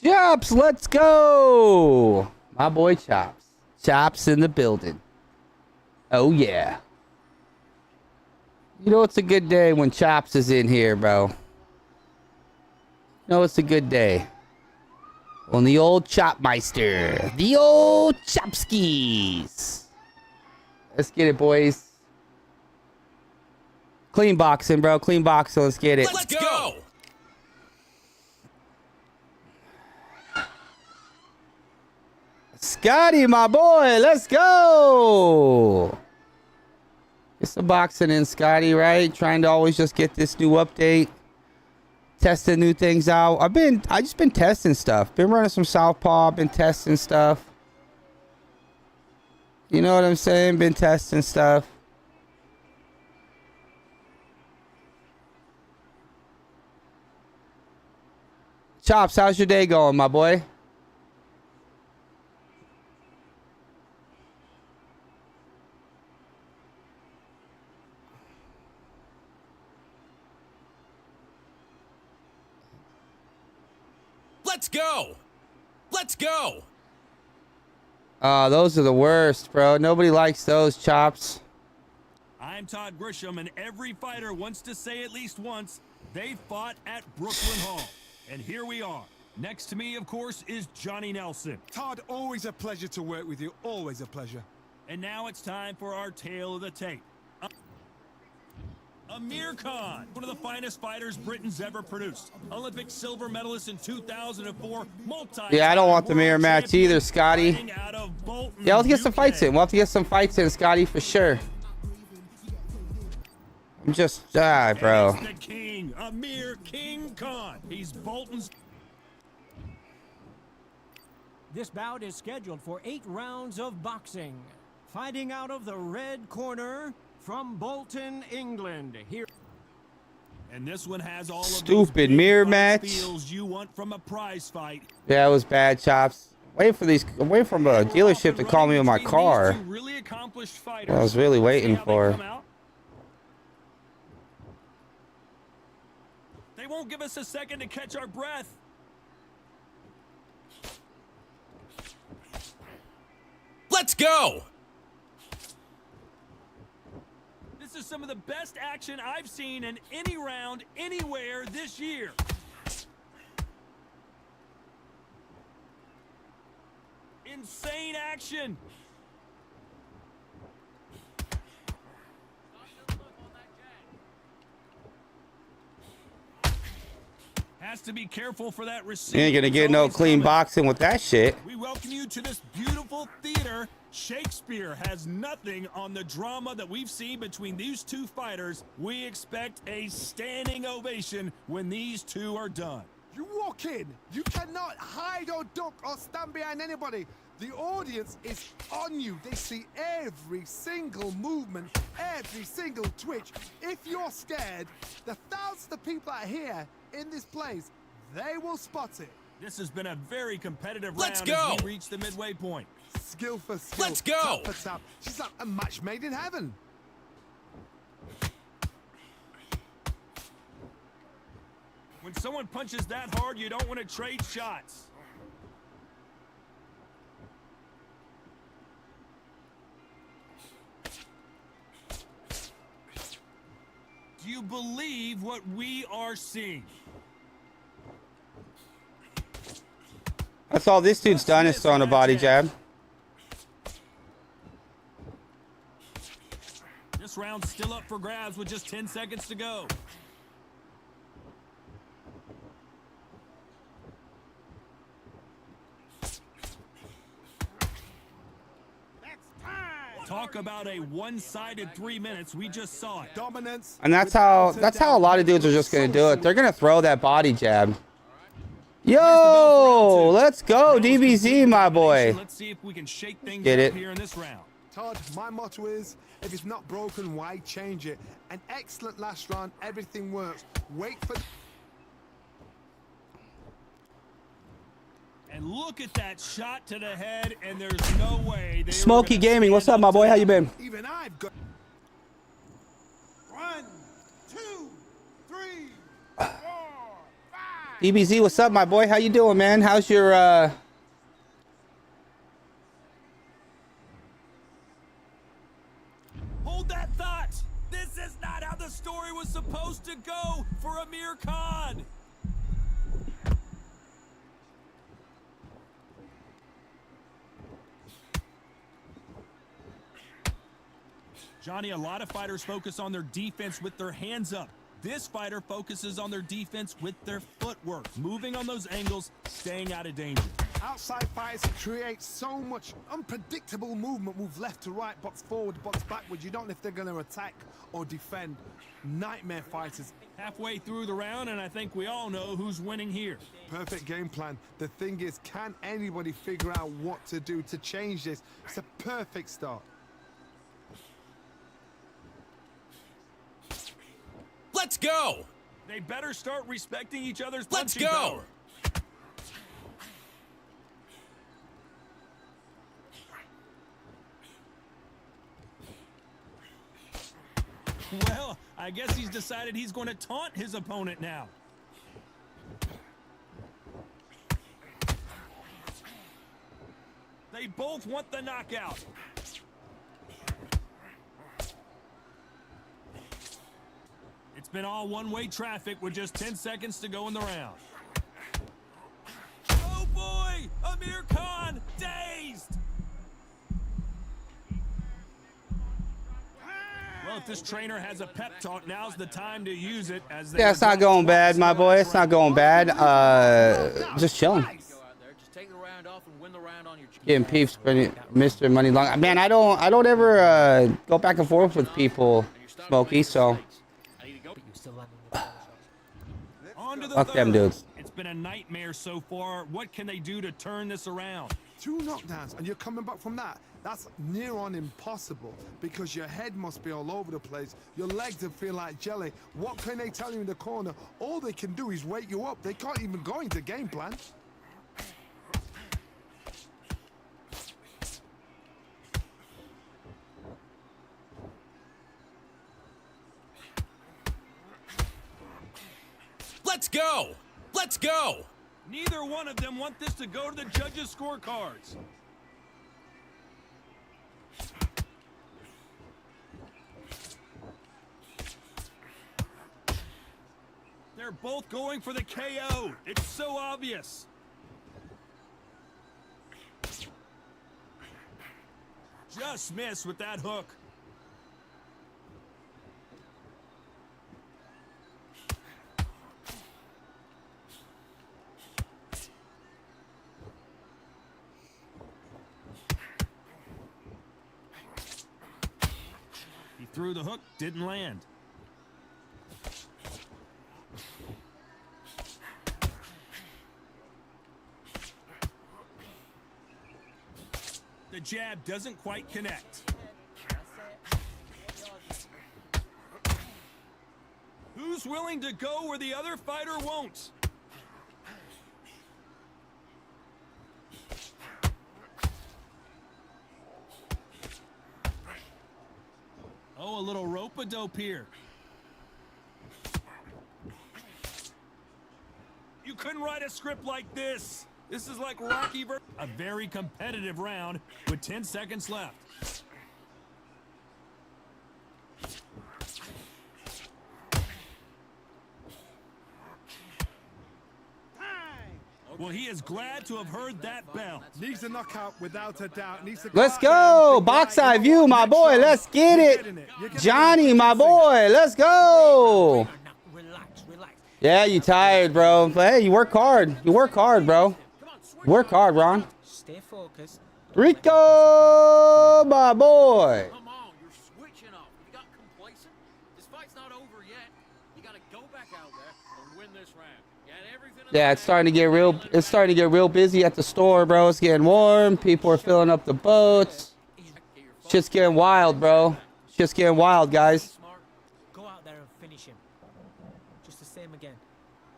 Chops, let's go. My boy Chops. Chops in the building. Oh, yeah. You know it's a good day when Chops is in here, bro. You know it's a good day. On the old Chopmeister. The old Chopskis. Let's get it, boys. Clean boxing, bro. Clean boxing. Let's get it. Let's go. Scotty, my boy. Let's go. Get some boxing in, Scotty, right? Trying to always just get this new update. Testing new things out. I just been testing stuff. Been running some southpaw. Been testing stuff. You know what I'm saying? Been testing stuff. Chops, how's your day going, my boy? Let's go. Let's go. Those are the worst, bro. Nobody likes those, Chops. I'm Todd Grisham, and every fighter wants to say at least once they fought at Brooklyn Hall. And here we are. Next to me, of course, is Johnny Nelson. Todd, always a pleasure to work with you. Always a pleasure. And now it's time for our tale of the tape. Amir Khan, one of the finest fighters Britain's ever produced. Olympic silver medalist in 2004, Yeah, I don't want the mirror match either, Scotty. Yeah, let's get some fights in. We'll have to get some fights in, Scotty, for sure. I'm just, bro. The king, Amir King Khan. He's Bolton's. This bout is scheduled for 8 rounds of boxing. Fighting out of the red corner from Bolton, England. Here. And this one has all of Stupid mirror match. Feels you want from a prize fight. Yeah, it was bad, Chops. I'm waiting for a dealership to call me in my car. Really accomplished fighters. I was really waiting for. They won't give us a second to catch our breath. Let's go. This is some of the best action I've seen in any round anywhere this year. Insane action. Has to be careful for that receiver. You ain't gonna get no clean boxing with that shit. We welcome you to this beautiful theater. Shakespeare has nothing on the drama that we've seen between these two fighters. We expect a standing ovation when these two are done. You walk in, you cannot hide or duck or stand behind anybody. The audience is on you. They see every single movement, every single twitch. If you're scared, the thousands of people out here in this place, they will spot it. This has been a very competitive Let's round go. as we reach the midway point. Skill for skill. Let's go. Tap for tap. She's like a match made in heaven. When someone punches that hard, you don't want to trade shots. Do you believe what we are seeing? That's all this dude's done is throwing a body jab. This round's still up for grabs with just 10 seconds to go. Talk about a one-sided 3 minutes. We just saw it. Dominance. And that's how a lot of dudes are just gonna do it. They're gonna throw that body jab. Yo, let's go, DBZ, my boy. Let's see if we can shake things Get up it. here in this round. Todd, my motto is, if it's not broken, why change it? An excellent last round, everything works. Wait for... And look at that shot to the head, and there's no way they Smokey Gaming, what's up, my boy? How you been? Even I've got... 1, 2, 3, 4, 5... DBZ, what's up, my boy? How you doing, man? How's your Hold that thought. This is not how the story was supposed to go for Amir Khan. Johnny, a lot of fighters focus on their defense with their hands up. This fighter focuses on their defense with their footwork, moving on those angles, staying out of danger. Outside fighters create so much unpredictable movement. Move left to right, box forward, box backward. You don't know if they're going to attack or defend. Nightmare fighters. Halfway through the round, and I think we all know who's winning here. Perfect game plan. The thing is, can anybody figure out what to do to change this? It's a perfect start. Let's go. They better start respecting each other's Let's punching go. power. Well, I guess he's decided he's going to taunt his opponent now. They both want the knockout. It's been all one-way traffic with just 10 seconds to go in the round. Oh boy! Amir Khan dazed! Well, if this trainer has a pep talk, now's the time to use it. As Yeah, it's not going bad, my boy. It's not going bad. Just chilling. Getting peeps, Mr. Money Long. Man, I don't ever go back and forth with people, Smokey. So fuck them dudes. It's been a nightmare so far. What can they do to turn this around? 2 knockdowns and you're coming back from that. That's near on impossible because your head must be all over the place. Your legs will feel like jelly. What can they tell you in the corner? All they can do is wake you up. They can't even go into game plan. Let's go. Let's go. Neither one of them want this to go to the judges' scorecards. They're both going for the KO. It's so obvious. Just missed with that hook. He threw the hook, didn't land. The jab doesn't quite connect. Who's willing to go where the other fighter won't? Oh, a little rope-a-dope here. You couldn't write a script like this. This is like Rocky versus a very competitive round with 10 seconds left. Well, he is glad to have heard that bell. Needs a knockout without a doubt. Needs to Let's go. Box eye view, my boy. Let's get it. Johnny, my boy. Let's go. Relax, relax. Yeah, you tired, bro. But hey, you work hard. You work hard, bro. Work hard, Ron. Stay focused. Rico, my boy. Come on, you're switching up. You got complacent. This fight's not over yet. You got to go back out there and win this round. You had everything. Yeah, it's starting to get real. It's starting to get real busy at the store, bro. It's getting warm. People are filling up the boats. Shit's getting wild, bro. Shit's getting wild, guys. Smart. Go out there and finish him. Just the same again.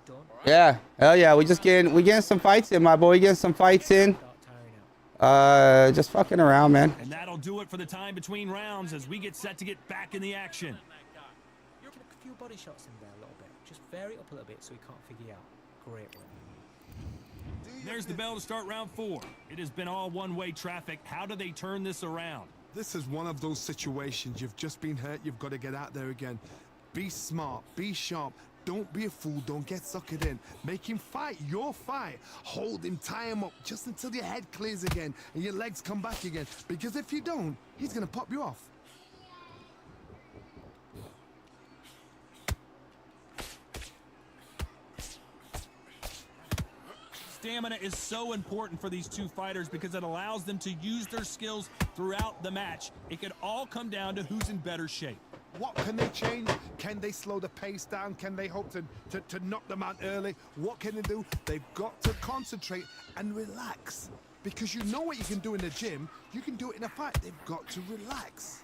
Don't Yeah, hell yeah. We getting some fights in, my boy. We getting some fights in. start tiring out. Just fucking around, man. And that'll do it for the time between rounds as we get set to get back in the action. Get a few body shots in there a little bit. Just vary it up a little bit so he can't figure you out. great one. There's the bell to start round 4. It has been all one-way traffic. How do they turn this around? This is one of those situations. You've just been hurt. You've got to get out there again. Be smart. Be sharp. Don't be a fool. Don't get suckered in. Make him fight your fight. Hold him. Tie him up just until your head clears again and your legs come back again. Because if you don't, he's going to pop you off. Stamina is so important for these two fighters because it allows them to use their skills throughout the match. It could all come down to who's in better shape. What can they change? Can they slow the pace down? Can they hope to knock them out early? What can they do? They've got to concentrate and relax. Because you know what you can do in the gym, you can do it in a fight. They've got to relax.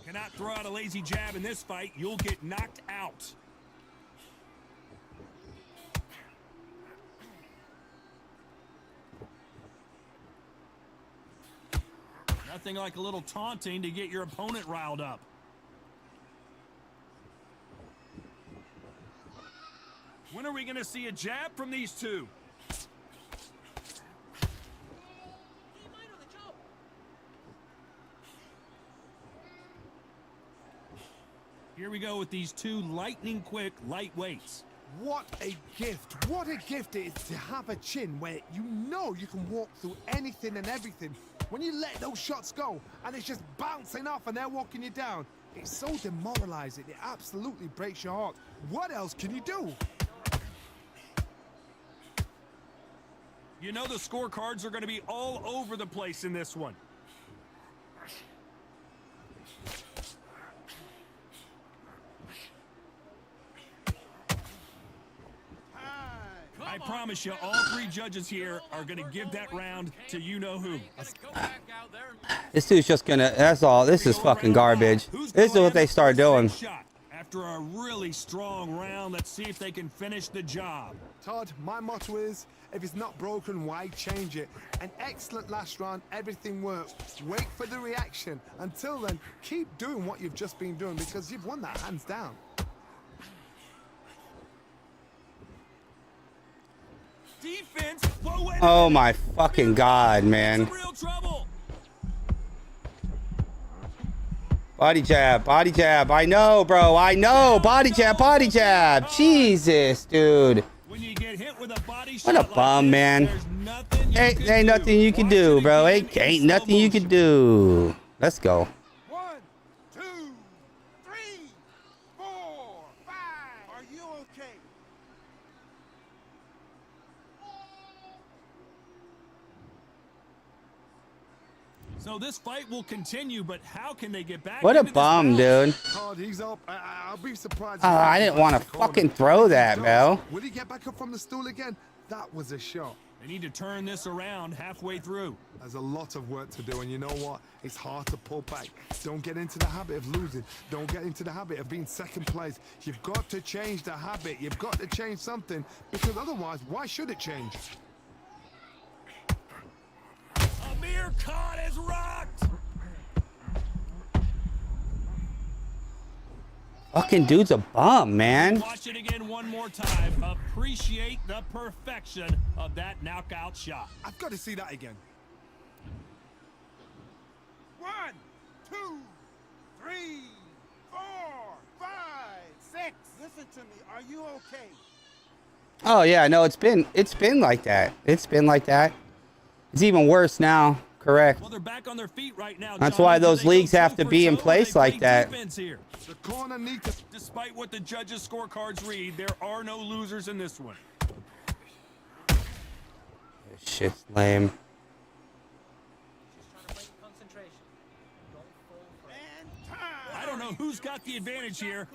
Cannot throw out a lazy jab in this fight. You'll get knocked out. Nothing like a little taunting to get your opponent riled up. When are we going to see a jab from these two? Here we go with these two lightning quick lightweights. What a gift. What a gift it is to have a chin where you know you can walk through anything and everything. When you let those shots go and it's just bouncing off and they're walking you down, it's so demoralizing. It absolutely breaks your heart. What else can you do? You know the scorecards are going to be all over the place in this one. I promise you, all 3 judges here are going to give that round to you-know-who. This dude's just gonna, that's all. This is fucking garbage. This is what they start doing. After a really strong round, let's see if they can finish the job. Todd, my motto is, if it's not broken, why change it? An excellent last round, everything worked. Wait for the reaction. Until then, keep doing what you've just been doing because you've won that hands down. Defense. Whoa, wait a Oh minute. my fucking god, man. Some real trouble. Body jab, body jab. I know, bro. I know. Body jab, body jab. Jesus, dude. When you get hit with a body What shot a like bum, this, man. there's nothing you Ain't can nothing do. you can Watch do, it bro. again in Ain't slow nothing you can motion. do. Let's go. 1, 2, 3, 4, 5. Are you okay? So this fight will continue, but how can they get back? What a into this bum, battle? dude. Todd, he's up. I'll be surprised. Oh, if he I didn't gets want back to the corner. fucking throw that, He bro. does. Will he get back up from the stool again? That was a shot. They need to turn this around halfway through. There's a lot of work to do, and you know what? It's hard to pull back. Don't get into the habit of losing. Don't get into the habit of being second place. You've got to change the habit. You've got to change something, because otherwise, why should it change? Amir Khan is rocked. Fucking dude's a bum, man. Watch it again one more time. Appreciate the perfection of that knockout shot. I've got to see that again. 1, 2, 3, 4, 5, 6. Listen to me. Are you okay? Oh yeah, no, it's been like that. It's been like that. It's even worse now. Correct. Well, they're back on their feet right now. That's Johnny. why Do those they go leagues have toe to for be in toe, or place they like play that. defense here? The corner needs to... Despite what the judges' scorecards read, there are no losers in this one. Shit's lame. I don't know who's got the advantage here.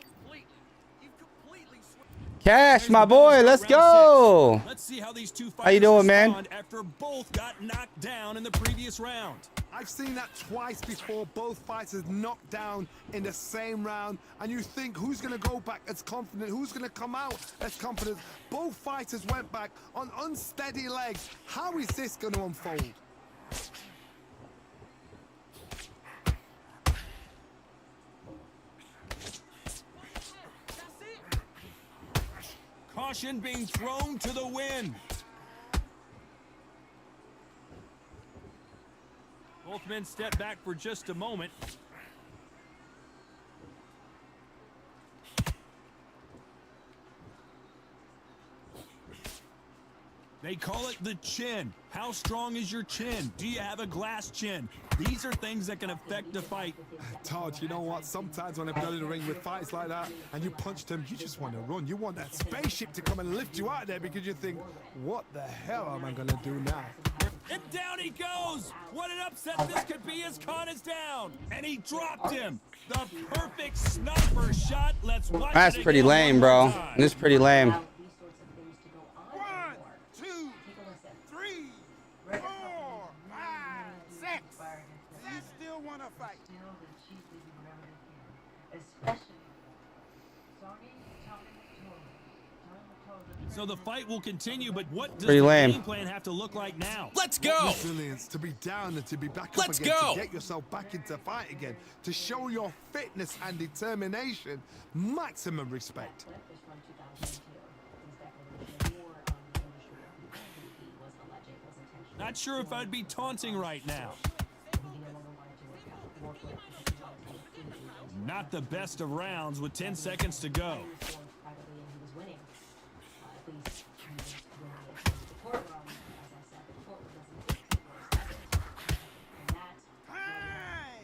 Cash, There's my the bell boy. to Let's start round go. 6. Let's see how these two fighters How you doing, man? respond after both got knocked down in the previous round. I've seen that twice before. Both fighters knocked down in the same round. And you think, who's going to go back as confident? Who's going to come out as confident? Both fighters went back on unsteady legs. How is this going to unfold? Caution being thrown to the wind. Both men step back for just a moment. They call it the chin. How strong is your chin? Do you have a glass chin? These are things that can affect the fight. Todd, you know what? Sometimes when I've been in the ring with fights like that and you punch them, you just want to run. You want that spaceship to come and lift you out of there because you think, what the hell am I going to do now? And down he goes. What an upset this could be as Khan is down. And he dropped him. The perfect sniper shot. Let's watch That's it pretty again lame, one more bro. time. This is pretty lame. 1, 2, 3, 4, 5, 6. You still want to fight? So the fight will continue, but what does Pretty the lame. game plan have to look like now? Let's go. Resilience, to be down and to be back Let's up again, go. to get yourself back into fight again, to show your fitness and determination. Maximum respect. Not sure if I'd be taunting right now. Not the best of rounds with 10 seconds to go.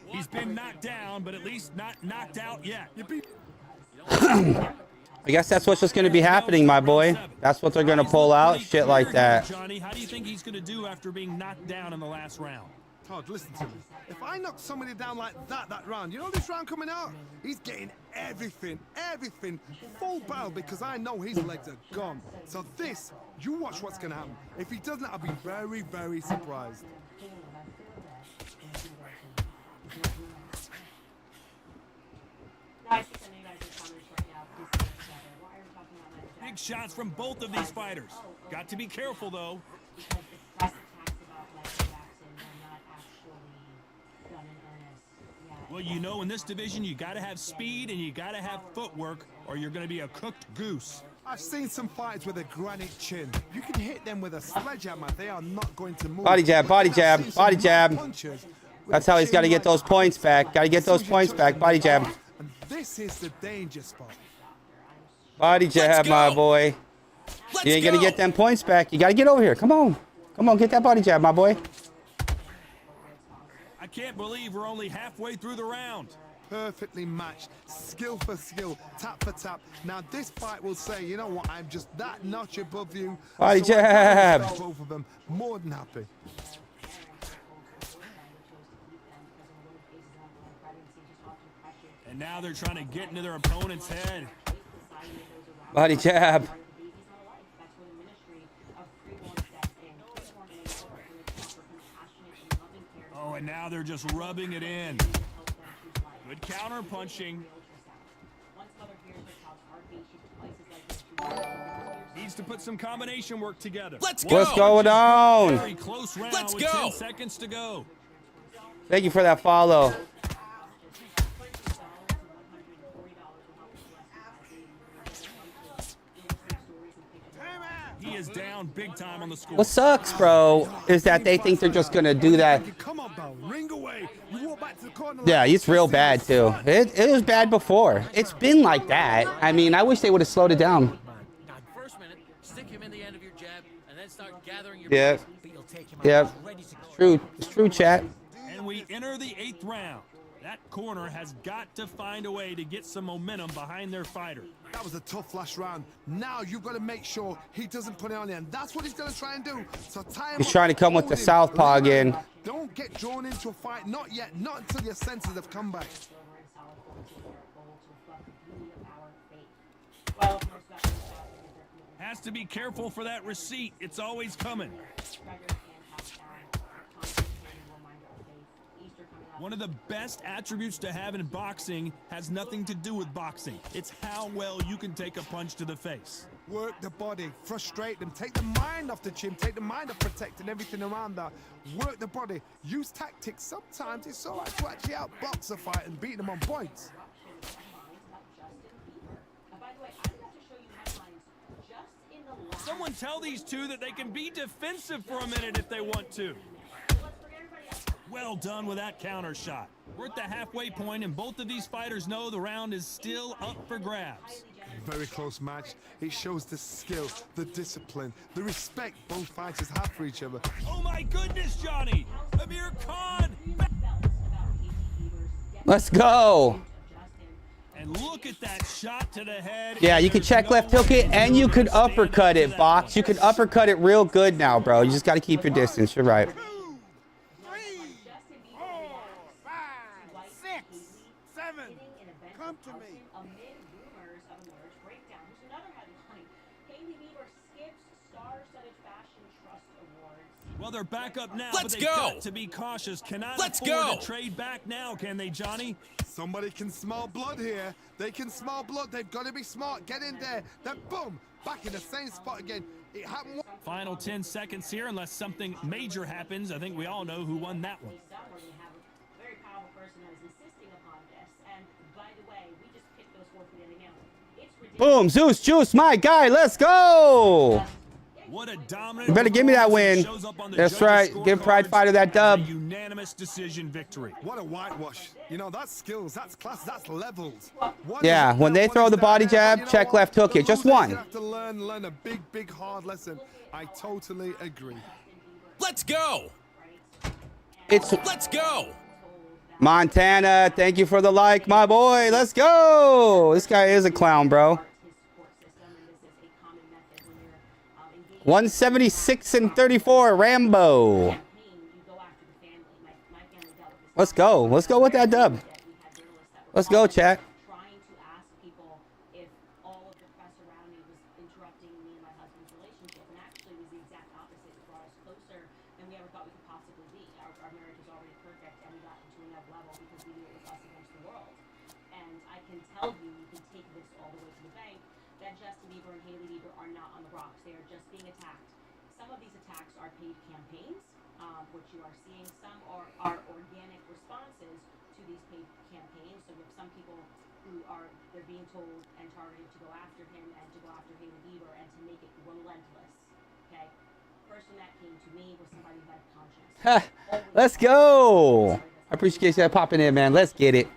He's been knocked down, but at least not knocked out yet. I guess that's what's just going to be happening, my boy. That's what they're going to pull out. Shit like that. Johnny, how do you think he's going to do after being knocked down in the last round? Todd, listen to me. If I knock somebody down like that round, you know this round coming out? He's getting everything, full barrel because I know his legs are gone. So this, you watch what's going to happen. If he doesn't, I'll be very, very surprised. Big shots from both of these fighters. Got to be careful, though. Well, you know, in this division, you got to have speed and you got to have footwork, or you're going to be a cooked goose. I've seen some fights with a granite chin. You can hit them with a sledgehammer. They are not going to move. Body jab, body jab, body jab. Punches That's how he's got to get those points back. Got to get those points back. Body jab. And this is the danger spot. Body jab, my boy. Let's You ain't going to go. get them points back. You got to get over here. Come on. Come on, get that body jab, my boy. I can't believe we're only halfway through the round. Perfectly matched, skill for skill, tap for tap. Now this fight will say, you know what, I'm just that notch above you. Body So I gotta jab. respect both of them, more than happy. And now they're trying to get into their opponent's head. Body jab. Oh, and now they're just rubbing it in. Good counter punching. Needs to put some combination work together. Let's go. What's going on? Very close round Let's with go. 10 seconds to go. Thank you for that follow. He is down big time on the score. What sucks, bro, is that they think they're just going to do that. Come on, Bell, ring away. You walk back to the corner. Yeah, it's real bad, too. It was bad before. It's been like that. I mean, I wish they would have slowed it down. First minute, stick him in the end of your jab, and then start gathering your Yeah. breath. Yep. True. It's true, chat. And we enter the 8th round. That corner has got to find a way to get some momentum behind their fighter. That was a tough last round. Now you've got to make sure he doesn't put it on there. And that's what he's going to try and do. So time He's trying to come with the hold him, southpaw let him. again. Don't get drawn into a fight. Not yet. Not until your senses have come back. Has to be careful for that receipt. It's always coming. One of the best attributes to have in boxing has nothing to do with boxing. It's how well you can take a punch to the face. Work the body, frustrate them, take the mind off the chin, take the mind off protecting everything around that. Work the body, use tactics. Sometimes it's all right to actually outbox a fight and beat them on points. Someone tell these two that they can be defensive for a minute if they want to. Well done with that counter shot. We're at the halfway point, and both of these fighters know the round is still up for grabs. Very close match. It shows the skill, the discipline, the respect both fighters have for each other. Oh my goodness, Johnny! Amir Khan! Let's go. And look at that shot to the head. Yeah, you can check left hook it, and you could uppercut it, Box. You can uppercut it real good now, bro. You just got to keep your distance. You're right. 2, 3, 4, 5, 6, 7. Come to me. Well, they're back up now, Let's but they've go. got to be cautious. Cannot Let's afford go. to trade back now, can they, Johnny? Somebody can smell blood here. They can smell blood. They've got to be smart. Get in there. Then boom, back in the same spot again. It happened. Final 10 seconds here, unless something major happens. I think we all know who won that one. Very powerful person that is insisting upon this. And by the way, we just picked those four for the other now. It's ridiculous. Boom, Zeus Juice, my guy. Let's go. What a dominant. You better give me that win. Shows up on the That's judges' right. Give Pride scorecards Fighter that as dub. a unanimous decision victory. What a whitewash. You know, that's skills, that's class, that's levels. One Yeah, is when they one throw is the body down, jab, you know check what? left hook The it. Just loser's one. gonna have to learn a big, hard lesson. I totally agree. Let's go. It's Let's go. Montana. Thank you for the like, my boy. Let's go. This guy is a clown, bro. 176 and 34, Rambo. Let's go. Let's go with that dub. Let's go, chat. Trying to ask people if all of the press around me was interrupting me and my husband's relationship, and actually it was the exact opposite. It brought us closer than we ever thought we could possibly be. Our marriage was already perfect, and we got into another level because we knew it was us against the world. And I can tell you, you can take this all the way to the bank, that Justin Bieber and Hailey Bieber are not on the rocks. They are just being attacked. Some of these attacks are paid campaigns, which you are seeing. Some are organic responses to these paid campaigns. So with some people who they're being told and targeted to go after him and to go after Hailey Bieber and to make it relentless. Okay? Person that came to me was somebody who had a conscience. Let's go. I appreciate that popping in, man. Let's get it.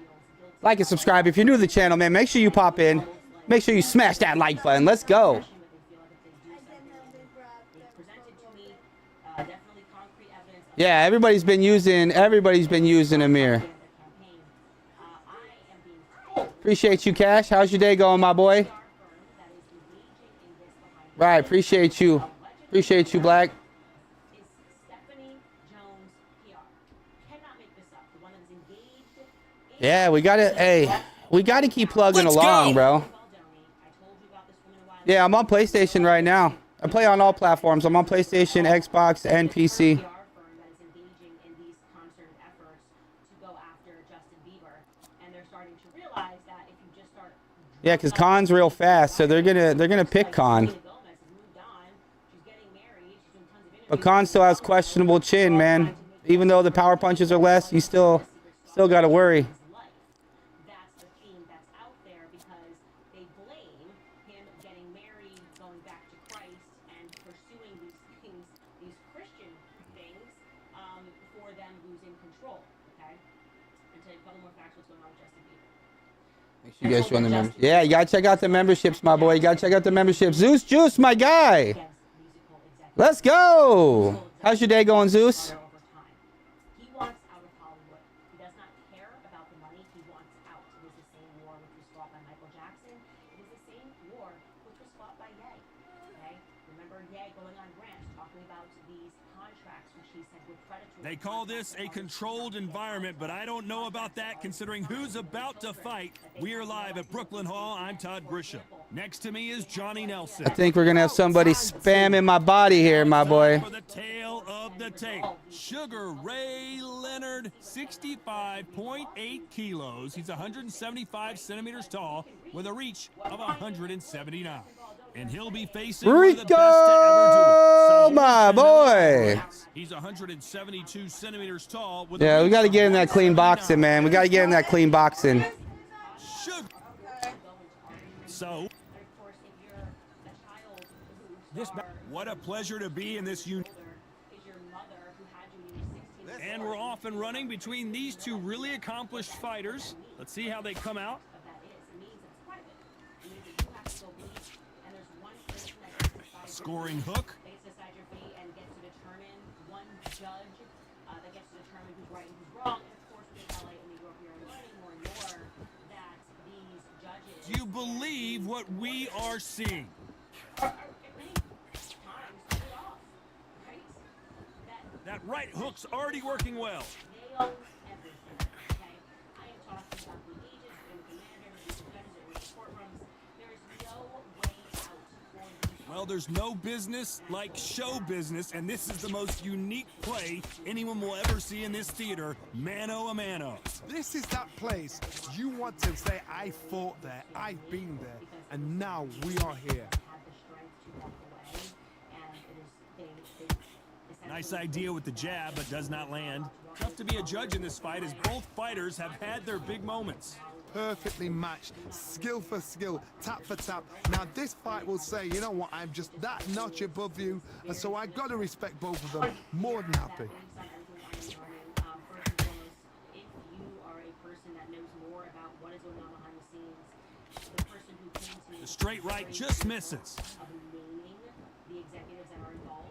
Like and subscribe. If you're new to the channel, man, make sure you pop in. Make sure you smash that like button. Let's go. Yeah, everybody's been using Amir. Appreciate you, Cash. How's your day going, my boy? Right, appreciate you. Appreciate you, Black. Yeah, we gotta keep plugging Let's along, go. bro. Yeah, I'm on PlayStation right now. I play on all platforms. I'm on PlayStation, Xbox, and PC. Yeah, because Khan's real fast, so they're gonna pick Khan. But Khan still has questionable chin, man. Even though the power punches are less, he still gotta worry. That's the theme that's out there because they blame him getting married, going back to Christ, and pursuing these things, these Christian things, for them losing control. Okay? And tell you a couple more facts what's going on with Justin Bieber. Make sure you guys join the members. Yeah, you gotta check out the memberships, my boy. You gotta check out the memberships. Zeus Juice, my guy. Let's go. How's your day going, Zeus? Over time. He wants out of Hollywood. He does not care about the money. He wants out. It is the same war which was fought by Michael Jackson. It is the same war which was fought by Ye. Okay? Remember Ye going on rants talking about these contracts which he said were predatory. They call this a controlled environment, but I don't know about that considering who's about to fight. We are live at Brooklyn Hall. I'm Todd Grisham. Next to me is Johnny Nelson. I think we're gonna have somebody spamming my body here, my boy. For the tail of the tape, Sugar Ray Leonard, 65.8 kilos. He's 175 centimeters tall with a reach of 179. And he'll be facing one of the best to ever do it. So my boy. He's 172 centimeters tall. With Yeah, a we reach gotta of get in that clean 179. boxing, man. We gotta get in that clean boxing. Sugar. So, Of course, if you're a child who This bout. What a pleasure to be in this Is your mother who had you when you were 16 And we're off and running between these two really accomplished fighters. Let's see how they come out. of that is. It means it's private. It means that you have to go meet, and there's one person that gets to decide Scoring hook. They get to decide your fate and gets to determine one judge that gets to determine who's right and who's wrong. And of course, with LA, and we grew up here and learning more and more that these judges. Do you believe what we are seeing? Are at many times pulled off, right? That right hook's already working well. Nail everything. Okay, I am talking about the agents and the commanders, the judges in the courtrooms. There is no way out for these. Well, there's no business like show business, and this is the most unique play anyone will ever see in this theater, mano a mano. This is that place you want to say, I fought there, I've been there, and now we are here. Had the strength to walk away, and it is they Nice idea with the jab, but does not land. Tough to be a judge in this fight as both fighters have had their big moments. Perfectly matched, skill for skill, tap for tap. Now this fight will say, you know what, I'm just that notch above you, and so I gotta respect both of them. More than happy. First and foremost, if you are a person that knows more about what is going on behind the scenes, the person who came to me The straight right just misses. of naming the executives that are involved,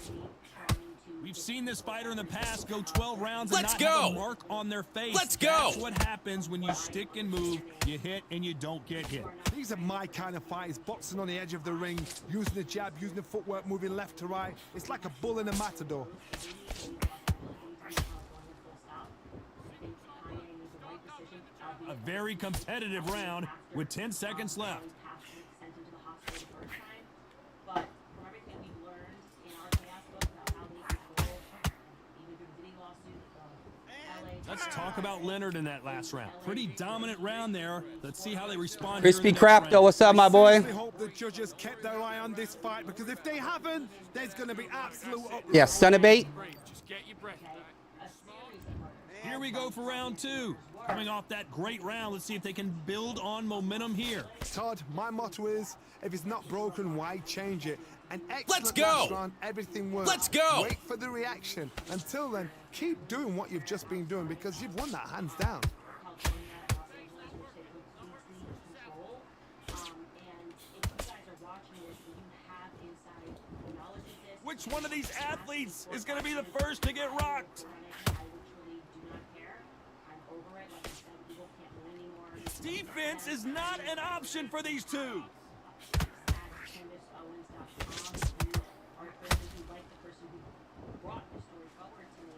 similarly trying to. We've seen this fighter in the past go 12 rounds and Let's not have go. a mark on their face. Let's go. That's what happens when you stick and move. You hit and you don't get hit. These are my kind of fighters, boxing on the edge of the ring, using the jab, using the footwork, moving left to right. It's like a bull in a matador. A very competitive round with 10 seconds left. Sent him to the hospital the first time, but from everything we've learned in our chaos book about how they control, even through the video lawsuit, LA. Let's talk about Leonard in that last round. Pretty dominant round there. Let's see how they respond. Crispy here in the next Crapto, round. what's up, my I boy? seriously hope the judges kept their eye on this fight, because if they haven't, there's going to be absolute uproar. Yeah, Sunabate. Just get your breath back. Here we go for round two. Coming off that great round, let's see if they can build on momentum here. Todd, my motto is, if it's not broken, why change it? An excellent Let's go. last round, everything works. Let's go. Wait for the reaction. Until then, keep doing what you've just been doing, because you've won that hands down. California, Los Angeles, which they completely control. And if you guys are watching this and you have inside knowledge of this, Which one of these athletes is going to be the first to get rocked? I literally do not care. I'm over it. Like I said, people can't win anymore. Defense is not an option for these two. At CandaceOwens.com, you are a person who liked the person who brought the story forward to me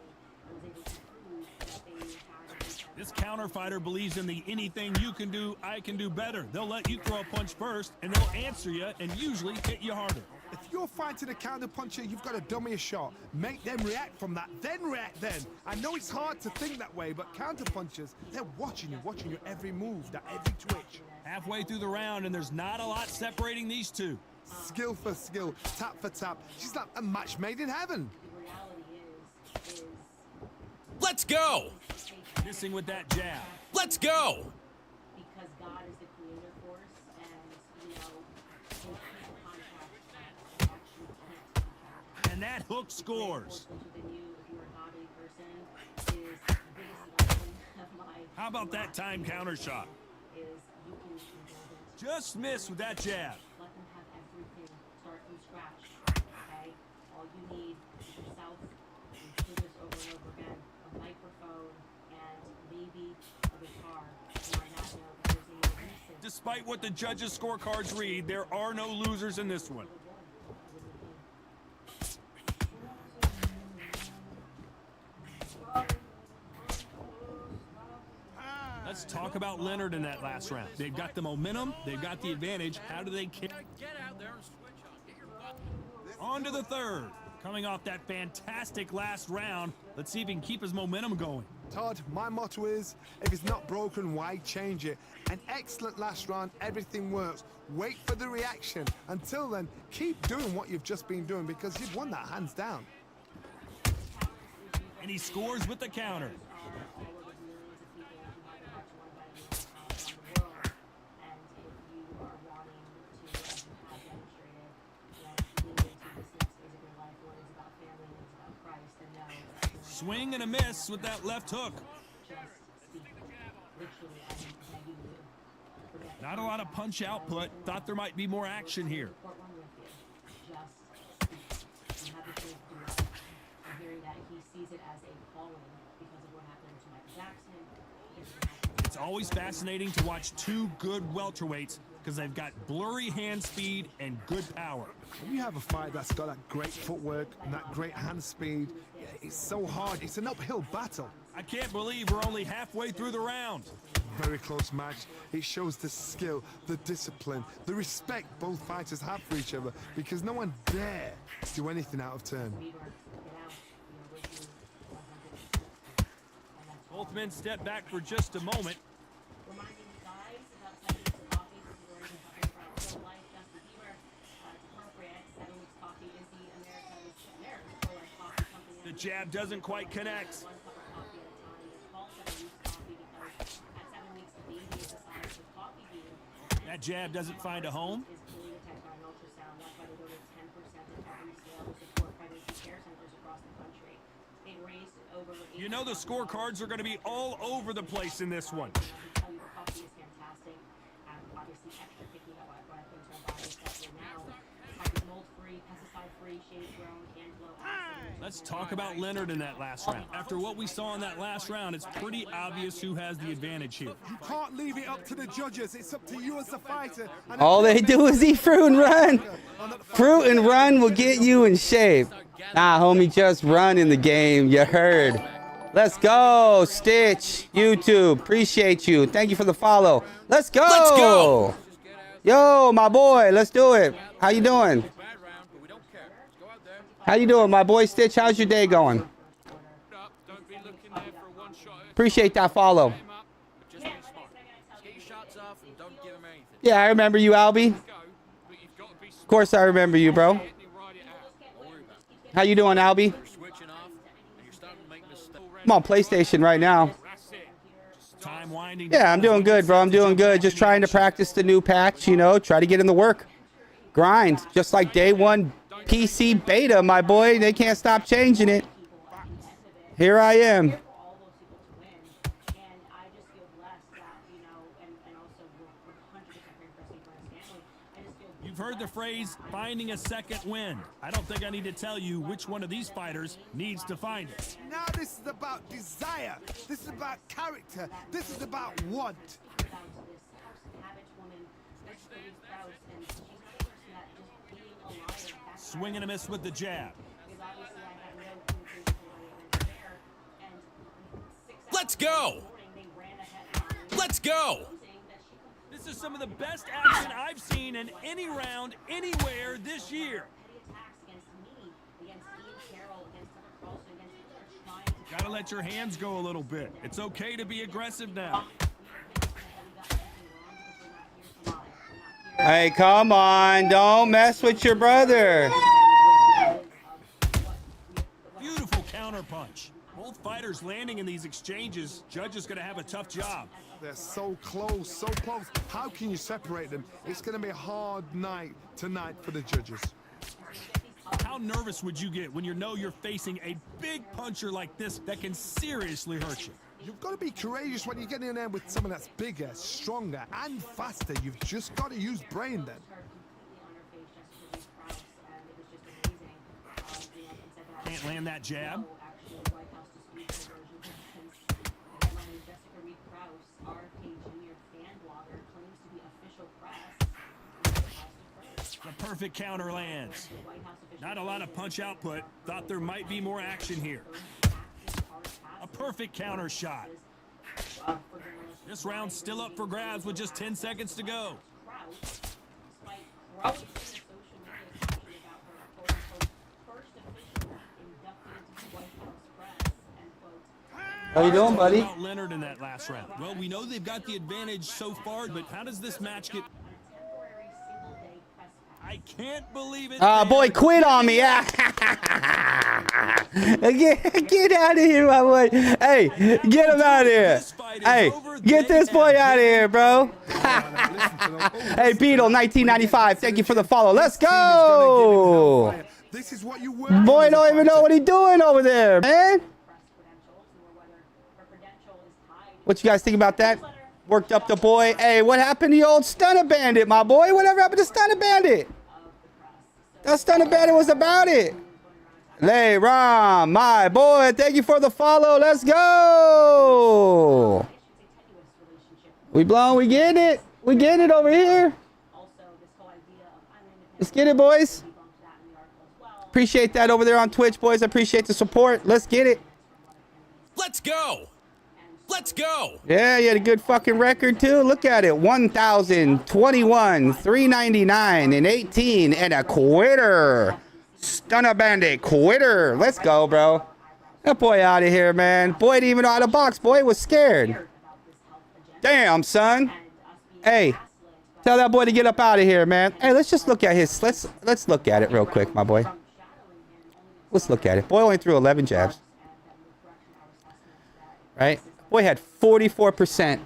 and was able to prove that they had inside This counter fighter believes in the anything you can do, I can do better. They'll let you throw a punch first, and they'll answer you and usually hit you harder. If you're fighting a counter puncher, you've got to dummy a shot. Make them react from that, then react then. I know it's hard to think that way, but counter punchers, they're watching your every move, that every twitch. Halfway through the round, and there's not a lot separating these two. Skill for skill, tap for tap. She's like a match made in heaven. the reality is Let's go. Missing with that jab. Let's go. because God is the creator force, and you know, when people contract actually can't contract. And that hook scores. Force within you, if you're a godly person, is the biggest lesson of my How about that time counter shot? is you can build it. Just missed with that jab. Let them have everything. Start from scratch. Okay? All you need is yourself. And do this over and over again. A microphone and maybe a guitar. And on that note, there's a reason. Despite what the judges' scorecards read, there are no losers in this one. Let's talk about Leonard in that last round. They've got the momentum, they've got the advantage. How do they kick? Get out there and switch on. Get your butt. On to the third. Coming off that fantastic last round, let's see if he can keep his momentum going. Todd, my motto is, if it's not broken, why change it? An excellent last round, everything works. Wait for the reaction. Until then, keep doing what you've just been doing, because you've won that hands down. And he scores with the counter. And if you are wanting to, as you have demonstrated, Swing and a miss with that left hook. Not a lot of punch output. Thought there might be more action here. It's always fascinating to watch two good welterweights because they've got blurry hand speed and good power. When you have a fight that's got that great footwork and that great hand speed, it's so hard. It's an uphill battle. I can't believe we're only halfway through the round. Very close match. It shows the skill, the discipline, the respect both fighters have for each other because no one dare do anything out of turn. Both men step back for just a moment. The jab doesn't quite connect. That jab doesn't find a home. You know the scorecards are going to be all over the place in this one. Let's talk about Leonard in that last round. After what we saw in that last round, it's pretty obvious who has the advantage here. You can't leave it up to the judges. It's up to you as a fighter. And All they do is eat fruit and run. Fruit and run will get you in shape. Nah, homie, just run in the game. You heard. Let's go, Stitch. YouTube, appreciate you. Thank you for the follow. Let's go. Let's go. Yo, my boy, let's do it. How you doing? How you doing, my boy Stitch? How's your day going? Appreciate that follow. Yeah, I remember you, Albie. Of course I remember you, bro. How you doing, Albie? I'm on PlayStation right now. Yeah, I'm doing good, bro. I'm doing good. Just trying to practice the new patch, you know, try to get in the work. Grind, just like day one PC beta, my boy. They can't stop changing it. Here I am. You've heard the phrase, finding a second wind. I don't think I need to tell you which one of these fighters needs to find it. now this is about desire. This is about character. This is about want. Swing and a miss with the jab. Let's go! Let's go! This is some of the best action I've seen in any round, anywhere this year. Gotta let your hands go a little bit. It's okay to be aggressive now. Hey, come on. Don't mess with your brother. Beautiful counter punch. Both fighters landing in these exchanges. Judge is going to have a tough job. They're so close, so close. How can you separate them? It's going to be a hard night tonight for the judges. How nervous would you get when you know you're facing a big puncher like this that can seriously hurt you? You've got to be courageous when you get in there with someone that's bigger, stronger, and faster. You've just got to use brain then. Can't land that jab. The perfect counter lands. Not a lot of punch output. Thought there might be more action here. A perfect counter shot. This round's still up for grabs with just 10 seconds to go. How you doing, buddy? About Leonard in that last round. Well, we know they've got the advantage so far, but how does this match get? I can't believe it. Boy, quit on me. Get out of here, my boy. Hey, get him out of here. Hey, get this boy out of here, bro. Hey, Beetle, 1995. Thank you for the follow. Let's go. This is what you Boy, don't even know what he's doing over there, man. What you guys think about that? Worked up the boy. Hey, what happened to the old Stunner Bandit, my boy? Whatever happened to Stunner Bandit? That Stunner Bandit was about it. Lay Rom, my boy, thank you for the follow. Let's go. We blowing, we getting it. We getting it over here. Let's get it, boys. Appreciate that over there on Twitch, boys. I appreciate the support. Let's get it. Let's go. Let's go. Yeah, you had a good fucking record, too. Look at it. 1,021, 399, and 18, and a quitter. Stunner Bandit, quitter. Let's go, bro. That boy out of here, man. Boy didn't even know how to box. Boy was scared. Damn, son. Hey, tell that boy to get up out of here, man. Hey, let's just look at his... Let's look at it real quick, my boy. Let's look at it. Boy only threw 11 jabs. Right? Boy had 44%.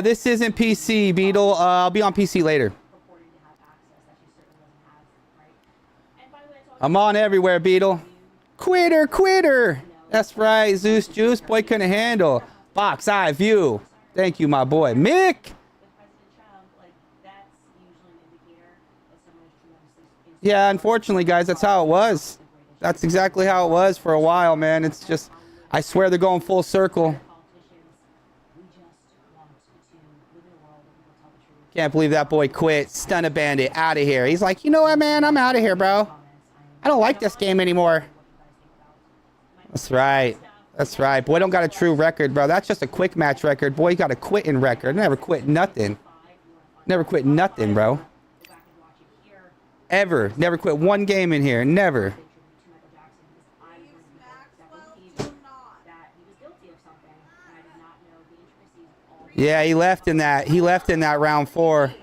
This isn't PC, Beetle. I'll be on PC later. I'm on everywhere, Beetle. Quitter, quitter. That's right, Zeus Juice. Boy couldn't handle. Box eye view. Thank you, my boy. Mick. Yeah, unfortunately, guys, that's how it was. That's exactly how it was for a while, man. It's just, I swear they're going full circle. Can't believe that boy quit. Stunner Bandit, out of here. He's like, you know what, man? I'm out of here, bro. I don't like this game anymore. That's right. That's right. Boy don't got a true record, bro. That's just a quick match record. Boy got a quitting record. Never quit nothing. Never quit nothing, bro. Ever. Never quit one game in here. Never. Yeah, he left in that. He left in that round 4.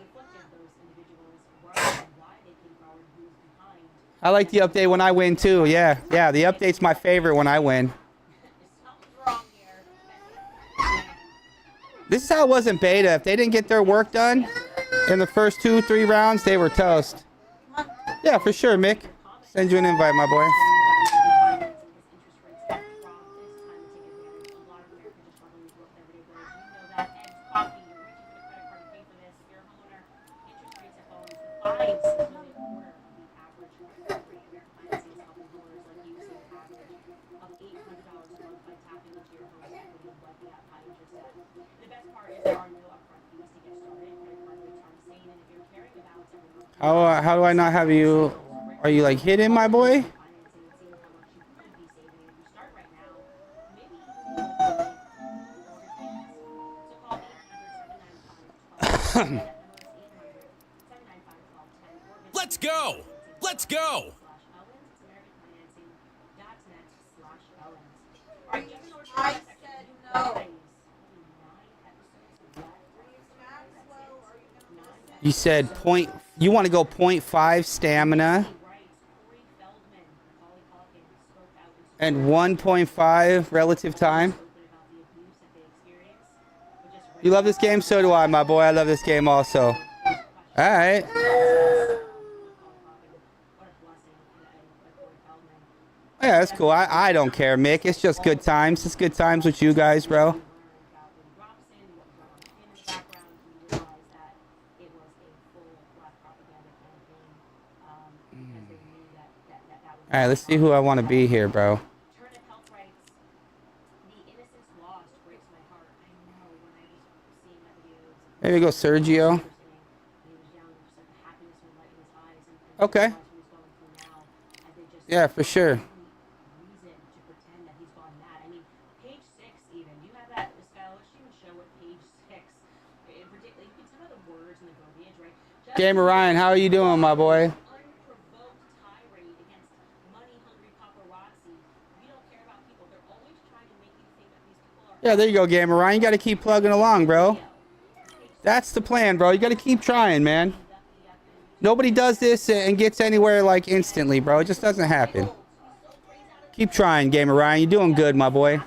I like the update when I win too. Yeah, yeah. The update's my favorite when I win. This is how it was in beta. If they didn't get their work done in the first 2-3 rounds, they were toast. Yeah, for sure, Mick. Send you an invite, my boy. How do I not have you? Are you like hidden, my boy? Let's go. Let's go. I said no. You said point. You want to go 0.5 stamina and 1.5 relative time. You love this game? So do I, my boy. I love this game also. All right. Yeah, that's cool. I don't care, Mick. It's just good times. It's good times with you guys, bro. All right, let's see who I want to be here, bro. There we go, Sergio. Okay. Yeah, for sure. Gamer Ryan, how are you doing, my boy? Yeah, there you go, Gamer Ryan. You got to keep plugging along, bro. That's the plan, bro. You got to keep trying, man. Nobody does this and gets anywhere like instantly, bro. It just doesn't happen. Keep trying, Gamer Ryan. You're doing good, my boy.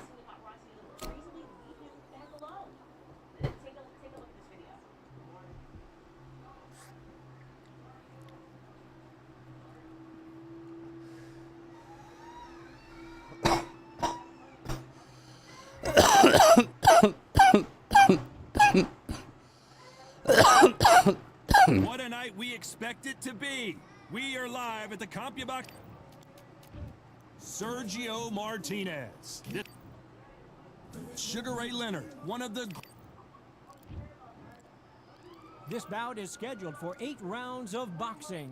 expect it to be. We are live at the CompuBox. Sergio Martinez. Sugar Ray Leonard, one of the... This bout is scheduled for 8 rounds of boxing.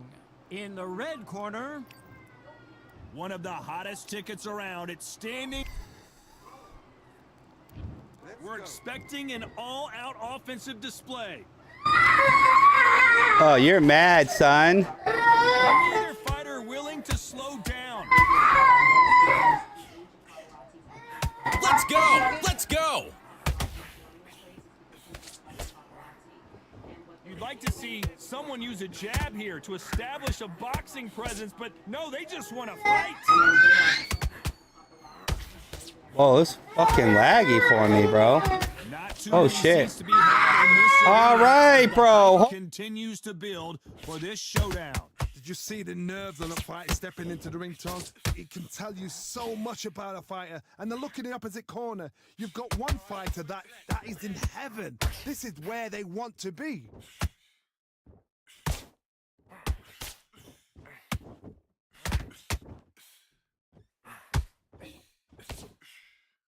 In the red corner, one of the hottest tickets around. It's standing. We're expecting an all-out offensive display. Oh, you're mad, son. Neither fighter willing to slow down. Let's go! Let's go! You'd like to see someone use a jab here to establish a boxing presence, but no, they just want to fight. Whoa, it's fucking laggy for me, bro. Not too Oh, many shit. seats to be had in this All arena. right, bro. Continues to build for this showdown. Did you see the nerves on a fighter stepping into the ring, Tom? It can tell you so much about a fighter. And the look in the opposite corner. You've got one fighter that is in heaven. This is where they want to be.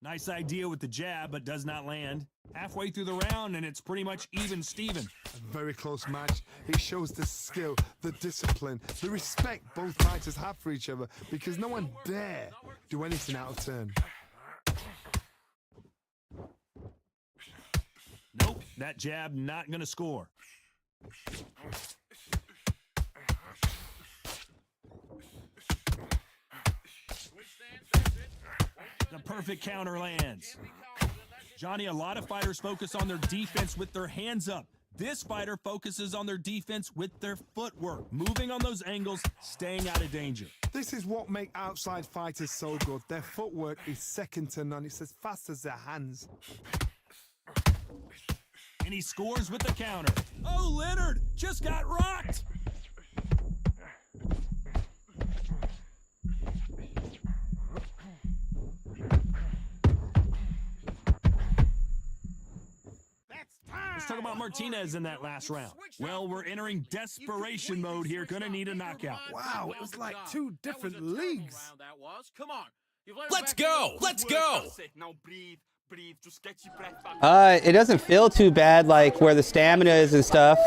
Nice idea with the jab, but does not land. Halfway through the round, and it's pretty much even Steven. A very close match. It shows the skill, the discipline, the respect both fighters have for each other, because no one dare do anything out of turn. Nope, that jab not going to score. The perfect counter lands. Johnny, a lot of fighters focus on their defense with their hands up. This fighter focuses on their defense with their footwork, moving on those angles, staying out of danger. This is what makes outside fighters so good. Their footwork is second to none. It's as fast as their hands. And he scores with the counter. Oh, Leonard just got rocked. Let's talk about Martinez in that last round. Well, we're entering desperation mode here. Gonna need a knockout. Wow, it was like two different leagues. Come on. Let's go! Let's go! Now breathe, just get your breath back. It doesn't feel too bad, like where the stamina is and stuff.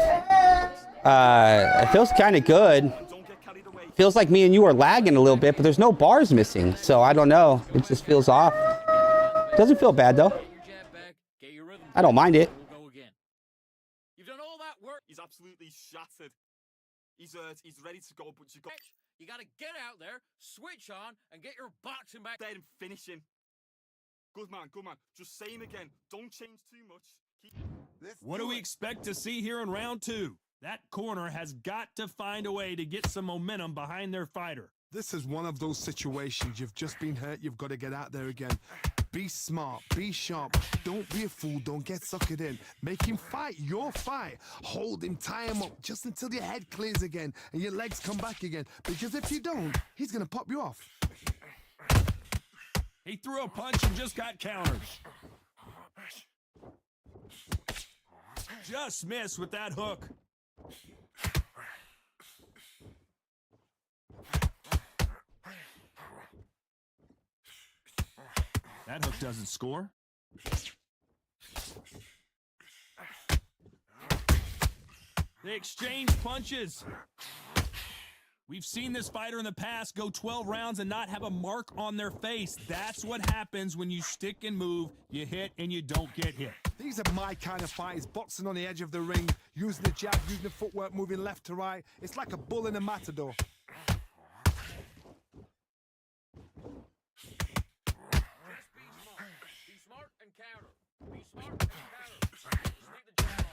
It feels kind of good. Don't get carried away. Feels like me and you are lagging a little bit, but there's no bars missing, so I don't know. It just feels off. Doesn't feel bad though. I don't mind it. We'll go again. You've done all that work. He's absolutely shattered. He's ready to go, but You got to get out there, switch on, and get your boxing back. there and finish him. Good man, good man. Just say him again. Don't change too much. What do we expect to see here in round two? That corner has got to find a way to get some momentum behind their fighter. This is one of those situations. You've just been hurt. You've got to get out there again. Be smart. Be sharp. Don't be a fool. Don't get suckered in. Make him fight your fight. Hold him. Tie him up just until your head clears again and your legs come back again. Because if you don't, he's going to pop you off. He threw a punch and just got countered. Just missed with that hook. That hook doesn't score. They exchange punches. We've seen this fighter in the past go 12 rounds and not have a mark on their face. That's what happens when you stick and move, you hit and you don't get hit. These are my kind of fighters, boxing on the edge of the ring, using the jab, using the footwork, moving left to right. It's like a bull in a matador.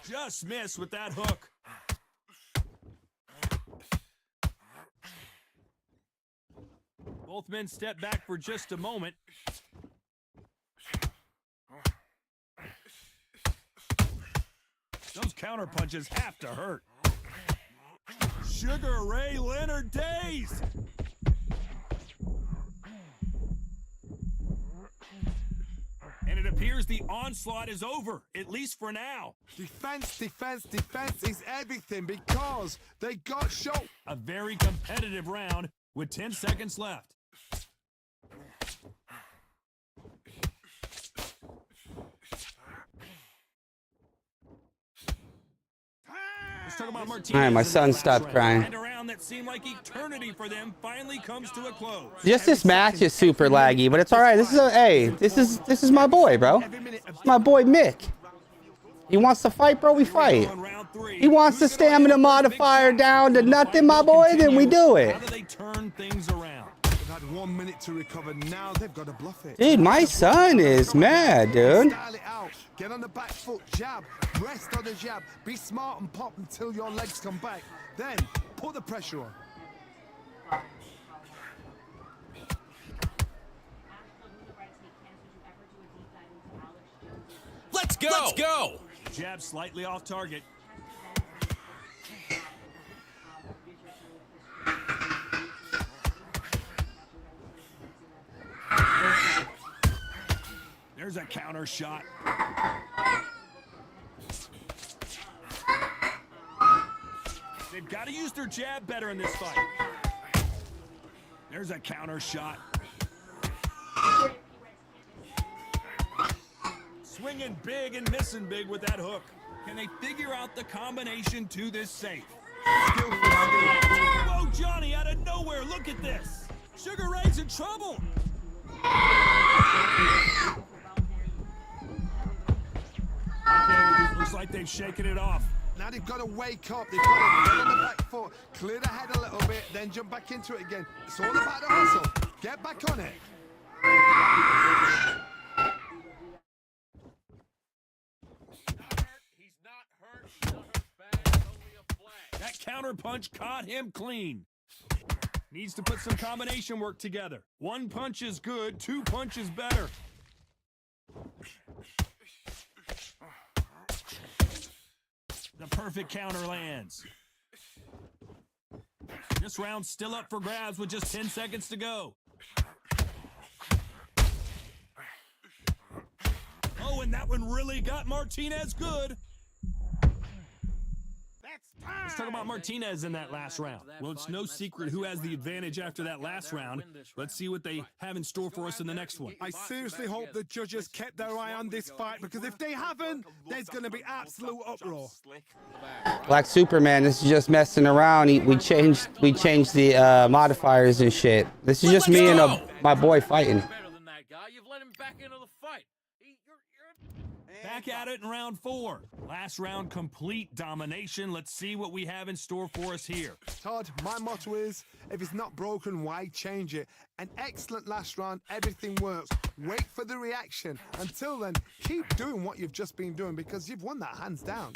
Just missed with that hook. Both men step back for just a moment. Those counter punches have to hurt. Sugar Ray Leonard dazed. And it appears the onslaught is over, at least for now. Defense, defense, defense is everything because they got shot. A very competitive round with 10 seconds left. Let's talk about Martinez. All right, my in the son last stopped round. crying. And a round that seemed like eternity for them finally comes to a close. Just this match is super laggy, but it's all right. This is my boy, bro. It's my boy Mick. He wants to fight, bro. We fight. He wants the stamina modifier down to nothing, my boy. Then we do it. How do they turn things around? They've had 1 minute to recover. Now they've got to bluff it. Dude, my son is mad, dude. Style it out. Get on the back foot, jab. Rest on the jab. Be smart and pop until your legs come back. Then put the pressure on. Let's go. Let's go. Jab slightly off target. There's a counter shot. They've got to use their jab better in this fight. There's a counter shot. Swinging big and missing big with that hook. Can they figure out the combination to this safe? Whoa, Johnny, out of nowhere, look at this. Sugar Ray's in trouble. Looks like they've shaken it off. Now they've got to wake up. They've got to get on the back foot, clear the head a little bit, then jump back into it again. It's all about the hustle. Get back on it. He's not hurt bad, only a flag. That counter punch caught him clean. Needs to put some combination work together. 1 punch is good, 2 punches better. The perfect counter lands. This round's still up for grabs with just 10 seconds to go. Oh, and that one really got Martinez good. Let's talk about Martinez in that last round. Well, it's no secret who has the advantage after that last round. Let's see what they have in store for us in the next one. I seriously hope the judges kept their eye on this fight because if they haven't, there's going to be absolute uproar. Black Superman, this is just messing around. We changed the modifiers and shit. This is just me and my boy fighting. Better than that guy. You've let him back into the fight. Back at it in round 4. Last round, complete domination. Let's see what we have in store for us here. Todd, my motto is, if it's not broken, why change it? An excellent last round, everything works. Wait for the reaction. Until then, keep doing what you've just been doing because you've won that hands down.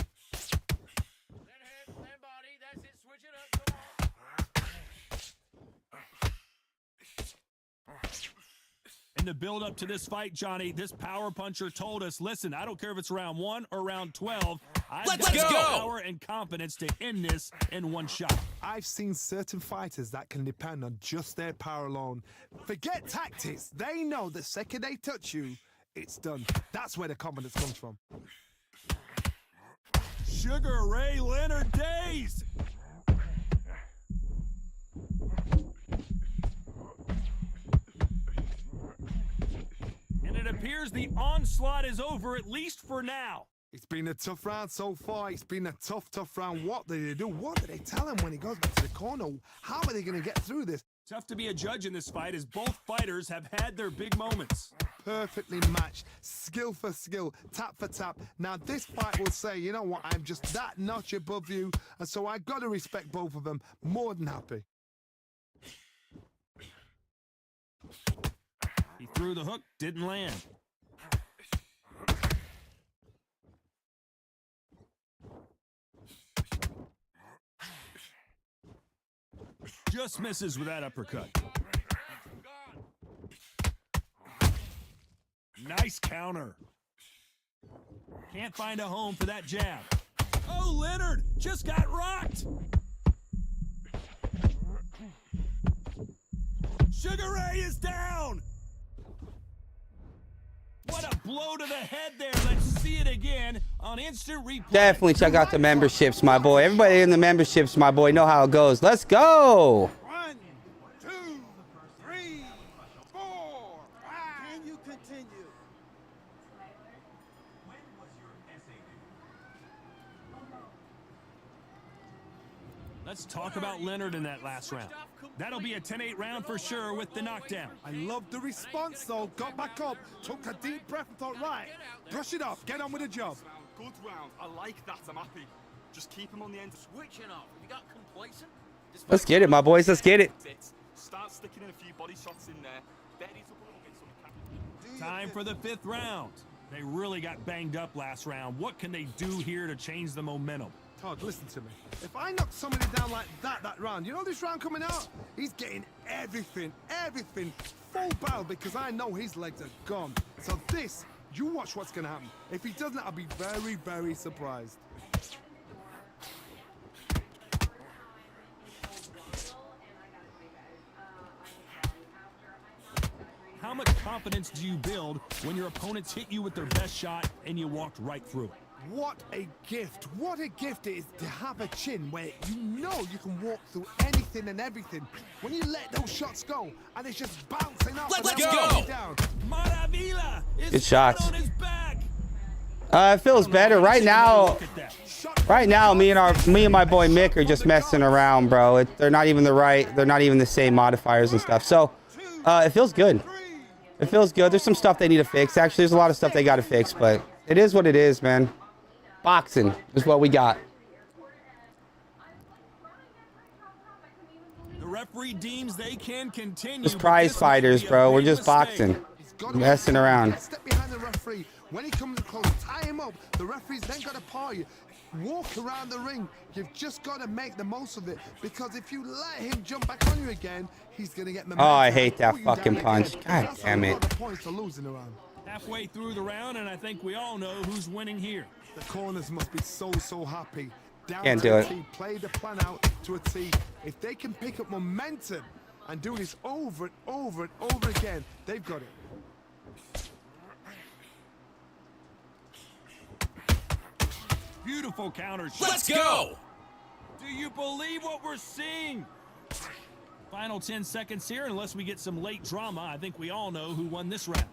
In the build-up to this fight, Johnny, this power puncher told us, listen, I don't care if it's round 1 or round 12. I've got the power and confidence to end this in 1 shot. I've seen certain fighters that can depend on just their power alone. Forget tactics. They know the second they touch you, it's done. That's where the confidence comes from. Sugar Ray Leonard days. And it appears the onslaught is over, at least for now. It's been a tough round so far. It's been a tough round. What do they do? What do they tell him when he goes back to the corner? How are they going to get through this? Tough to be a judge in this fight as both fighters have had their big moments. Perfectly matched, skill for skill, tap for tap. Now this fight will say, you know what, I'm just that notch above you, and so I got to respect both of them. More than happy. He threw the hook, didn't land. Just misses with that uppercut. Nice counter. Can't find a home for that jab. Oh, Leonard just got rocked. Sugar Ray is down. What a blow to the head there. Let's see it again on instant replay. Definitely check out the memberships, my boy. Everybody in the memberships, my boy, know how it goes. Let's go. 1, 2, 3, 4, 5. Can you continue? Let's talk about Leonard in that last round. That'll be a 10-8 round for sure with the knockdown. I love the response though. Got back up, took a deep breath and thought, right, brush it off, get on with the job. Good round. I like that. I'm happy. Just keep him on the end. Switching off. Have you got complacent? This Let's get it, my boys. Let's get it. Start sticking in a few body shots in there. Betty's up a little bit. So we can... Time for the 5th round. They really got banged up last round. What can they do here to change the momentum? Todd, listen to me. If I knock somebody down like that round, you know this round coming out? He's getting everything full barrel because I know his legs are gone. So this, you watch what's going to happen. If he doesn't, I'll be very, very surprised. How much confidence do you build when your opponents hit you with their best shot and you walked right through it? What a gift. What a gift it is to have a chin where you know you can walk through anything and everything. When you let those shots go and it's just bouncing up. Let's and go. down. Maravilla is Good shots. on his back. It feels better right now. Right now, me and my boy Mick are just messing around, bro. They're not even the same modifiers and stuff. So it feels good. It feels good. There's some stuff they need to fix. Actually, there's a lot of stuff they got to fix, but it is what it is, man. Boxing is what we got. The referee deems they can continue. Just prize fighters, bro. We're just boxing. Messing around. Step behind the referee. When he comes close, tie him up. The referee's then got to paw you. Walk around the ring. You've just got to make the most of it. Because if you let him jump back on you again, he's going to get momentum. Oh, I hate that fucking punch. God damn it. Points to losing around. Halfway through the round, and I think we all know who's winning here. The corners must be so happy. Down Can't to do a it. T. Play the plan out to a T. If they can pick up momentum and do this over and over and over again, they've got it. Beautiful counter shot. Let's go. Do you believe what we're seeing? Final 10 seconds here, unless we get some late drama. I think we all know who won this round.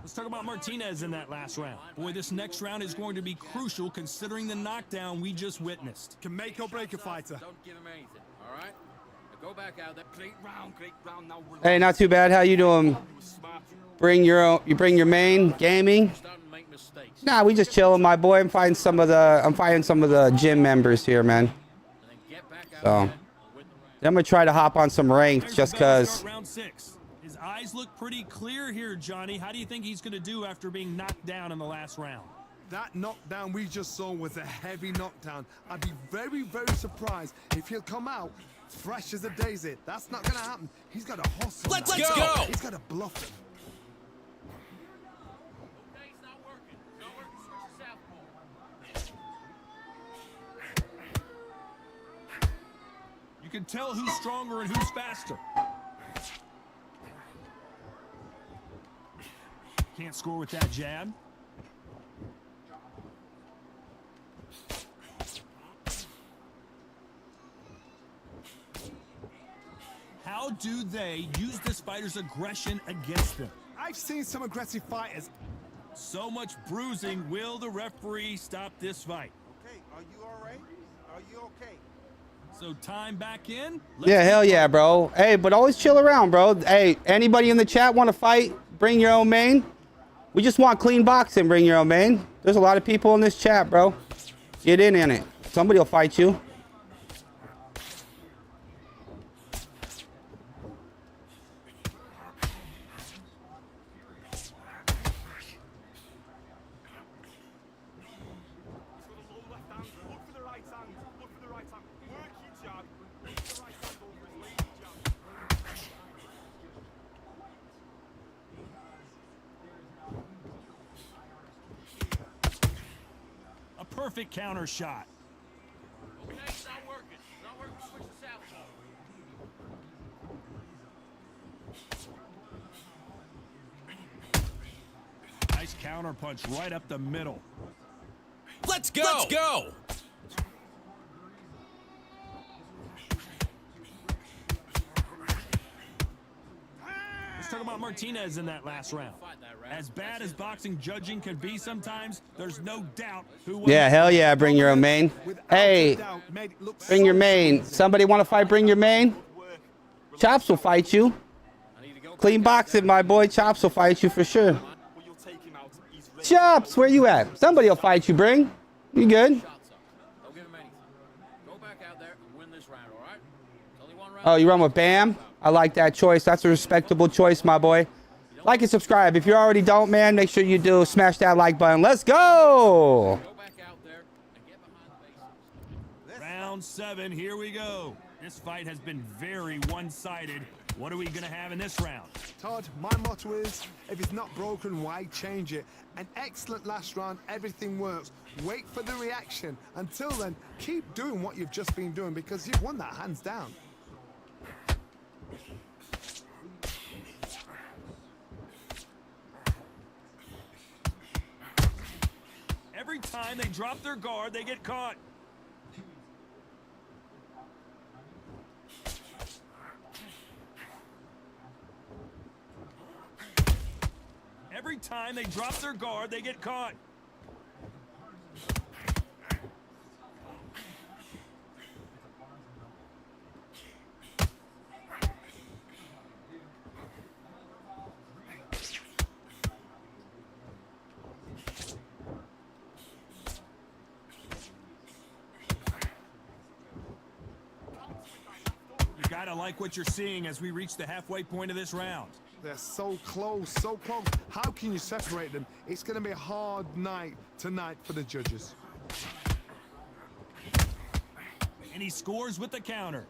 Let's talk about Martinez in that last round. Boy, this next round is going to be crucial considering the knockdown we just witnessed. Can make or break a fighter. Don't give him anything, all right? Now go back out there. Great round. Now relax. Hey, not too bad. How you doing? Smart. Bring your main gaming. Starting to make mistakes. Nah, we just chilling, my boy. I'm fighting some of the gym members here, man. And then get back out So there and win the round. I'm gonna try to hop on some ranked just There's the bell to cause. start round 6. His eyes look pretty clear here, Johnny. How do you think he's going to do after being knocked down in the last round? That knockdown we just saw was a heavy knockdown. I'd be very, very surprised if he'll come out fresh as a daisy. That's not going to happen. He's got to hustle. Let's now. go. He's got to bluff him. Okay, it's not working. It's not working. Switch to southpaw. You can tell who's stronger and who's faster. Can't score with that jab. How do they use this fighter's aggression against them? I've seen some aggressive fighters. So much bruising. Will the referee stop this fight? Okay, are you all right? Are you okay? So time back in. Let's Yeah, hell yeah, bro. Hey, but always chill around, bro. Hey, anybody in the chat want to fight? Bring your own main. We just want clean boxing. Bring your own main. There's a lot of people in this chat, bro. Get in it. Somebody will fight you. perfect counter shot. Okay, it's not working. It's not Switch to southpaw. Nice counter punch right up the middle. Let's go. Let's go. Let's talk about Martinez in that last round. As bad as boxing judging can be sometimes, there's no doubt who won. Yeah, hell yeah, bring your own main. Hey, bring your main. Somebody want to fight, bring your main? Chops will fight you. Clean boxing, my boy. Chops will fight you for sure. But you'll take him out. He's ready. Chops, where you at? Somebody will fight you, bring. You good? Shots up. Don't give him anything. Go back out there and win this round, all right? It's only one round. Oh, you run with Bam? I like that choice. That's a respectable choice, my boy. Like and subscribe. If you already don't, man, make sure you do. Smash that like button. Let's go. Go back out there and get behind the bases. Round 7, here we go. This fight has been very one-sided. What are we going to have in this round? Todd, my motto is, if it's not broken, why change it? An excellent last round, everything works. Wait for the reaction. Until then, keep doing what you've just been doing because you've won that hands down. Every time they drop their guard, they get caught. Every time they drop their guard, they get caught. You gotta like what you're seeing as we reach the halfway point of this round. They're so close, so close. How can you separate them? It's going to be a hard night tonight for the judges. And he scores with the counter.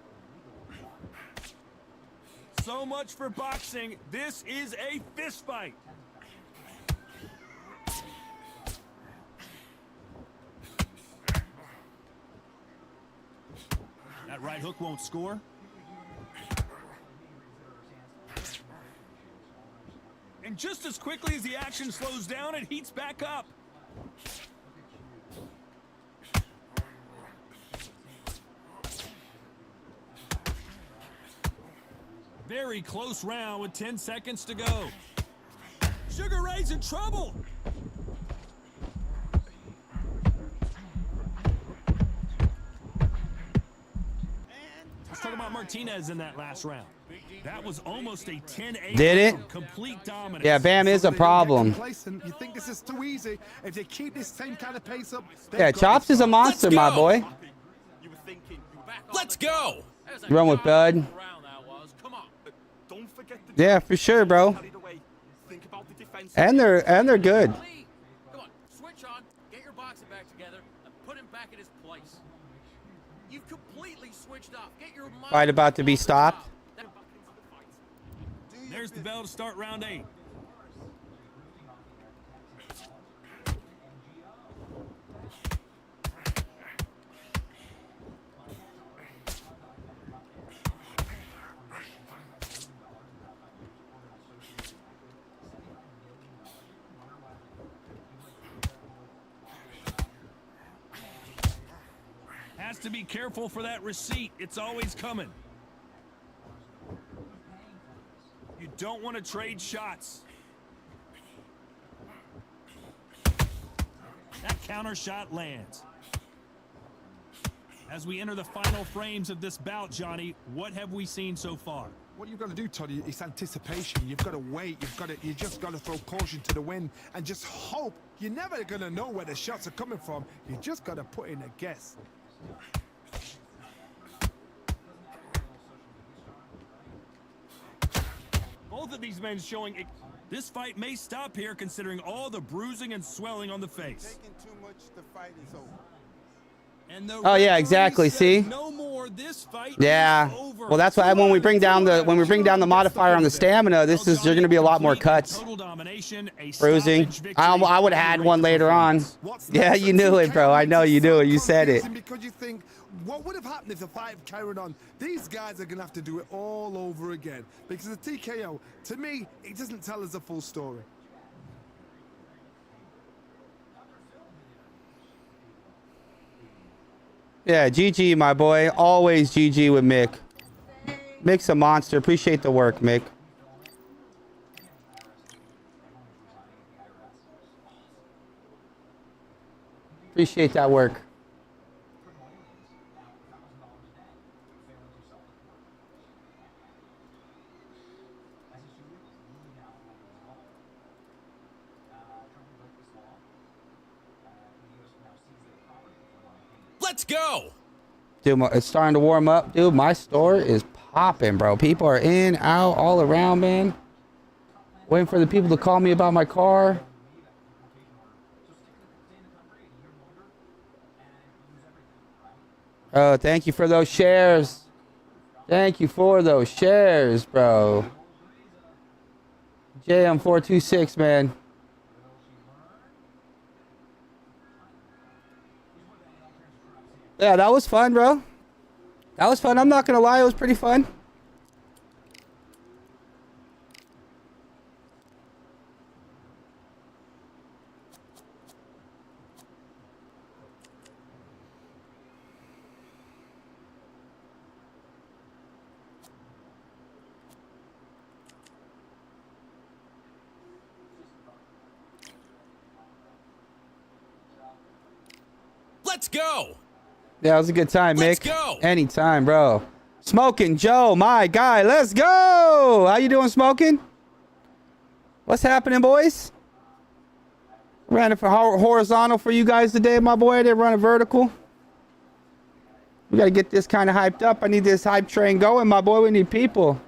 So much for boxing. This is a fist fight. That right hook won't score. And just as quickly as the action slows down, it heats back up. Very close round with 10 seconds to go. Sugar Ray's in trouble. Let's talk about Martinez in that last round. That was almost a 10-8. Did it? Complete dominance. Yeah, Bam is a problem. You think this is too easy? If they keep this same kind of pace up, Yeah, Chops is a monster, my boy. You were thinking. Let's go. You run with Bud. Round that was. Come on. Don't forget the Yeah, for sure, bro. carried away. Think about the defense. And they're good. Lee, come on. Switch on. Get your boxing back together and put him back in his place. You've completely switched off. Get your mind Fight about to be off the stopped. top. There's the bell to start round 8. Has to be careful for that receipt. It's always coming. You don't want to trade shots. That counter shot lands. As we enter the final frames of this bout, Johnny, what have we seen so far? What you've got to do, Toddy, is anticipation. You've got to wait. You just got to throw caution to the wind and just hope. You're never going to know where the shots are coming from. You just got to put in a guess. Both of these men showing this fight may stop here considering all the bruising and swelling on the face. Taking too much, the fight is over. And the Oh, yeah, referee exactly, says see? no more for this fight. Yeah. Is over. Well, that's why when we bring down the modifier on the stamina, you're going to be a lot more cuts. Total domination, a Bruising. stoppage victory, I would have had one later on. What's Yeah, next? you knew it, bro. I know you knew it. You said it. Confusing because you think, what would have happened if the fight had carried on? These guys are going to have to do it all over again. Because the TKO, to me, it doesn't tell us the full story. Yeah, GG, my boy. Always GG with Mick. Mick's a monster. Appreciate the work, Mick. Appreciate that work. Let's go. Dude, it's starting to warm up. Dude, my store is popping, bro. People are in, out, all around, man. Waiting for the people to call me about my car. Oh, thank you for those shares. Thank you for those shares, bro. JM426, man. Yeah, that was fun, bro. That was fun. I'm not gonna lie, it was pretty fun. Let's go. Yeah, it was a good time, Let's Mick. go. Anytime, bro. Smoking Joe, my guy. Let's go. How you doing, Smoking? What's happening, boys? Ran it for horizontal for you guys today, my boy. I didn't run a vertical. We got to get this kind of hyped up. I need this hype train going, my boy. We need people.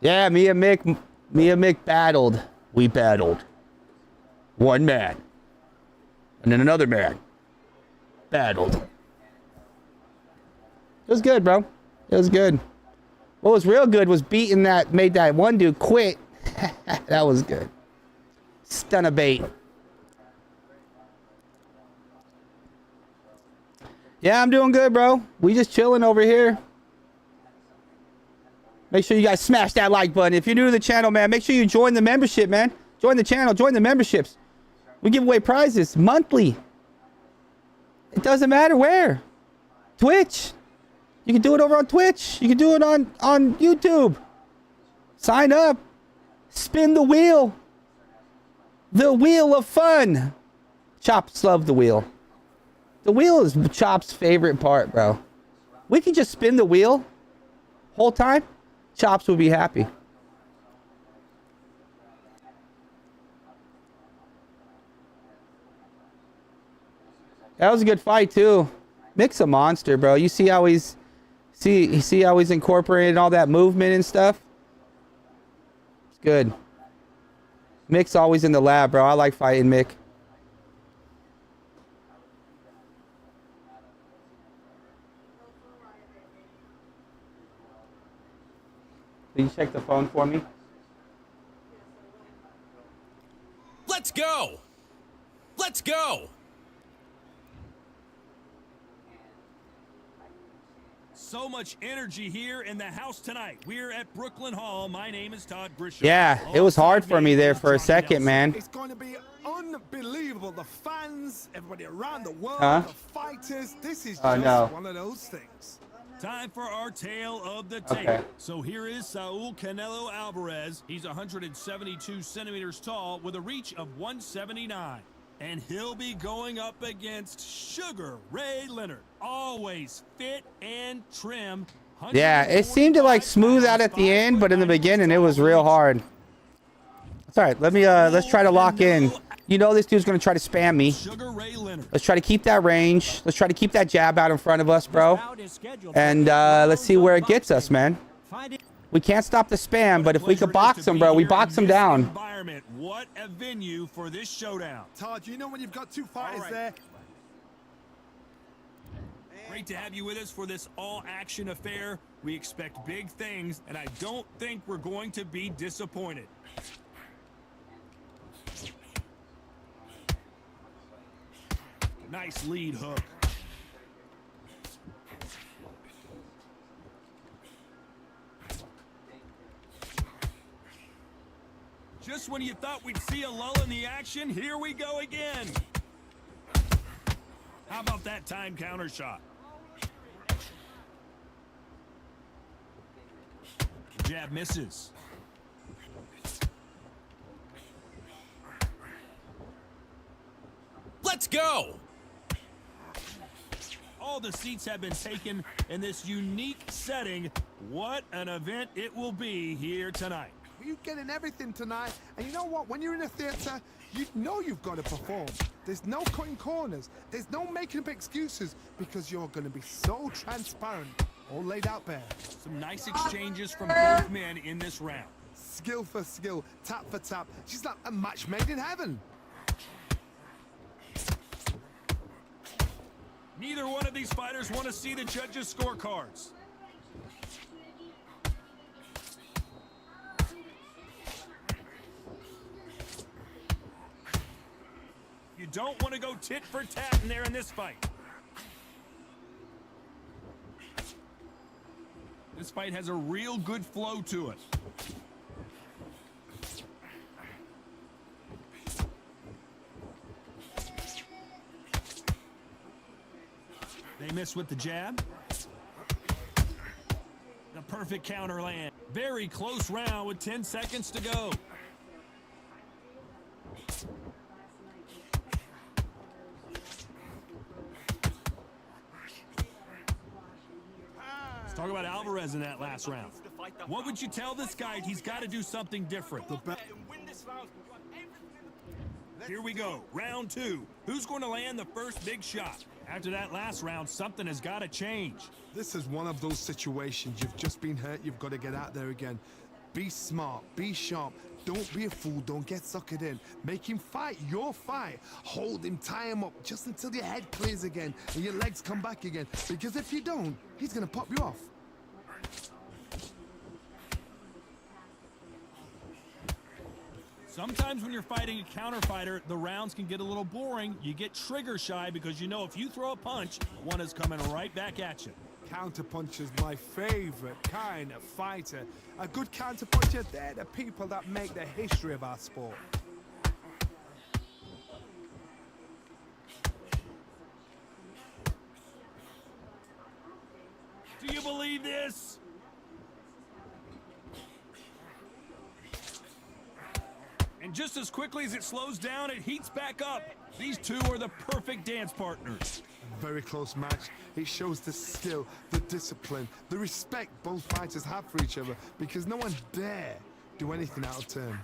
Yeah, me and Mick battled. We battled. One man. And then another man. Battled. It was good, bro. It was good. What was real good was beating that, made that one dude quit. That was good. Stunner bait. Yeah, I'm doing good, bro. We just chilling over here. Make sure you guys smash that like button. If you're new to the channel, man, make sure you join the membership, man. Join the channel. Join the memberships. We give away prizes monthly. It doesn't matter where. Twitch. You can do it over on Twitch. You can do it on YouTube. Sign up. Spin the wheel. The wheel of fun. Chops love the wheel. The wheel is Chop's favorite part, bro. We can just spin the wheel whole time. Chops would be happy. That was a good fight too. Mick's a monster, bro. You see how he's see how he's incorporating all that movement and stuff? It's good. Mick's always in the lab, bro. I like fighting Mick. Can you check the phone for me? Let's go. Let's go. So much energy here in the house tonight. We're at Brooklyn Hall. My name is Todd Grisham. Yeah, it was hard for me there for a second, man. It's going to be unbelievable. The fans, everybody around the world, Huh? the fighters. This is Oh, just no. one of those things. Time for our tale of the tape. Okay. So here is Saul Canelo Alvarez. He's 172 centimeters tall with a reach of 179. And he'll be going up against Sugar Ray Leonard. Always fit and trim. Yeah, it seemed to like smooth out at the end, but in the beginning it was real hard. It's all right. Let's try to lock in. You know this dude's gonna try to spam me. Sugar Ray Leonard. Let's try to keep that range. Let's try to keep that jab out in front of us, bro. And let's see where it gets us, man. We can't stop the spam, but if we could box him, bro, we box him down. Environment. What a venue for this showdown. Todd, you know when you've got two fighters All right. there, great to have you with us for this all-action affair. We expect big things, and I don't think we're going to be disappointed. Nice lead hook. Just when you thought we'd see a lull in the action, here we go again. How about that time counter shot? Jab misses. Let's go! All the seats have been taken in this unique setting. What an event it will be here tonight. You're getting everything tonight, and you know what? When you're in a theatre, you know you've got to perform. There's no cutting corners. There's no making up excuses, because you're going to be so transparent, all laid out bare. Some nice exchanges from both men in this round. Skill for skill, tap for tap. She's like a match made in heaven. Neither one of these fighters want to see the judges' scorecards. You don't want to go tit for tat in there in this fight. This fight has a real good flow to it. They miss with the jab. The perfect counter land. Very close round with 10 seconds to go. Let's talk about Alvarez in that last round. What would you tell this guy? He's got to do something different. Here we go, round two. Who's going to land the first big shot? After that last round, something has got to change. This is one of those situations. You've just been hurt. You've got to get out there again. Be smart. Be sharp. Don't be a fool. Don't get suckered in. Make him fight your fight. Hold him, tie him up just until your head clears again and your legs come back again. Because if you don't, he's going to pop you off. Sometimes when you're fighting a counter fighter, the rounds can get a little boring. You get trigger shy because you know if you throw a punch, one is coming right back at you. Counter puncher's my favorite kind of fighter. A good counter puncher, they're the people that make the history of our sport. Do you believe this? And just as quickly as it slows down, it heats back up. These two are the perfect dance partners. Very close match. It shows the skill, the discipline, the respect both fighters have for each other, because no one dare do anything out of turn.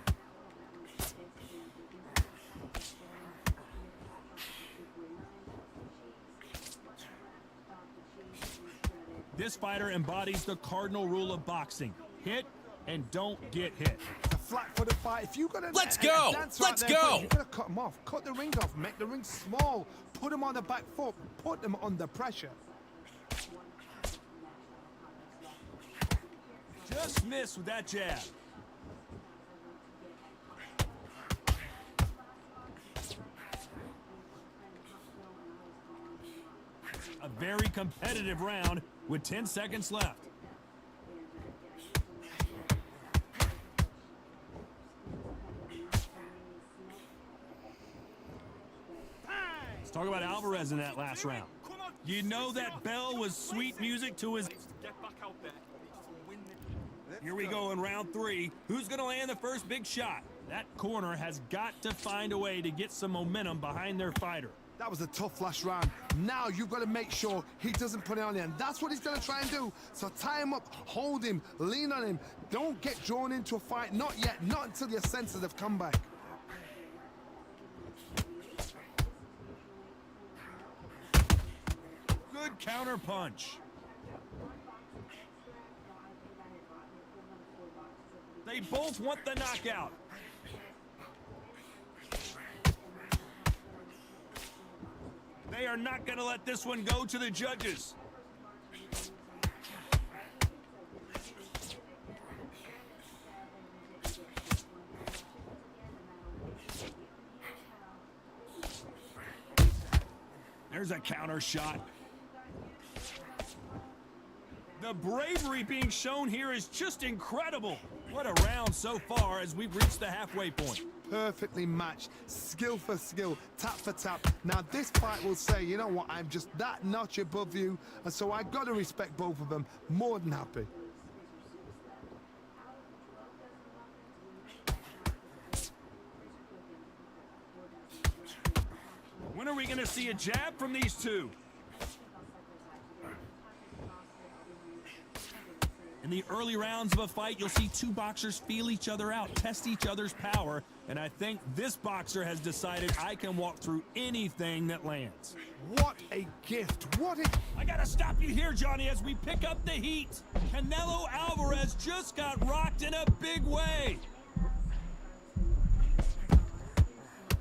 This fighter embodies the cardinal rule of boxing. Hit and don't get hit. A flat-footed fight. If you got a Let's go! Let's go! You gotta cut them off. Cut the ring off. Make the ring small. Put them on the back foot. Put them under pressure. Just missed with that jab. A very competitive round with 10 seconds left. Let's talk about Alvarez in that last round. You know that bell was sweet music to his... Here we go in round three. Who's going to land the first big shot? That corner has got to find a way to get some momentum behind their fighter. That was a tough last round. Now you've got to make sure he doesn't put it on you, and that's what he's going to try and do. So tie him up, hold him, lean on him. Don't get drawn into a fight. Not yet. Not until your senses have come back. Good counter punch. They both want the knockout. They are not going to let this one go to the judges. There's a counter shot. The bravery being shown here is just incredible. What a round so far as we've reached the halfway point. Perfectly matched, skill for skill, tap for tap. Now this fight will say, you know what, I'm just that notch above you, and so I got to respect both of them. More than happy. When are we going to see a jab from these two? In the early rounds of a fight, you'll see two boxers feel each other out, test each other's power, and I think this boxer has decided I can walk through anything that lands. What a gift, what a... I gotta stop you here, Johnny, as we pick up the heat. Canelo Alvarez just got rocked in a big way.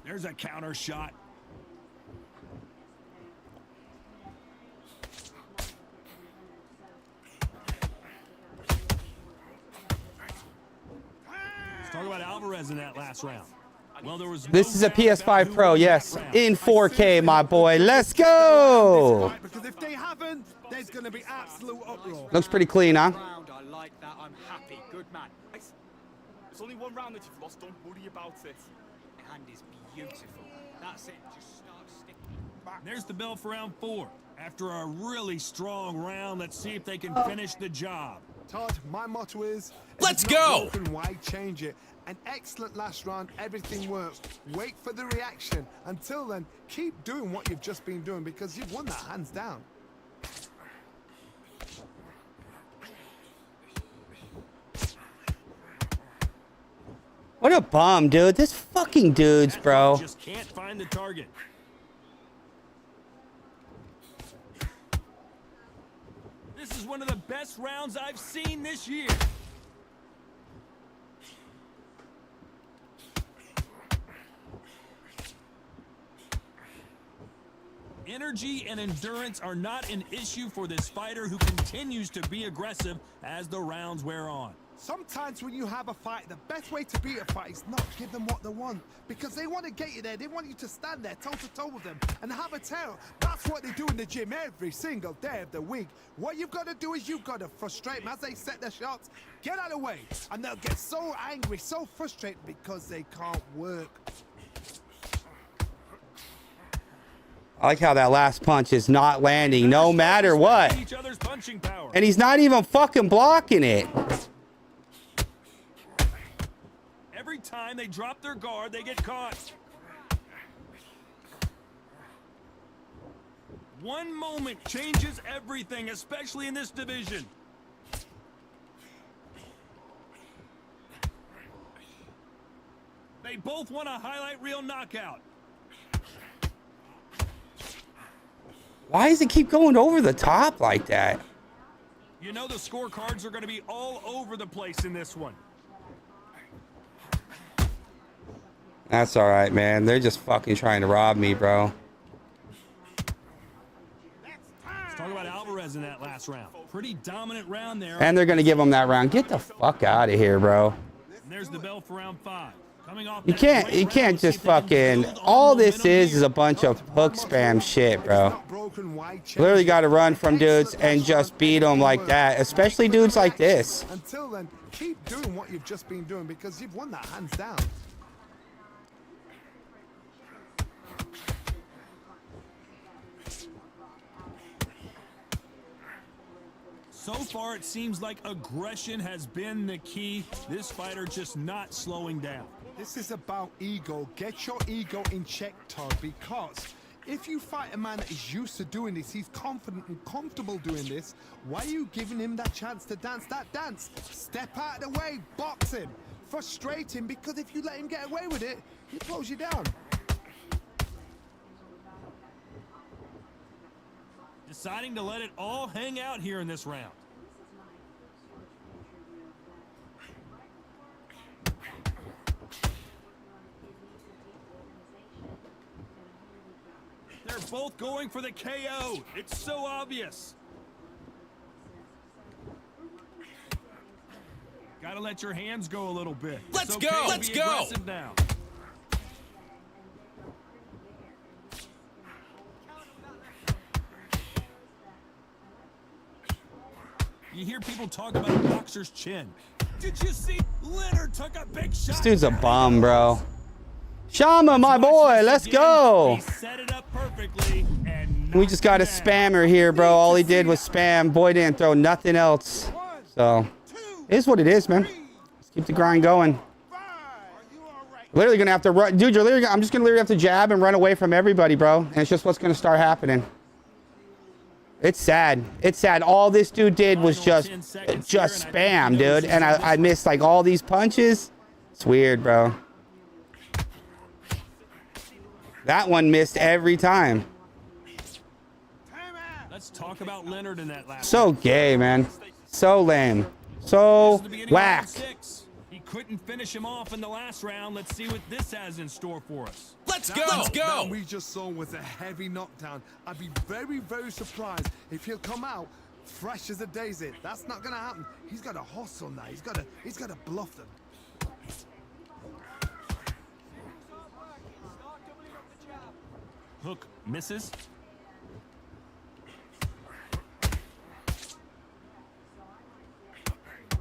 There's a counter shot. Talk about Alvarez in that last round. Well, there was This is a PS5 Pro, yes, in 4K, my boy. Let's go. Because if they haven't, there's going to be absolute uproar. Looks pretty clean, huh? I like that. I'm happy. Good man. It's only one round that you've lost. Don't worry about it. The hand is beautiful. That's it. Just start sticking. There's the bell for round 4. After a really strong round, let's see if they can finish the job. Todd, my motto is... if Let's it's not go! broken, why change it? An excellent last round, everything works. Wait for the reaction. Until then, keep doing what you've just been doing because you've won that hands down. What a bum, dude. This fucking dudes, bro. Just can't find the target. This is one of the best rounds I've seen this year. Energy and endurance are not an issue for this fighter who continues to be aggressive as the rounds wear on. Sometimes when you have a fight, the best way to beat a fight is not give them what they want. Because they want to get you there. They want you to stand there toe-to-toe with them and have a tail. That's what they do in the gym every single day of the week. What you've got to do is you've got to frustrate them as they set their shots. Get out of the way. And they'll get so angry, so frustrated because they can't work. I like how that last punch is not landing no matter what. Each other's punching power. And he's not even fucking blocking it. Every time they drop their guard, they get caught. One moment changes everything, especially in this division. They both want a highlight reel knockout. Why does it keep going over the top like that? You know the scorecards are going to be all over the place in this one. That's all right, man. They're just fucking trying to rob me, bro. Let's talk about Alvarez in that last round. Pretty dominant round there. And they're going to give him that round. Get the fuck out of here, bro. And there's the bell for round 5. Coming off You can't just fucking... All this is a bunch of hook spam shit, bro. Literally got to run from dudes and just beat them like that. Especially dudes like this. Until then, keep doing what you've just been doing because you've won that hands down. So far, it seems like aggression has been the key. This fighter just not slowing down. This is about ego. Get your ego in check, Todd, because if you fight a man that is used to doing this, he's confident and comfortable doing this, why are you giving him that chance to dance that dance? Step out of the way, box him, frustrate him, because if you let him get away with it, he throws you down. Deciding to let it all hang out here in this round. They're both going for the KO. It's so obvious. Gotta let your hands go a little bit. Let's It's go. okay to Let's be go. aggressive now. You hear people talk about a boxer's chin. Did you see Leonard took a big shot? This dude's a bum, bro. Shama, my boy, let's go. He set it up perfectly and We just got a spammer here, bro. All he did was spam. Boy didn't throw nothing else. So, it is what it is, man. Let's keep the grind going. Literally gonna have to run, dude. I'm just gonna literally have to jab and run away from everybody, bro. And it's just what's gonna start happening. It's sad. It's sad. All this dude did was just spam, dude. And I missed like all these punches. It's weird, bro. That one missed every time. Let's talk about Leonard in that last. So gay, man. So lame. So whack. He couldn't finish him off in the last round. Let's see what this has in store for us. Let's go. That we just saw was a heavy knockdown. I'd be very, very surprised if he'll come out fresh as a daisy. That's not gonna happen. He's got to hustle now. He's got to bluff them. Hook misses.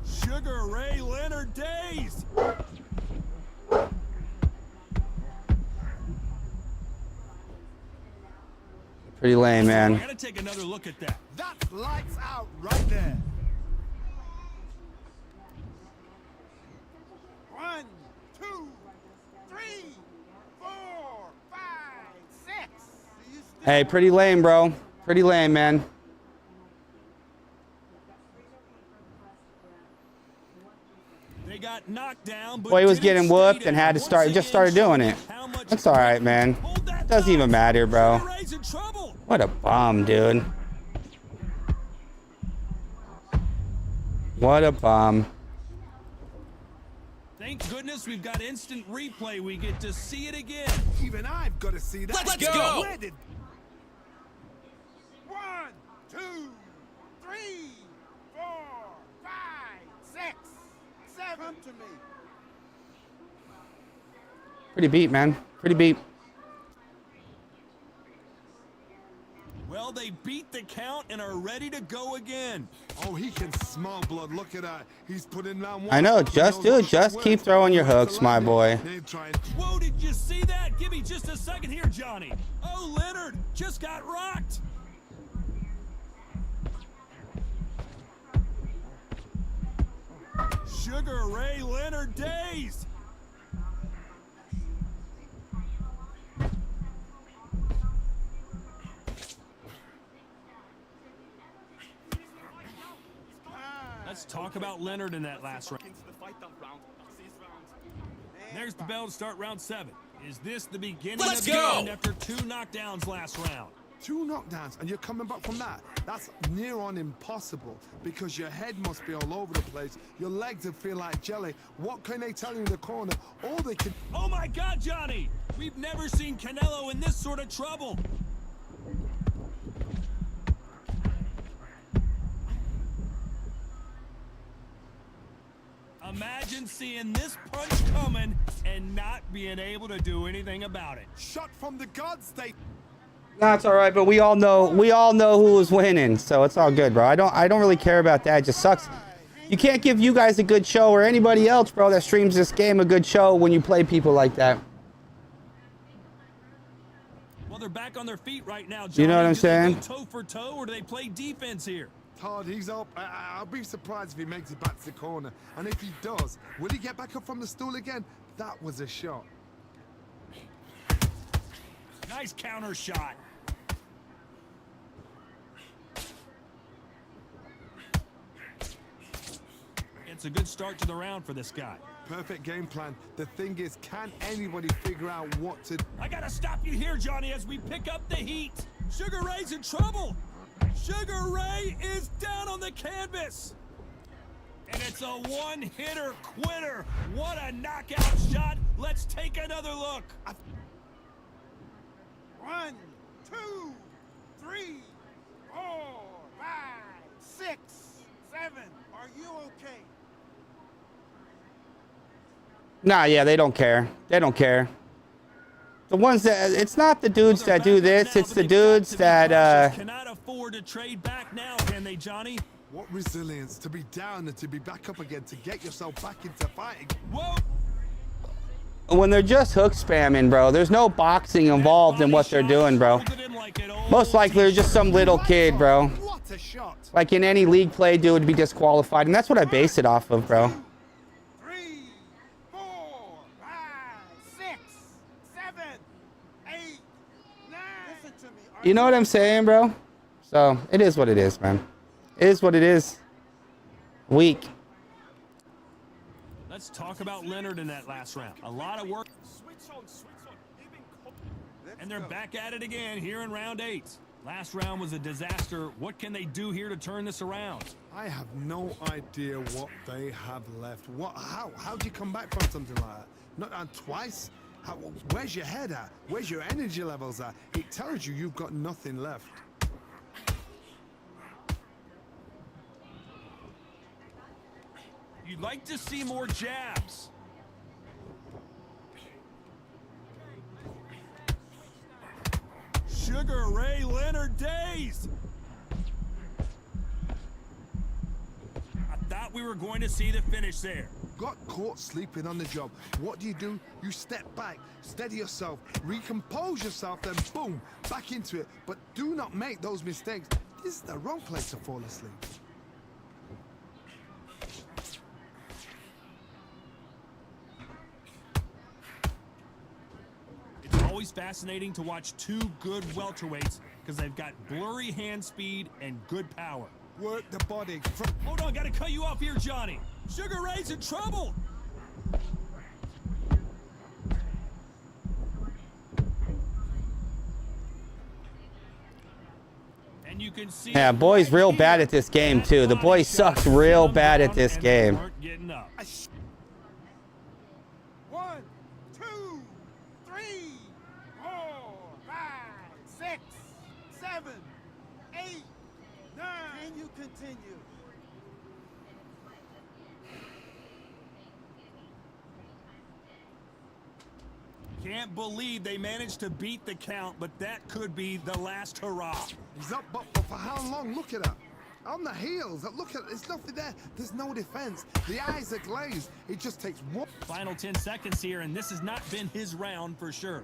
Sugar Ray Leonard dazed. Pretty lame, man. I gotta take another look at that. That's lights out right there. 1, 2, 3, 4, 5, 6. Hey, pretty lame, bro. Pretty lame, man. They got knocked down, but Boy, he was didn't getting stay whooped down. and had to Once start. again, Just started doing it. how much That's all right, man. hold that Doesn't even matter, bro. Sugar Ray's in trouble. What a bum, dude. What a bum. Thank goodness we've got instant replay. We get to see it again. Even I've got to see that. Let's go. Where did 1, 2, 3, 4, 5, 6, 7 to me. Pretty beat, man. Pretty beat. Well, they beat the count and are ready to go again. Oh, he can smell blood. Look at that. He's putting round one. I know. He Just, knows dude, what just to keep work. throwing your Where's the hooks, my landing? boy. They're trying. Whoa, did you see that? Give me just a second here, Johnny. Oh, Leonard just got rocked. Sugar Ray Leonard dazed. Let's talk about Leonard in that last round. Into the fight that round. That's his round. There's the bell to start round 7. Is this the beginning Let's of the go. end after 2 knockdowns last round? 2 knockdowns and you're coming back from that. That's near on impossible because your head must be all over the place. Your legs will feel like jelly. What can they tell you in the corner? All they can. Oh my God, Johnny! We've never seen Canelo in this sort of trouble. Imagine seeing this punch coming and not being able to do anything about it. Shot from the gods, they. That's all right, but we all know who was winning, so it's all good, bro. I don't really care about that. It just sucks. You can't give you guys a good show or anybody else, bro, that streams this game a good show when you play people like that. Well, they're back on their feet right now, Johnny. You know what I'm Do they saying? go toe for toe, or do they play defense here? Todd, he's up. I'll be surprised if he makes it back to the corner. And if he does, will he get back up from the stool again? That was a shot. Nice counter shot. It's a good start to the round for this guy. Perfect game plan. The thing is, can anybody figure out what to... I gotta stop you here, Johnny, as we pick up the heat. Sugar Ray's in trouble. Sugar Ray is down on the canvas. And it's a one-hitter quitter. What a knockout shot. Let's take another look. 1, 2, 3, 4, 5, 6, 7. Are you okay? Nah, yeah, they don't care. They don't care. The ones that, it's not the dudes that do this, it's the dudes that, Cannot afford to trade back now, can they, Johnny? What resilience to be down and to be back up again, to get yourself back into fighting. Whoa! When they're just hook spamming, bro, there's no boxing involved in what they're doing, bro. Most likely they're just some little kid, bro. What a shot. Like in any league play, dude would be disqualified, and that's what I base it off of, bro. 3, 4, 5, 6, 7, 8, 9. Listen to me. You know what I'm saying, bro? So it is what it is, man. It is what it is. Weak. Let's talk about Leonard in that last round. A lot of work. Switch on, switch on. They've been And they're back at it again here in round 8. Last round was a disaster. What can they do here to turn this around? I have no idea what they have left. How do you come back from something like that? Not down twice? Where's your head at? Where's your energy levels at? It tells you you've got nothing left. You'd like to see more jabs. Sugar Ray Leonard days. I thought we were going to see the finish there. Got caught sleeping on the job. What do? You step back, steady yourself, recompose yourself, then boom, back into it. But do not make those mistakes. This is the wrong place to fall asleep. It's always fascinating to watch two good welterweights because they've got blurry hand speed and good power. Work the body. Hold on, gotta cut you off here, Johnny. Sugar Ray's in trouble. And you can see. Yeah, boy's real bad at this game, too. The boy sucks real bad at this game. 1, 2, 3, 4, 5, 6, 7, 8, 9. Can you continue? Can't believe they managed to beat the count, but that could be the last hurrah. He's up, but for how long? Look at that. On the heels. Look at it. There's nothing there. There's no defense. The eyes are glazed. It just takes one. Final 10 seconds here, and this has not been his round for sure.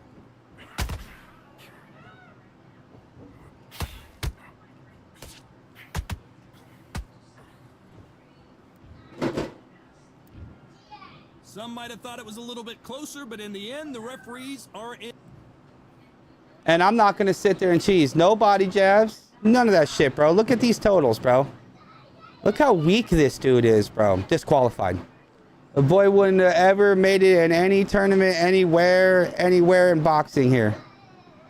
Some might have thought it was a little bit closer, but in the end, the referees are in. And I'm not going to sit there and cheese. No body jabs. None of that shit, bro. Look at these totals, bro. Look how weak this dude is, bro. Disqualified. The boy wouldn't have ever made it in any tournament, anywhere in boxing here.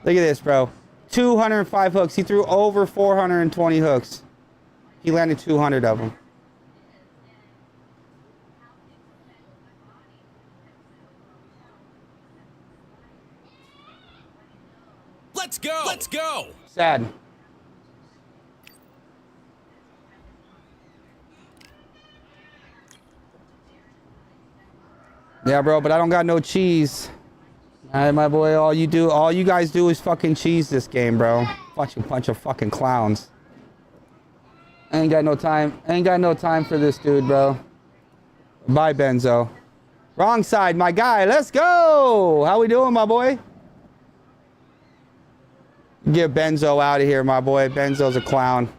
Look at this, bro. 205 hooks. He threw over 420 hooks. He landed 200 of them. Let's go! Let's go! Sad. Yeah, bro, but I don't got no cheese. All right, my boy, all you guys do is fucking cheese this game, bro. Bunch of fucking clowns. I ain't got no time for this dude, bro. Bye, Benzo. Wrong side, my guy. Let's go. How we doing, my boy? Get Benzo out of here, my boy. Benzo's a clown.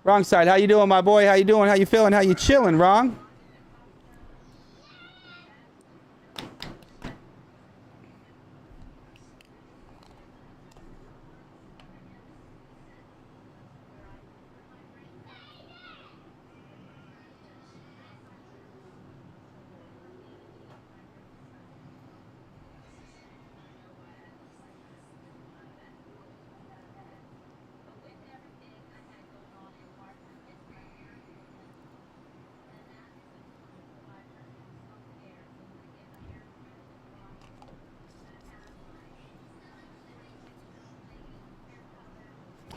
Wrong side. How you doing, my boy? How you doing? How you feeling? How you chilling, Wrong?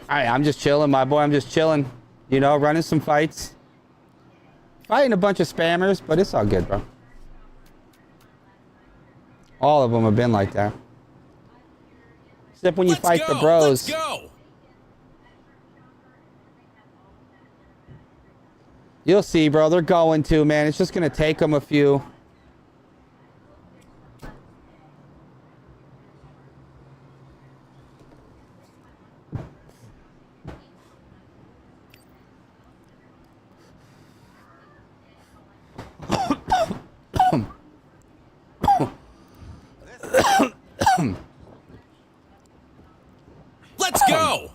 All right, I'm just chilling, my boy. I'm just chilling. You know, running some fights. Fighting a bunch of spammers, but it's all good, bro. All of them have been like that. Except when you fight the bros. Let's go. You'll see, bro. They're going to, man. It's just going to take them a few. Let's go.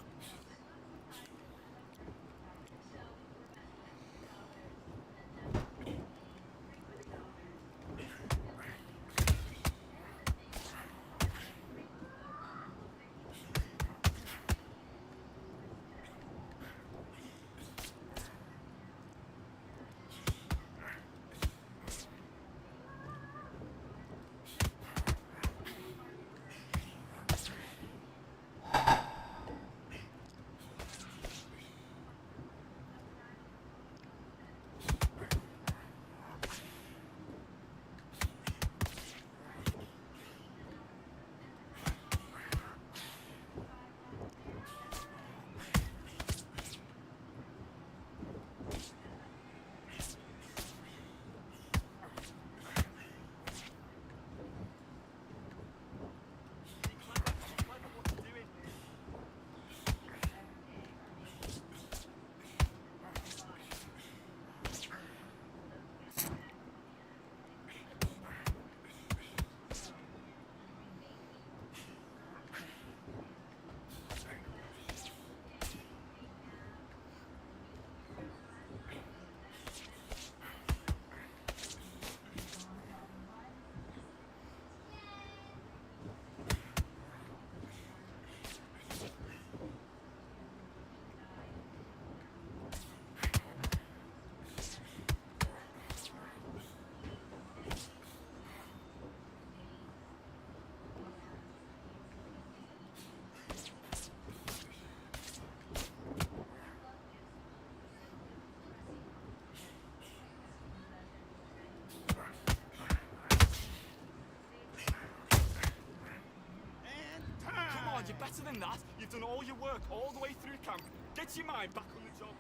You're better than that. You've done all your work all the way through camp. Get your mind back on the job.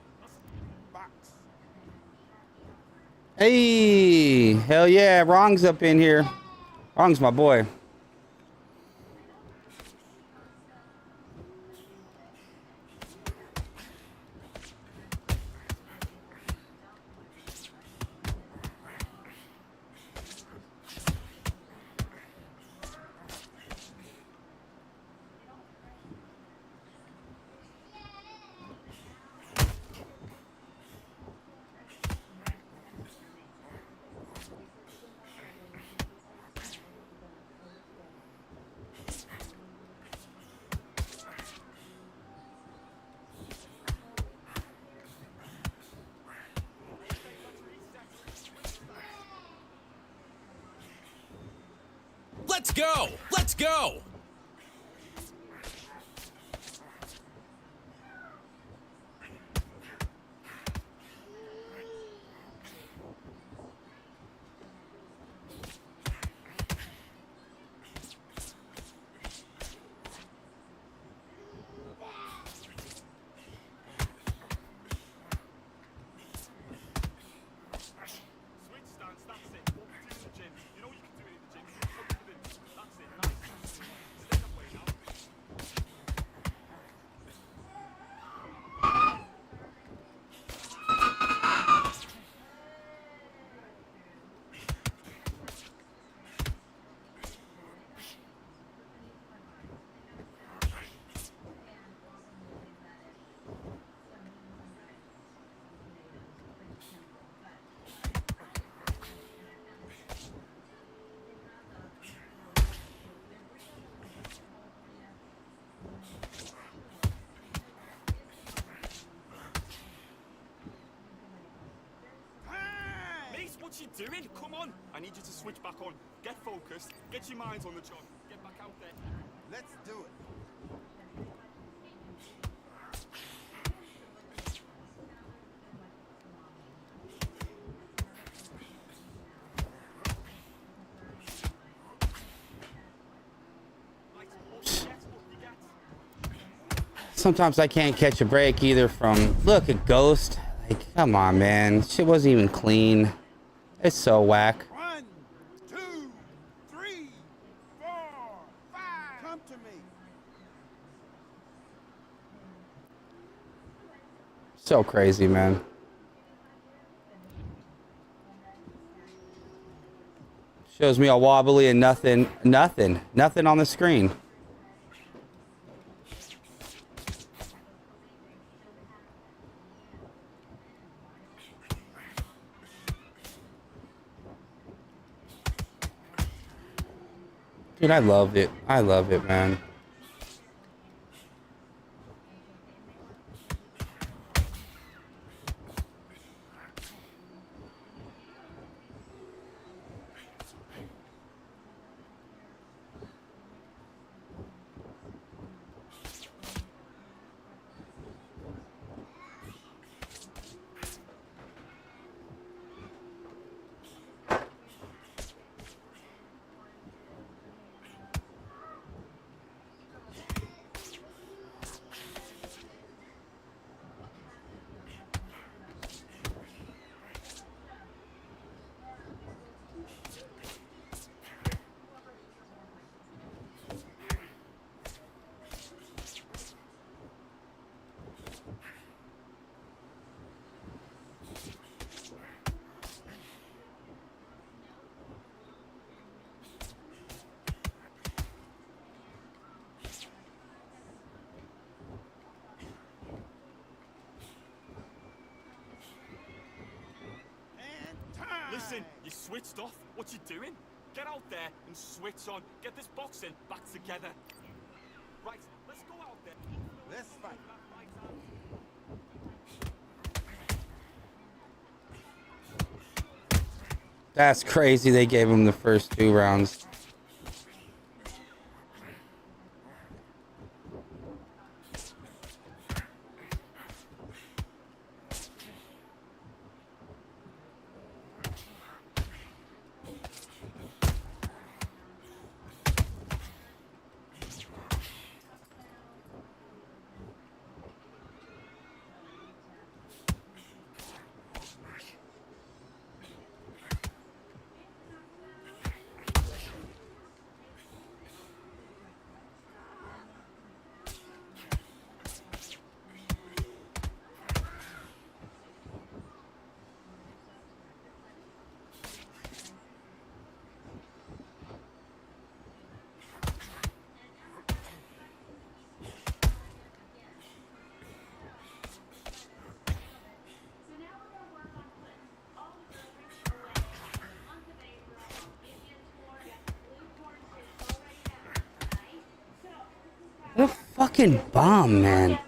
Backs. Hey, hell yeah, Wrong's up in here. Wrong's my boy. Let's go. Let's go. What you doing? Come on! I need you to switch back on. Get focused. Get your minds on the job. Get back out there. Let's do it. sometimes I can't catch a break either from, look at Ghost. Like, come on, man. Shit wasn't even clean. It's so whack. 1, 2, 3, 4, 5. Come to me. So crazy, man. Shows me all wobbly and nothing on the screen. Dude, I love it. I love it, man. Listen, you switched off. What you doing? Get out there and switch on. Get this boxing back together. Right, let's go out there. Let's fight. That's crazy. They gave him the first 2 rounds. What a fucking bomb, man.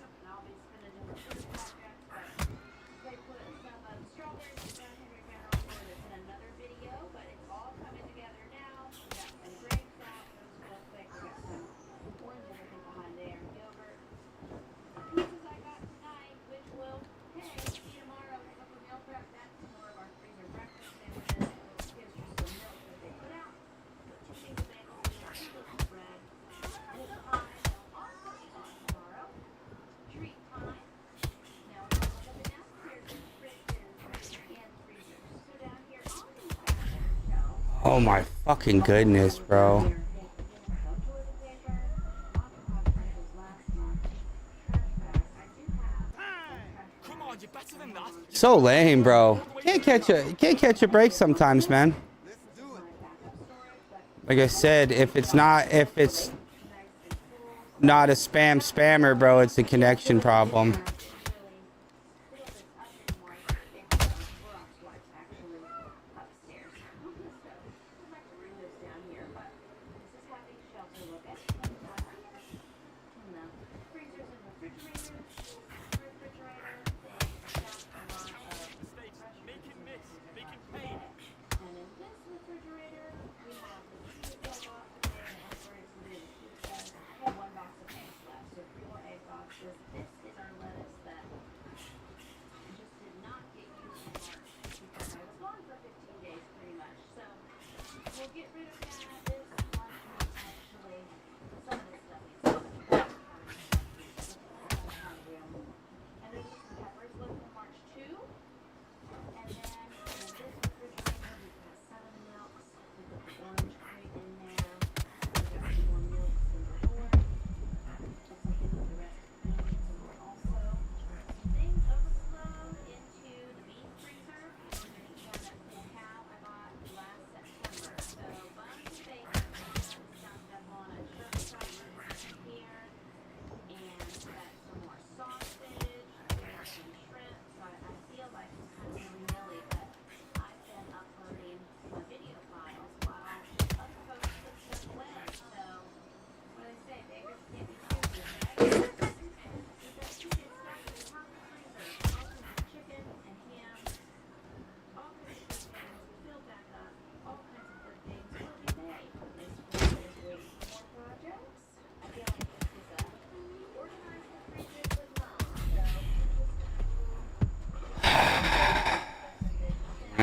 Oh my fucking goodness, bro. Come on, you're better than that. So lame, bro. Can't catch a break sometimes, man. Like I said, if it's not a spammer, bro, it's a connection problem. This is our lettuce.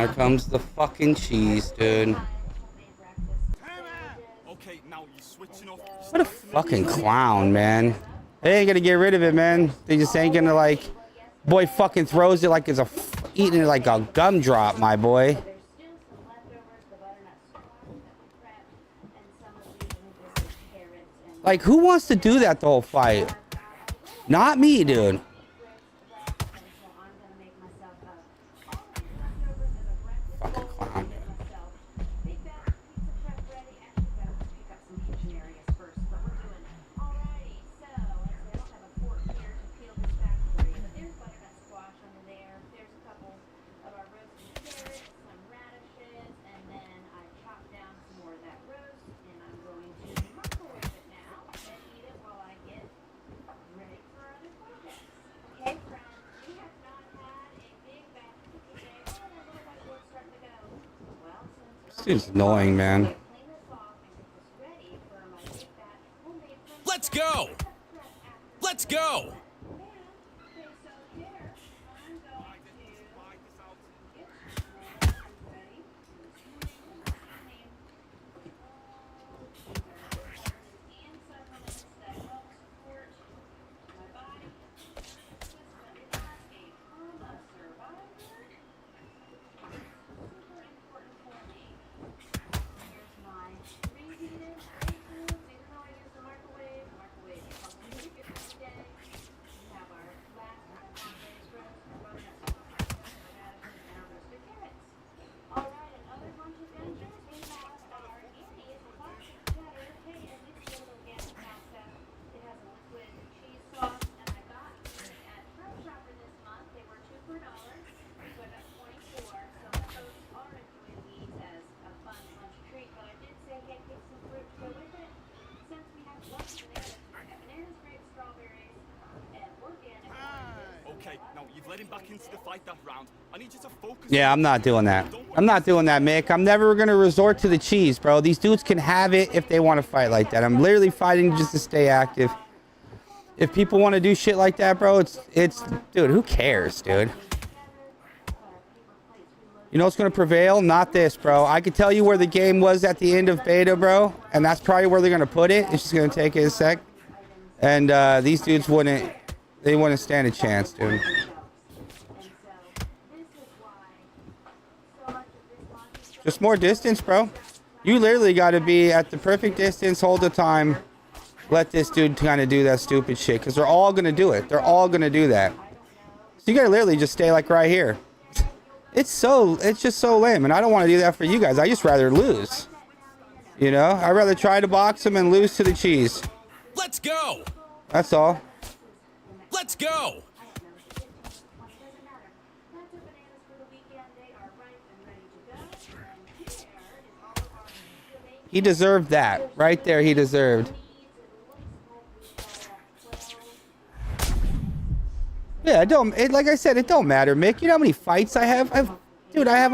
there comes the fucking cheese, dude. Okay, now you're switching off. What a fucking clown, man. They ain't gonna get rid of it, man. They just ain't gonna, like... Boy fucking throws it like it's a... Eating it like a gumdrop, my boy. Like, who wants to do that the whole fight? Not me, dude. Fucking clown. This dude's annoying, man. Let's go! Let's go! Okay, now you've let him back into the fight that round. I need you to focus. Yeah, I'm not doing that. I'm not doing that, Mick. I'm never going to resort to the cheese, bro. These dudes can have it if they want to fight like that. I'm literally fighting just to stay active. If people want to do shit like that, bro, it's dude, who cares, dude? You know what's going to prevail? Not this, bro. I could tell you where the game was at the end of beta, bro, and that's probably where they're going to put it. It's just going to take it a sec. And these dudes wouldn't stand a chance, dude. Just more distance, bro. You literally got to be at the perfect distance, hold the time, let this dude kind of do that stupid shit, because they're all going to do it. They're all going to do that. So you got to literally just stay like right here. It's just so lame, and I don't want to do that for you guys. I just rather lose. You know? I'd rather try to box him and lose to the cheese. Let's go! That's all. Let's go! He deserved that. Right there, he deserved. Yeah, like I said, it don't matter, Mick. You know how many fights I have? Dude, I have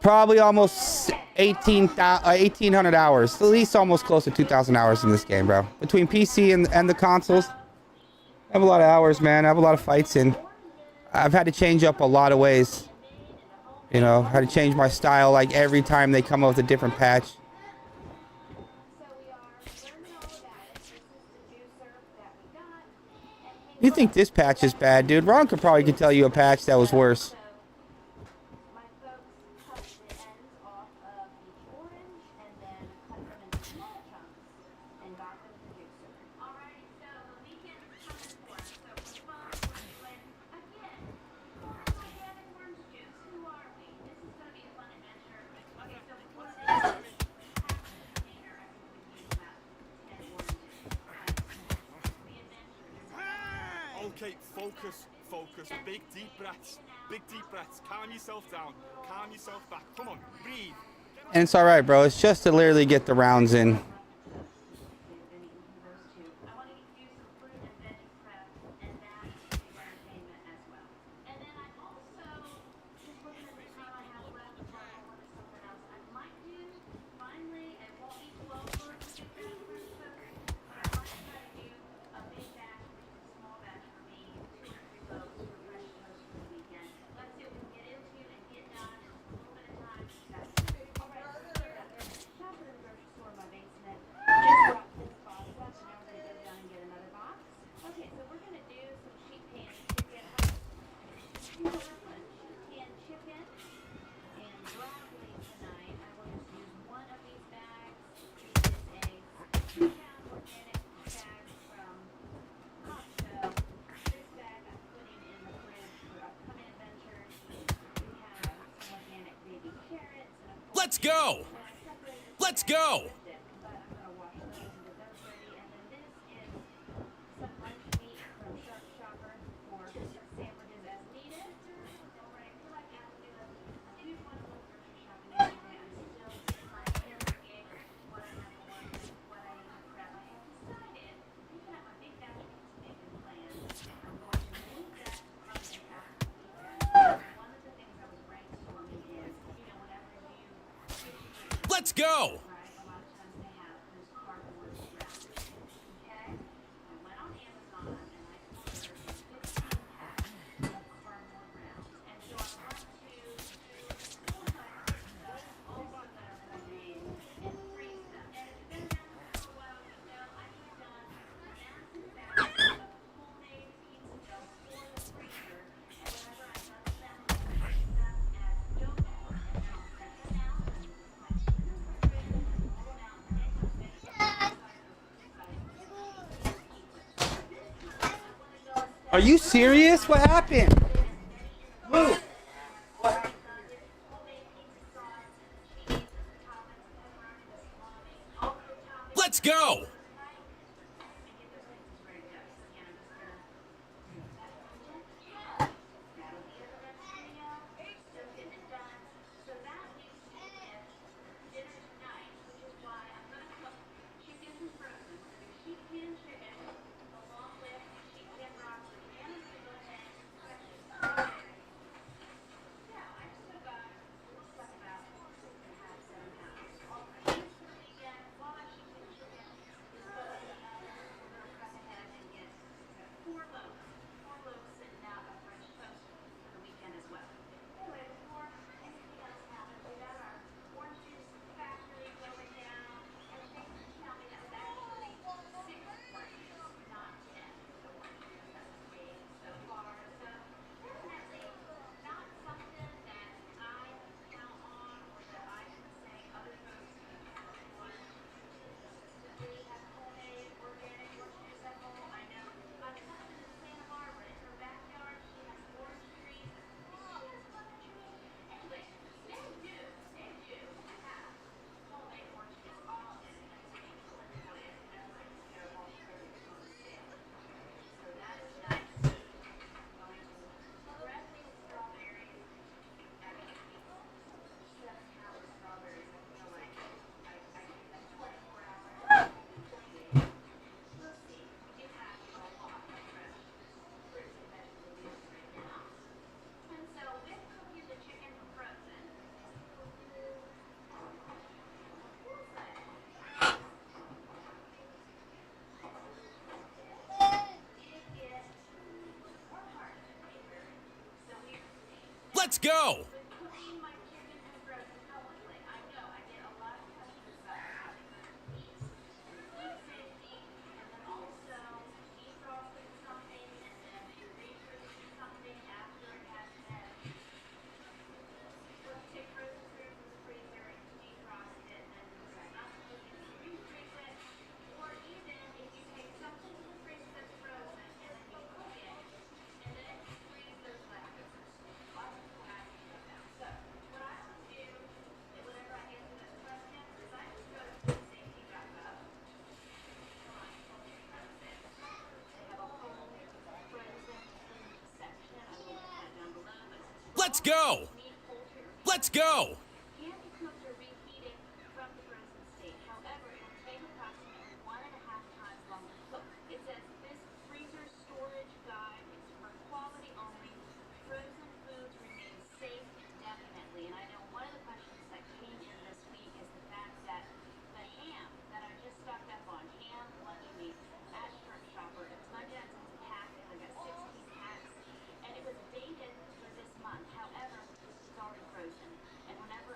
probably almost 1,800 hours. At least almost close to 2,000 hours in this game, bro. Between PC and the consoles. I have a lot of hours, man. I have a lot of fights in. I've had to change up a lot of ways. You know, had to change my style like every time they come up with a different patch. You think this patch is bad, dude? Ron could tell you a patch that was worse. Okay, focus. Big deep breaths. Calm yourself down. Calm yourself back. Come on, breathe. And it's alright, bro. It's just to literally get the rounds in. canned chicken and broccoli tonight. I will just use one of these bags. This is a 2-pound organic bag from Costco. This bag I'm putting in the fridge for upcoming adventures. We have some organic baby carrots and of course, Let's go! well, I separated the Let's bags go! with it, but I'm gonna wash those and get those ready. And then this is some lunch meat from Sharp Shopper for sandwiches as needed. Don't worry, I feel like I have to do a huge one of those grocery shopping every day. I'm still thinking what I have for lunch, what I need to prep. I have decided, looking at my big batch pizza making plan, I'm going to move that to probably half the weekend. One of the things I was brainstorming is, whenever you get your pizza, Let's go! right, a lot of times they have those cardboard wraps. Okay? I went on Amazon and I ordered 15 packs of cardboard rounds. And so I want to do some of my pizza also that are homemade and freeze them. And if you've been around me for a while, you know I have done massive batches of homemade pizza dough for the freezer. And whenever I bust them, I freeze them as donuts. And then I'll set them out and put my chicken in the refrigerator and roll them out and make them big size or two sizes of pizza. This time I want to go a step Are you serious? What happened? Luke. Let's go! Let's go! Let's go! Let's go! Can be cooked or reheated from the frozen state. However, it will take approximately 1.5 times longer to cook. It says this freezer storage guide is for quality only. Frozen foods remain safe indefinitely. And I know one of the questions that came in this week is the fact that the ham that I just stocked up on, ham lunch meat at Sharp Shopper, it's 99 cents a pack, and I got 16 packs, and it was dated for this month. However, this is already frozen. And whenever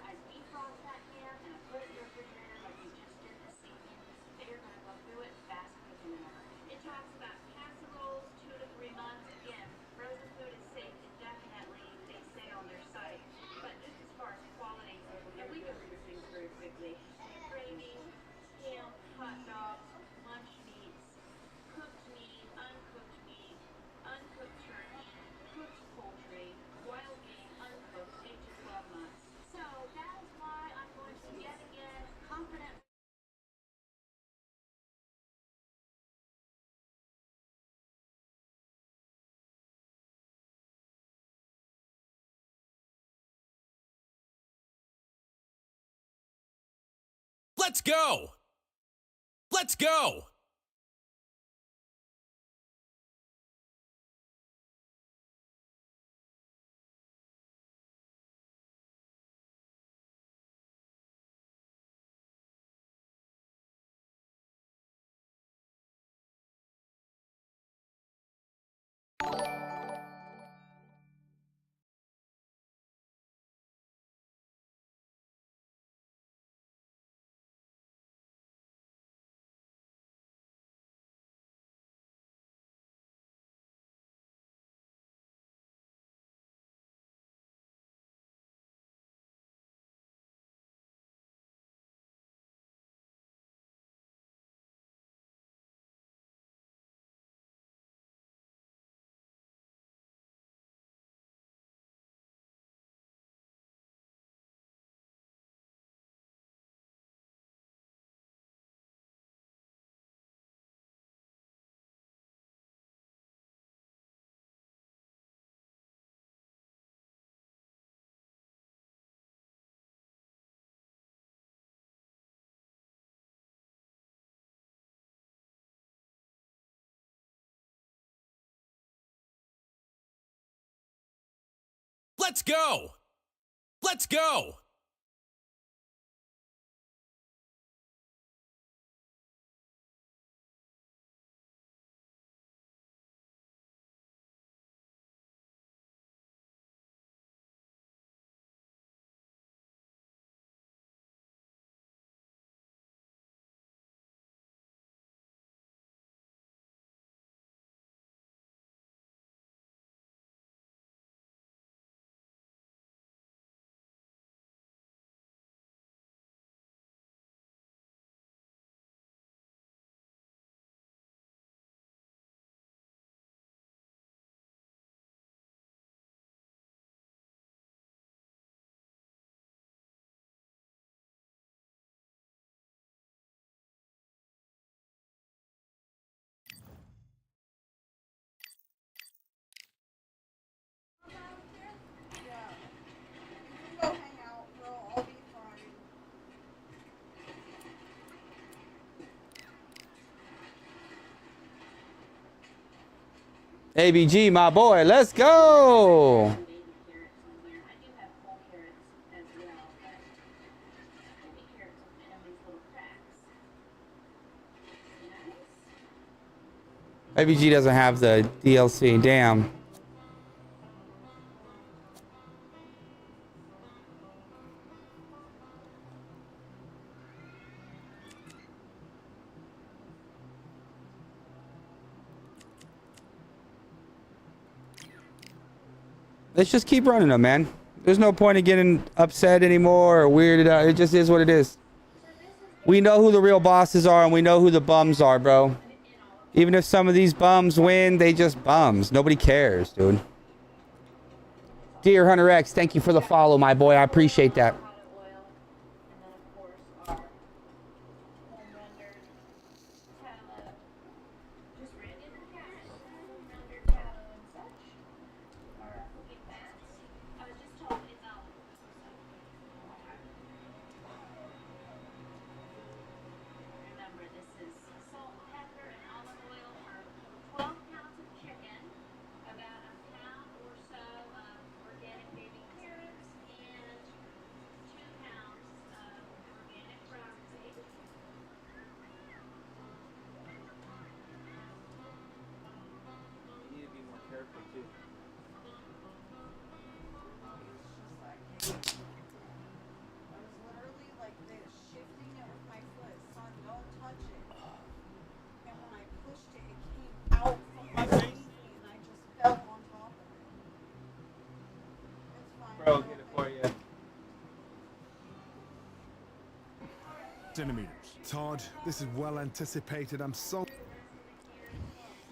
Let's go! Let's go! Let's go! Let's go! Go hang out, we'll all be fine. ABG, my boy, let's go. Baby carrots on here. I do have whole carrots as well, but baby carrots will fit in these little cracks. Nice. ABG doesn't have the DLC. Damn. Let's just keep running them, man. There's no point in getting upset anymore or weirded out. It just is what it is. We know who the real bosses are and we know who the bums are, bro. Even if some of these bums win, they just bums. Nobody cares, dude. Dear Hunter X, thank you for the follow, my boy. I appreciate that. Bro, get it for you. Centimeters. Todd, this is well anticipated. I'm so...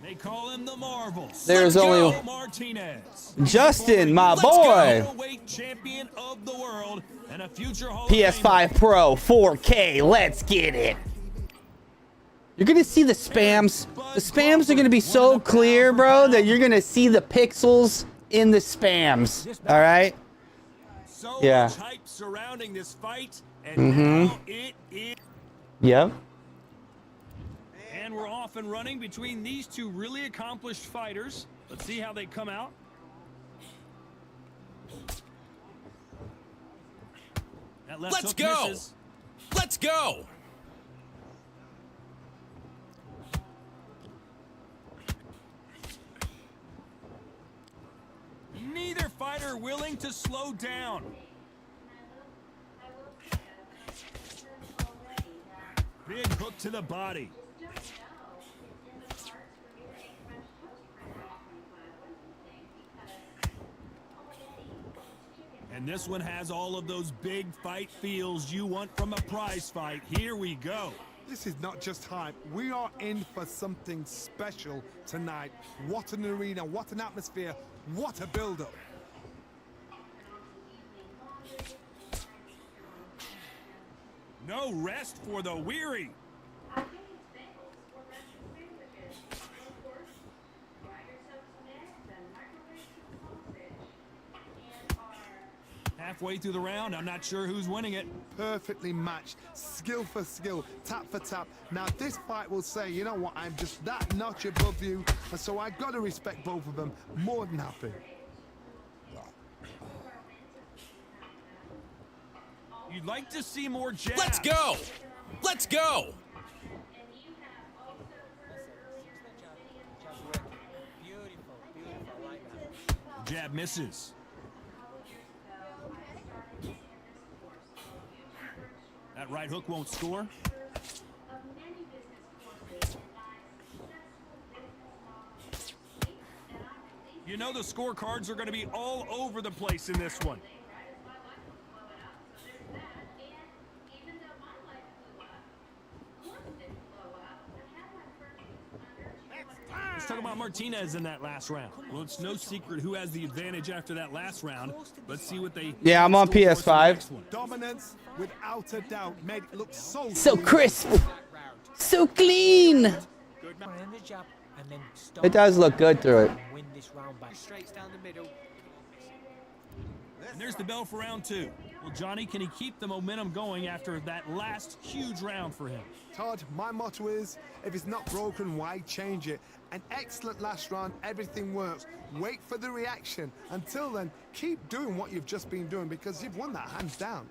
They call him the Marvels. There's Let's only go, Martinez. Justin, my Let's go, boy. middleweight champion of the world and a future Hall of PS5 Famer. Pro 4K. Let's get it. You're going to see the spams. The spams are going to be so clear, bro, that you're going to see the pixels in the spams. All right? So Yeah. much hype surrounding this fight, and now it is. Yep. And we're off and running between these two really accomplished fighters. Let's see how they come out. That left Let's hook go. misses. Let's go. Neither fighter willing to slow down. Big hook to the body. And this one has all of those big fight feels you want from a prize fight. Here we go. This is not just hype. We are in for something special tonight. What an arena, what an atmosphere, what a build-up. No rest for the weary. Halfway through the round, I'm not sure who's winning it. Perfectly matched, skill for skill, tap for tap. Now this fight will say, you know what, I'm just that notch above you, and so I gotta respect both of them. More than happy. You'd like to see more jabs. Let's go. Let's go. Beautiful, beautiful, like that. Jab misses. That right hook won't score. You know the scorecards are going to be all over the place in this one. Let's talk about Martinez in that last round. Well, it's no secret who has the advantage after that last round. Let's see what they... Yeah, I'm on PS5. Dominance, without a doubt, made it look so So clean. crisp. So clean. Good man. And the jab, and then stop It does look good through it. and win this round back. Straight down the middle. And there's the bell for round two. Well, Johnny, can he keep the momentum going after that last huge round for him? Todd, my motto is, if it's not broken, why change it? An excellent last round, everything works. Wait for the reaction. Until then, keep doing what you've just been doing because you've won that hands down.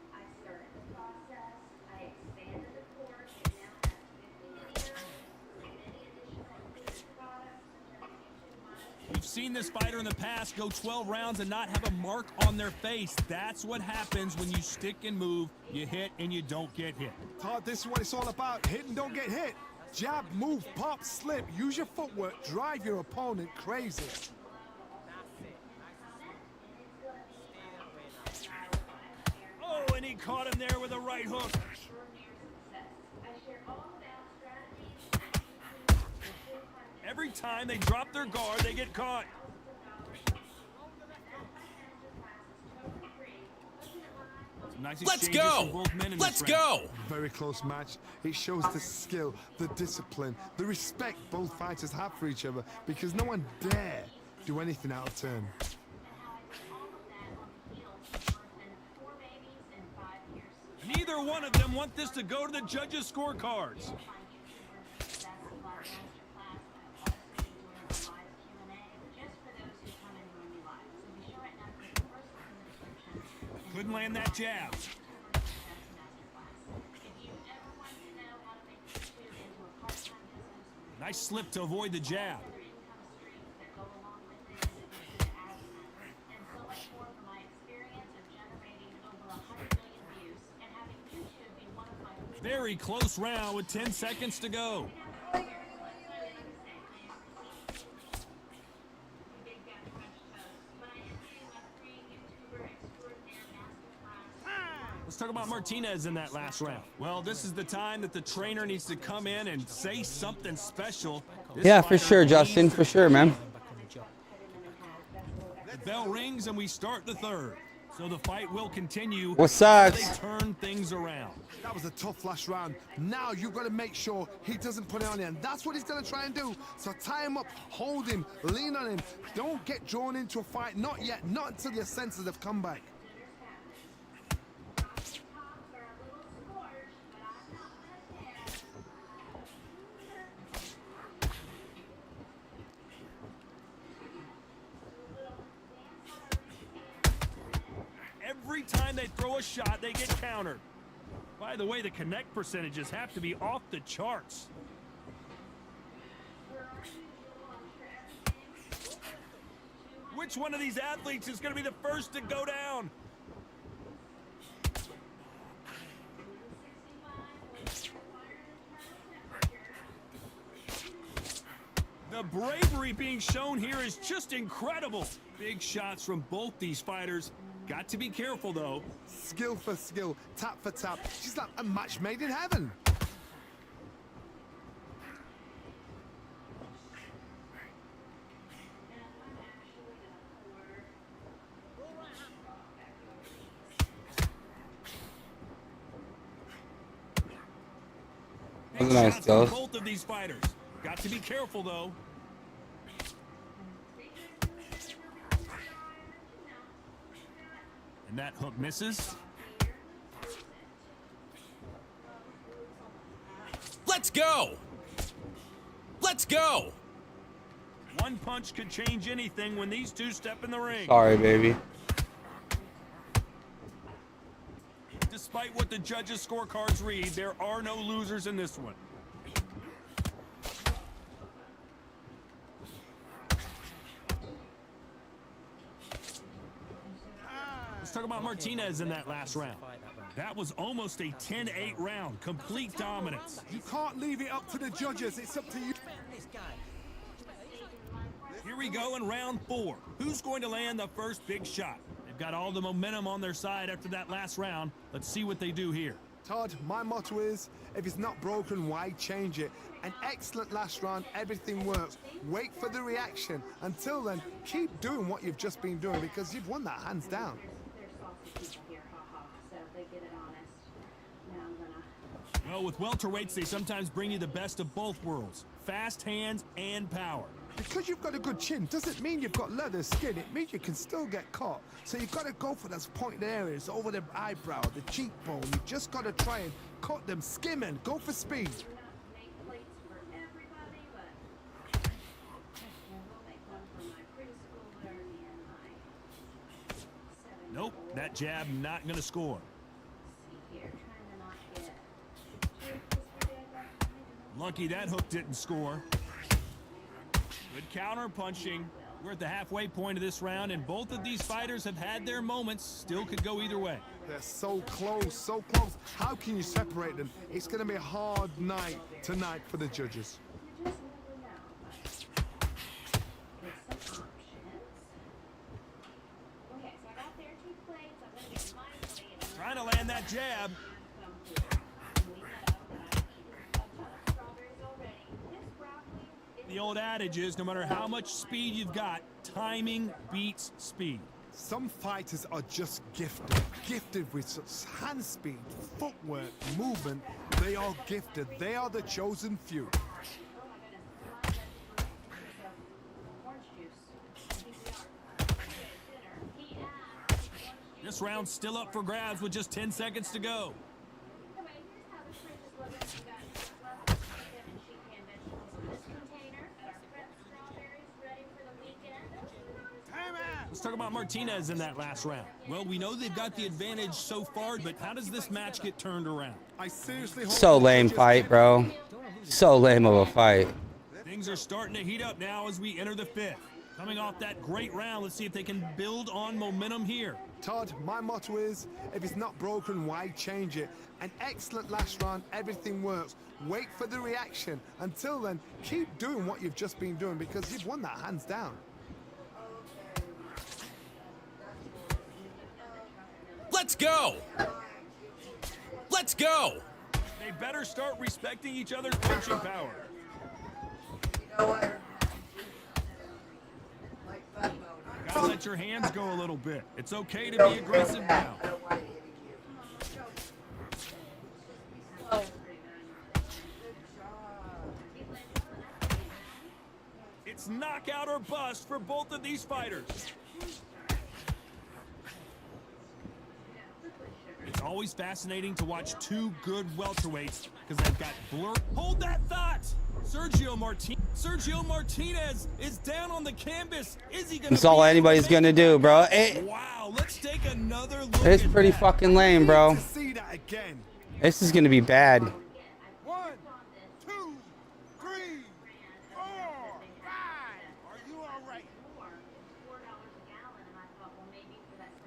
We've seen this fighter in the past go 12 rounds and not have a mark on their face. That's what happens when you stick and move. You hit and you don't get hit. Todd, this is what it's all about. Hit and don't get hit. Jab, move, pop, slip. Use your footwork. Drive your opponent crazy. Oh, and he caught him there with a right hook. Every time they drop their guard, they get caught. Nice Let's exchanges from go. both men in Let's this round. go. Very close match. It shows the skill, the discipline, the respect both fighters have for each other because no one dare do anything out of turn. Neither one of them want this to go to the judges' scorecards. Couldn't land that jab. Nice slip to avoid the jab. Very close round with 10 seconds to go. Let's talk about Martinez in that last round. Well, this is the time that the trainer needs to come in and say something special. This Yeah, for fighter sure, needs Justin. to- For sure, man. Back on the job. The bell rings and we start the third. So the fight will continue. What as sucks? They turn things around. That was a tough last round. Now you've got to make sure he doesn't put it on you, and that's what he's going to try and do. So tie him up, hold him, lean on him. Don't get drawn into a fight. Not yet. Not until your senses have come back. every time they throw a shot, they get countered. By the way, the connect percentages have to be off the charts. Which one of these athletes is going to be the first to go down? The bravery being shown here is just incredible. Big shots from both these fighters. Got to be careful, though. Skill for skill, tap for tap. She's like a match made in heaven. Big Nice shots from goes. both of these fighters. Got to be careful, though. And that hook misses. Let's go! Let's go! One punch could change anything when these two step in the ring. Sorry, baby. Despite what the judges' scorecards read, there are no losers in this one. Let's talk about Martinez in that last round. That was almost a 10-8 round, complete dominance. You can't leave it up to the judges. It's up to you. Here we go in round 4. Who's going to land the first big shot? They've got all the momentum on their side after that last round. Let's see what they do here. Todd, my motto is, if it's not broken, why change it? An excellent last round, everything works. Wait for the reaction. Until then, keep doing what you've just been doing because you've won that hands down. Well, with welterweights, they sometimes bring you the best of both worlds. Fast hands and power. Because you've got a good chin doesn't mean you've got leather skin. It means you can still get caught. So you've got to go for those pointed areas over the eyebrow, the cheekbone. You've just got to try and cut them, skim and go for speed. Nope, that jab not going to score. Lucky that hook didn't score. Good counter punching. We're at the halfway point of this round, and both of these fighters have had their moments. Still could go either way. They're so close, so close. How can you separate them? It's going to be a hard night tonight for the judges. Trying to land that jab. The old adage is, no matter how much speed you've got, timing beats speed. Some fighters are just gifted with such hand speed, footwork, movement. They are gifted. They are the chosen few. This round's still up for grabs with just 10 seconds to go. Let's talk about Martinez in that last round. Well, we know they've got the advantage so far, but how does this match get turned around? I seriously hope So lame fight, bro. So lame of a fight. Things are starting to heat up now as we enter the 5th. Coming off that great round, let's see if they can build on momentum here. Todd, my motto is, if it's not broken, why change it? An excellent last round, everything works. Wait for the reaction. Until then, keep doing what you've just been doing because you've won that hands down. Let's go! Let's go! They better start respecting each other's punching power. Gotta let your hands go a little bit. It's okay to be aggressive now. It's knockout or bust for both of these fighters. It's always fascinating to watch two good welterweights because they've got blur. Hold that thought! Sergio Martinez is down on the canvas. Is he gonna? That's all anybody's gonna do, bro. Wow, Now let's take another look. It's at pretty that. fucking lame, bro. To see that again. This is gonna be bad. 1, 2, 3, 4, 5. Are you all right?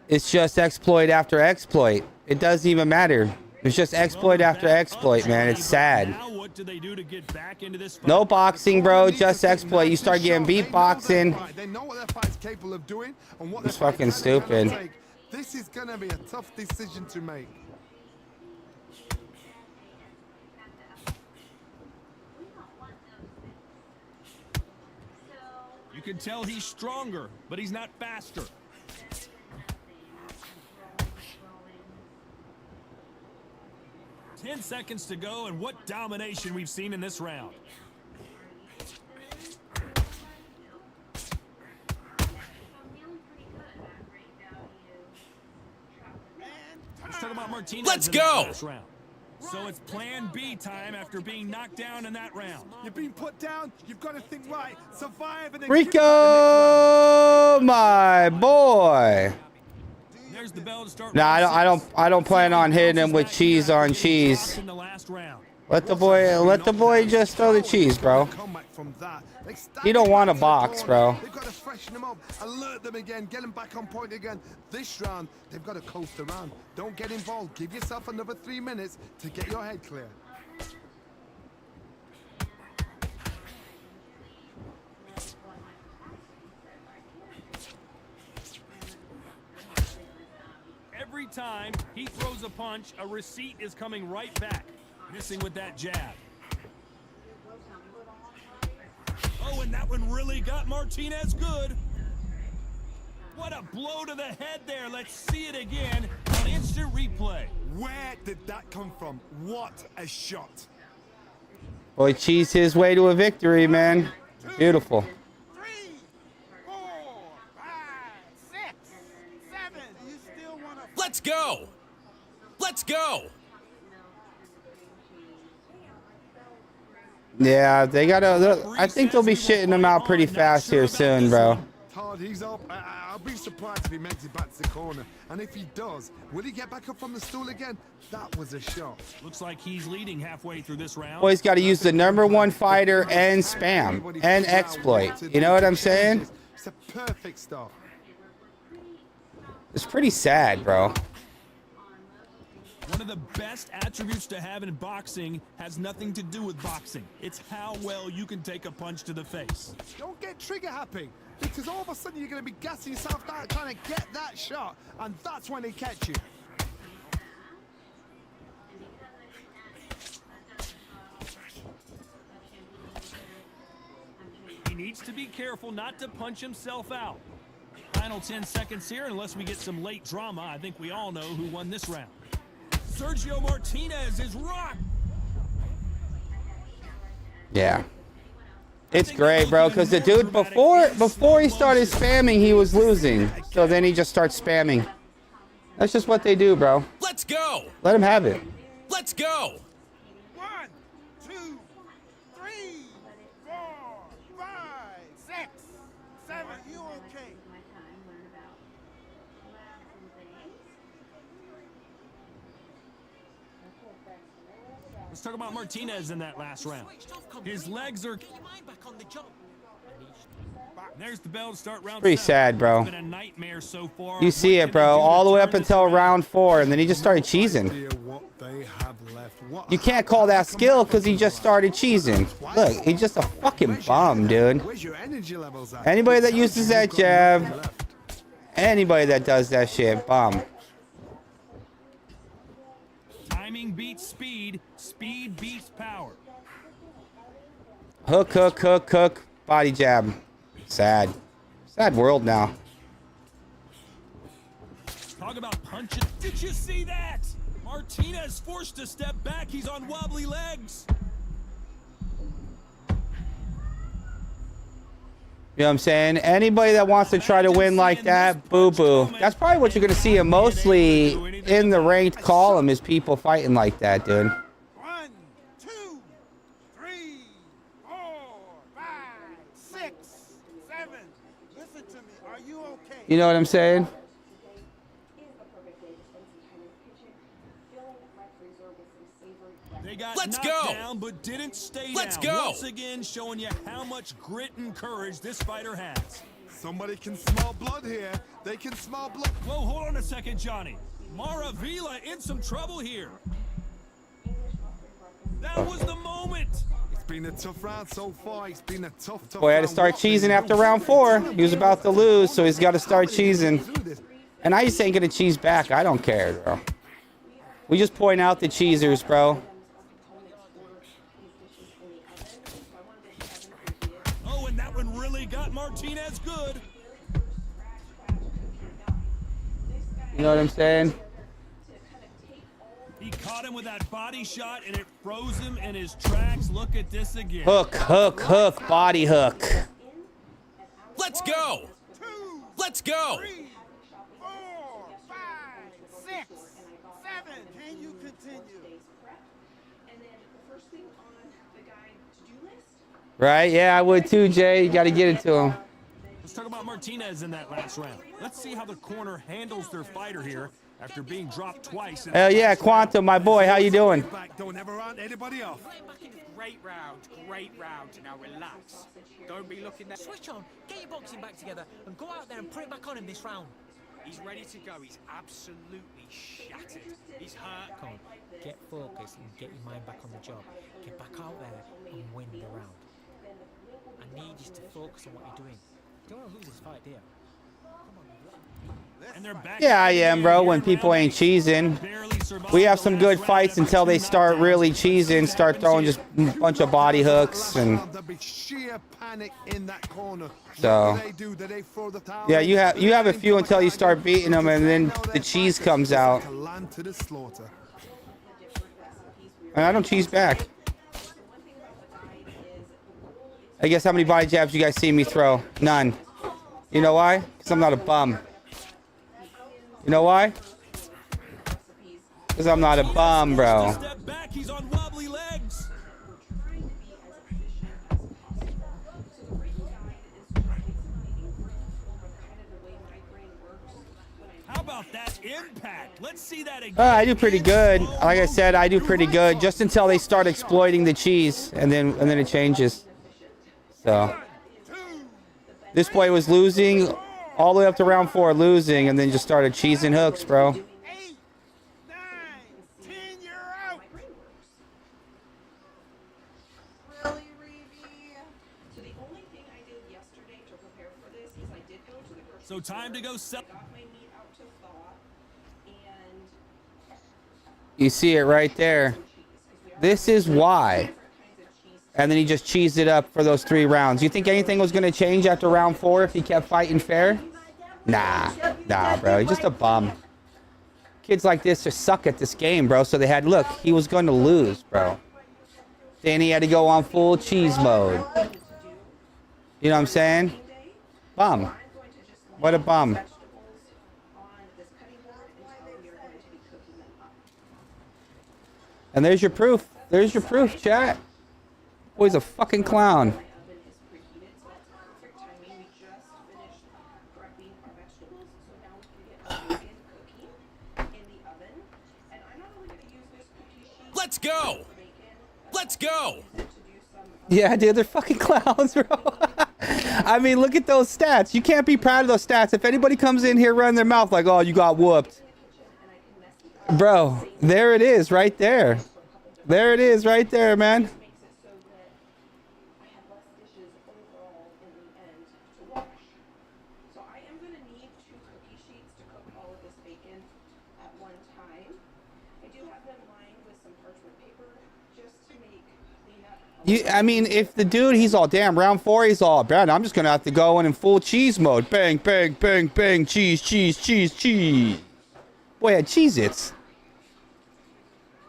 It's just exploit after exploit. It doesn't even matter. It's just exploit after exploit, man. It's sad. Now what do they do to get back into this fight? No boxing, bro. Just exploit. You start getting beat boxing. They know what their fight's capable of doing and what It's their fucking fight can and cannot stupid. take. This is gonna be a tough decision to make. You can tell he's stronger, but he's not faster. Ten seconds to go, and what domination we've seen in this round. Let's talk about Martinez. Let's in that go. last round. So it's plan B time after being knocked down in that round. You've been put down. You've got to think right. Survive and then give it back the next round. Rico, my boy. There's the bell to start. Nah, round six. I don't plan on hitting him with cheese on cheese. In the last round. Let the boy just throw the cheese, bro. Comeback from that. They stand He don't want a back to the box, corner. bro. They've got to freshen them up, alert them again, get them back on point again. This round, they've got to coast around. Don't get involved. Give yourself another 3 minutes to get your head clear. Every time he throws a punch, a receipt is coming right back. Missing with that jab. Oh, and that one really got Martinez good. What a blow to the head there. Let's see it again on instant replay. Where did that come from? What a shot. Boy, cheese his way to a victory, man. Beautiful. 3, 4, 5, 6, 7. Do you still want to Let's go. Let's go. Yeah, they gotta. I think they'll be shitting him out pretty fast here soon, bro. Todd, he's up. I'll be surprised if he makes it back to the corner. And if he does, will he get back up from the stool again? That was a shot. Looks like he's leading halfway through this round. Boy's got to use the #1 fighter and spam and exploit. You know what I'm saying? It's a perfect start. It's pretty sad, bro. One of the best attributes to have in boxing has nothing to do with boxing. It's how well you can take a punch to the face. Don't get trigger happy, because all of a sudden you're going to be gassing yourself out trying to get that shot, and that's when they catch you. He needs to be careful not to punch himself out. Final 10 seconds here, unless we get some late drama. I think we all know who won this round. Sergio Martinez is rocked. Yeah. It's great, bro, because the dude before he started spamming, he was losing. So then he just starts spamming. That's just what they do, bro. Let's go. Let him have it. Let's go. 1, 2, 3, 4, 5, 6, 7. You okay? Let's talk about Martinez in that last round. His legs are... Get your mind back on the job. There's the bell to start round Pretty 7. sad, bro. It's been a nightmare so far. You see it, bro, all the way up until round 4, and then he just started cheesing. What they have left. What You can't call that skill because he just started cheesing. Look, he's just a fucking bum, dude. Where's your energy levels at? Anybody that uses that jab, anybody that does that shit, bum. Timing beats speed. Speed beats power. Hook, hook, hook, hook, body jab. Sad. Sad world now. Talk about punches. Did you see that? Martinez forced to step back. He's on wobbly legs. You know what I'm saying? Anybody that wants to try to win like that, boo-boo. That's probably what you're going to see him mostly in the ranked column is people fighting like that, dude. 1, 2, 3, 4, 5, 6, 7. Listen to me. Are you okay? You know what I'm saying? got Let's knocked go. down, but didn't stay Let's down. go. Once again, showing you how much grit and courage this fighter has. Somebody can smell blood here. They can smell blood. Whoa, hold on a second, Johnny. Maravilla in some trouble here. That was the moment. It's been a tough round so far. It's been a tough Boy, had to round. start What cheesing they after do- round 4. He was about to lose, so he's got to start cheesing. And I just ain't gonna cheese back. I don't care, bro. We just point out the cheesers, bro. Oh, and that one really got Martinez good. You know what I'm saying? He caught him with that body shot, and it froze him in his tracks. Look at this again. Hook, hook, hook, body hook. Let's go. Let's go. 3, 4, 5, 6, 7. Can you continue? Right? Yeah, I would too, Jay. You got to get it to him. Let's talk about Martinez in that last round. Let's see how the corner handles their fighter here after being dropped twice. Hell yeah, Quantum, my boy. How you doing? Back, don't ever round anybody off. Playing back in a great round. Now relax. Don't be looking there. Switch on. Get your boxing back together and go out there and put it back on him this round. He's ready to go. He's absolutely shattered. He's hurt. Come on. Get focused and get your mind back on the job. Get back out there and win the round. I need you to focus on what you're doing. You don't want to lose this fight, do you? And they're back. Yeah, I am, bro. When people ain't cheesing. We have some good fights until they start really cheesing, start throwing just a bunch of body hooks and There'll be sheer panic in that corner. so. What do they do? Do they throw the towel Yeah, in? you have a few until you start beating them, and then the cheese comes out. Like a lamb to the slaughter. And I don't cheese back. I guess how many body jabs you guys see me throw? None. You know why? Because I'm not a bum. You know why? Because I'm not a bum, bro. Step back, he's on wobbly legs. How about that impact? Let's see that again. I do pretty good. Like I said, I do pretty good just until they start exploiting the cheese, and then it changes. So this boy was losing all the way up to round 4, losing, and then just started cheesing hooks, bro. 8, 9, 10. You're out. Really, Reevy? So the only thing I did yesterday to prepare for this is I did go to the grocery So time to go sell. got my meat out to thaw, and You see it right there. This is why. And then he just cheesed it up for those 3 rounds. You think anything was going to change after round 4 if he kept fighting fair? Nah, bro. He's just a bum. Kids like this just suck at this game, bro. So they had, look, he was going to lose, bro. Then he had to go on full cheese mode. You know what I'm saying? Bum. What a bum. And there's your proof. There's your proof, chat. Boy's a fucking clown. Let's go. Let's go. Yeah, dude, they're fucking clowns, bro. I mean, look at those stats. You can't be proud of those stats. If anybody comes in here running their mouth like, oh, you got whooped. Bro, there it is right there. There it is right there, man. I mean, if the dude, he's all, damn, round 4, he's all, bad. I'm just going to have to go in full cheese mode. Bang, bang, bang, bang, cheese, cheese, cheese, cheese. Boy had Cheez-Its.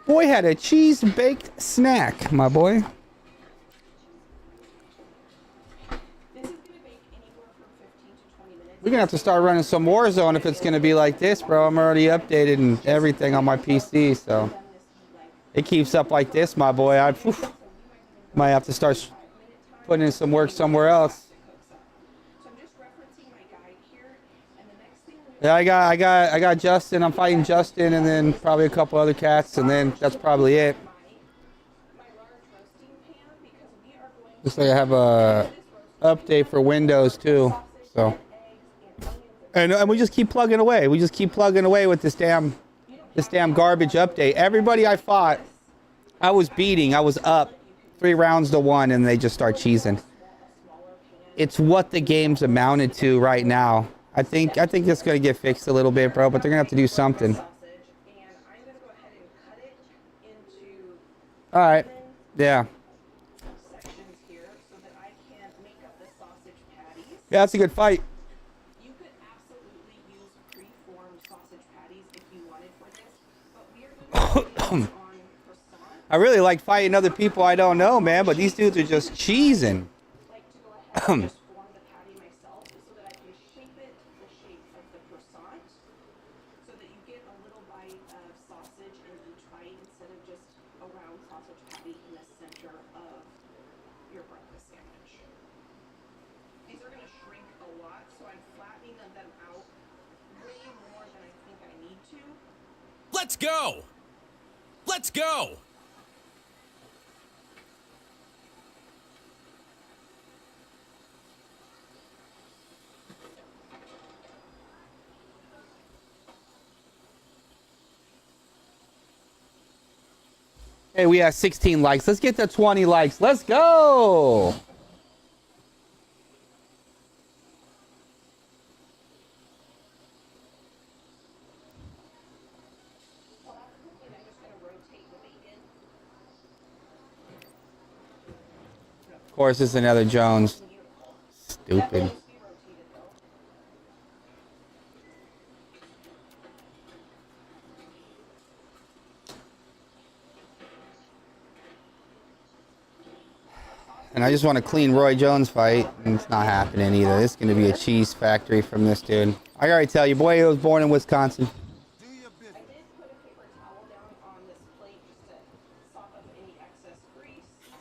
Boy had a cheese-baked snack, my boy. We're going to have to start running some Warzone if it's going to be like this, bro. I'm already updated and everything on my PC, so. It keeps up like this, my boy. Might have to start putting in some work somewhere else. Yeah, I got Justin. I'm fighting Justin, and then probably a couple other cats, and then that's probably it. Looks like I have a update for Windows too. So, and we just keep plugging away. We just keep plugging away with this damn garbage update. Everybody I fought, I was beating. I was up 3 rounds to 1, and they just start cheesing. It's what the game's amounted to right now. I think it's gonna get fixed a little bit, bro. But they're gonna have to do something. All right. Yeah. Yeah, that's a good fight. You could absolutely use pre-formed sausage patties if you wanted for this, but we are going to on croissant. I really like fighting other people I don't know, man. But these dudes are just cheesing. Like to go ahead and just form the patty myself so that I can shape it the shape of the croissant so that you get a little bite of sausage in each bite instead of just a round sausage patty in the center of your breakfast sandwich. These are going to shrink a lot, so I'm flattening them out way more than I think I need to. Let's go! Let's go! Hey, we have 16 likes. Let's get to 20 likes. Let's go. Of course, it's another Jones. Stupid. And I just want a clean Roy Jones fight, and it's not happening either. This is going to be a cheese factory from this dude. I already tell you, boy, he was born in Wisconsin. I did put a paper towel down on this plate just to sop up any excess grease. And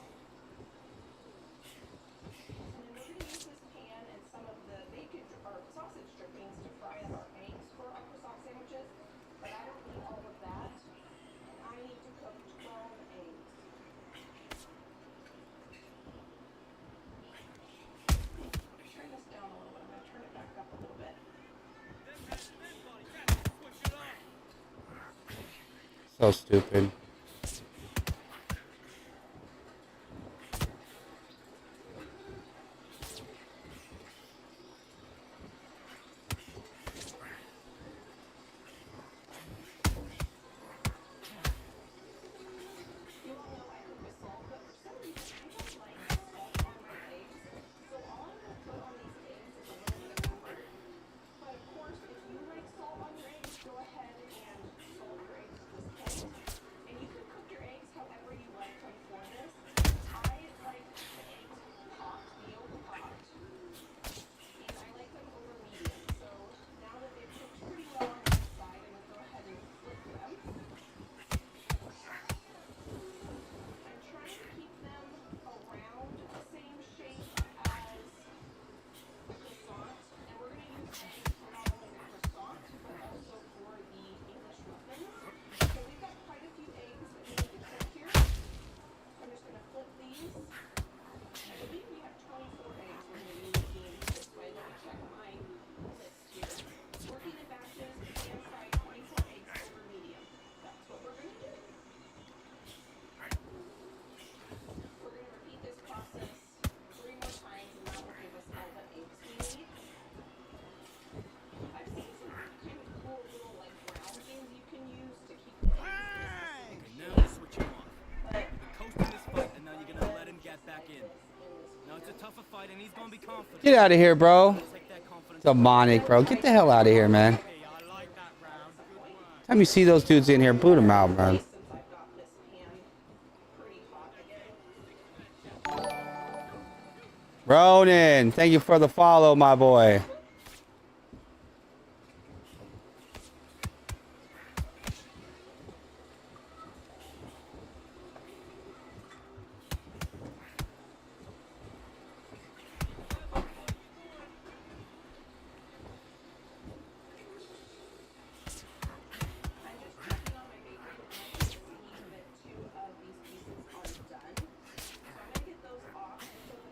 then we're going to use this pan and some of the bacon or sausage drippings to fry up our eggs for our croissant sandwiches. But I don't need all of that. And I need to cook 12 eggs. Turn this down a little bit. I'm going to turn it back up a little bit. So stupid. You all know I cook with salt, but for some reason I don't like salt on my eggs. So all I'm going to put on these eggs is a little bit of pepper. But of course, if you like salt on your eggs, go ahead and salt your eggs at this point. And you can cook your eggs however you like them for this. I like the eggs popped, the yolk popped. And I like them over medium. So now that they've cooked pretty well on one side, I'm going to go ahead and flip them. I'm trying to keep them around the same shape as the croissant, and we're going to use eggs for not only the croissant, but also for the English muffins. So we've got quite a few eggs that we need to cook here. I'm just going to flip these. I believe we have 24 eggs we're going to be making this way. Let me check my list here. Working in batches, pan fry 24 eggs over medium. That's what we're going to do. We're going to repeat this process 3 more times, and that will give us all the eggs we need. I've seen some kind of cool little like brown things you can use to keep the eggs. Okay, now let's switch him off. You're coasting this fight, and now you're gonna let him get back in. Now it's a tougher fight, and he's gonna be confident. Get out of here, bro. Take that confidence. Demonic, bro. Get the hell out of here, man. Hey, I like that round. Good work. Time you see those dudes in here, boot them out, man. Since I've got this pan pretty hot again. Ronan, thank you for the follow, my boy. I'm just checking on my bacon and I can see that 2 of these pieces are done. So I'm going to get those off and put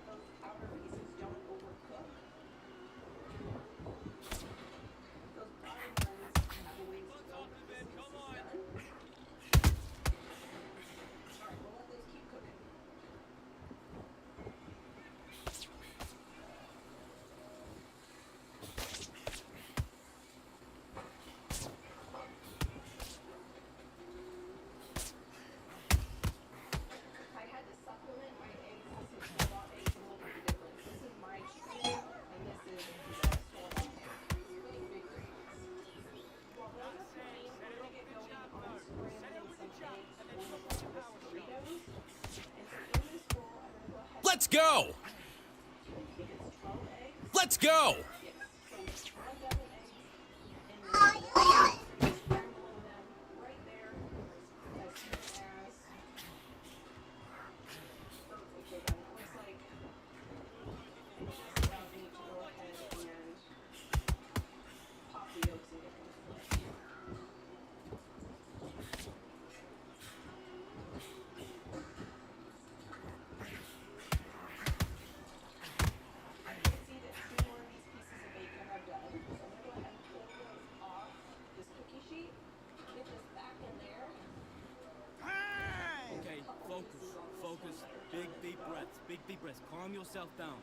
Let's go! Let's go! Okay, focus. Big deep breaths. Calm yourself down.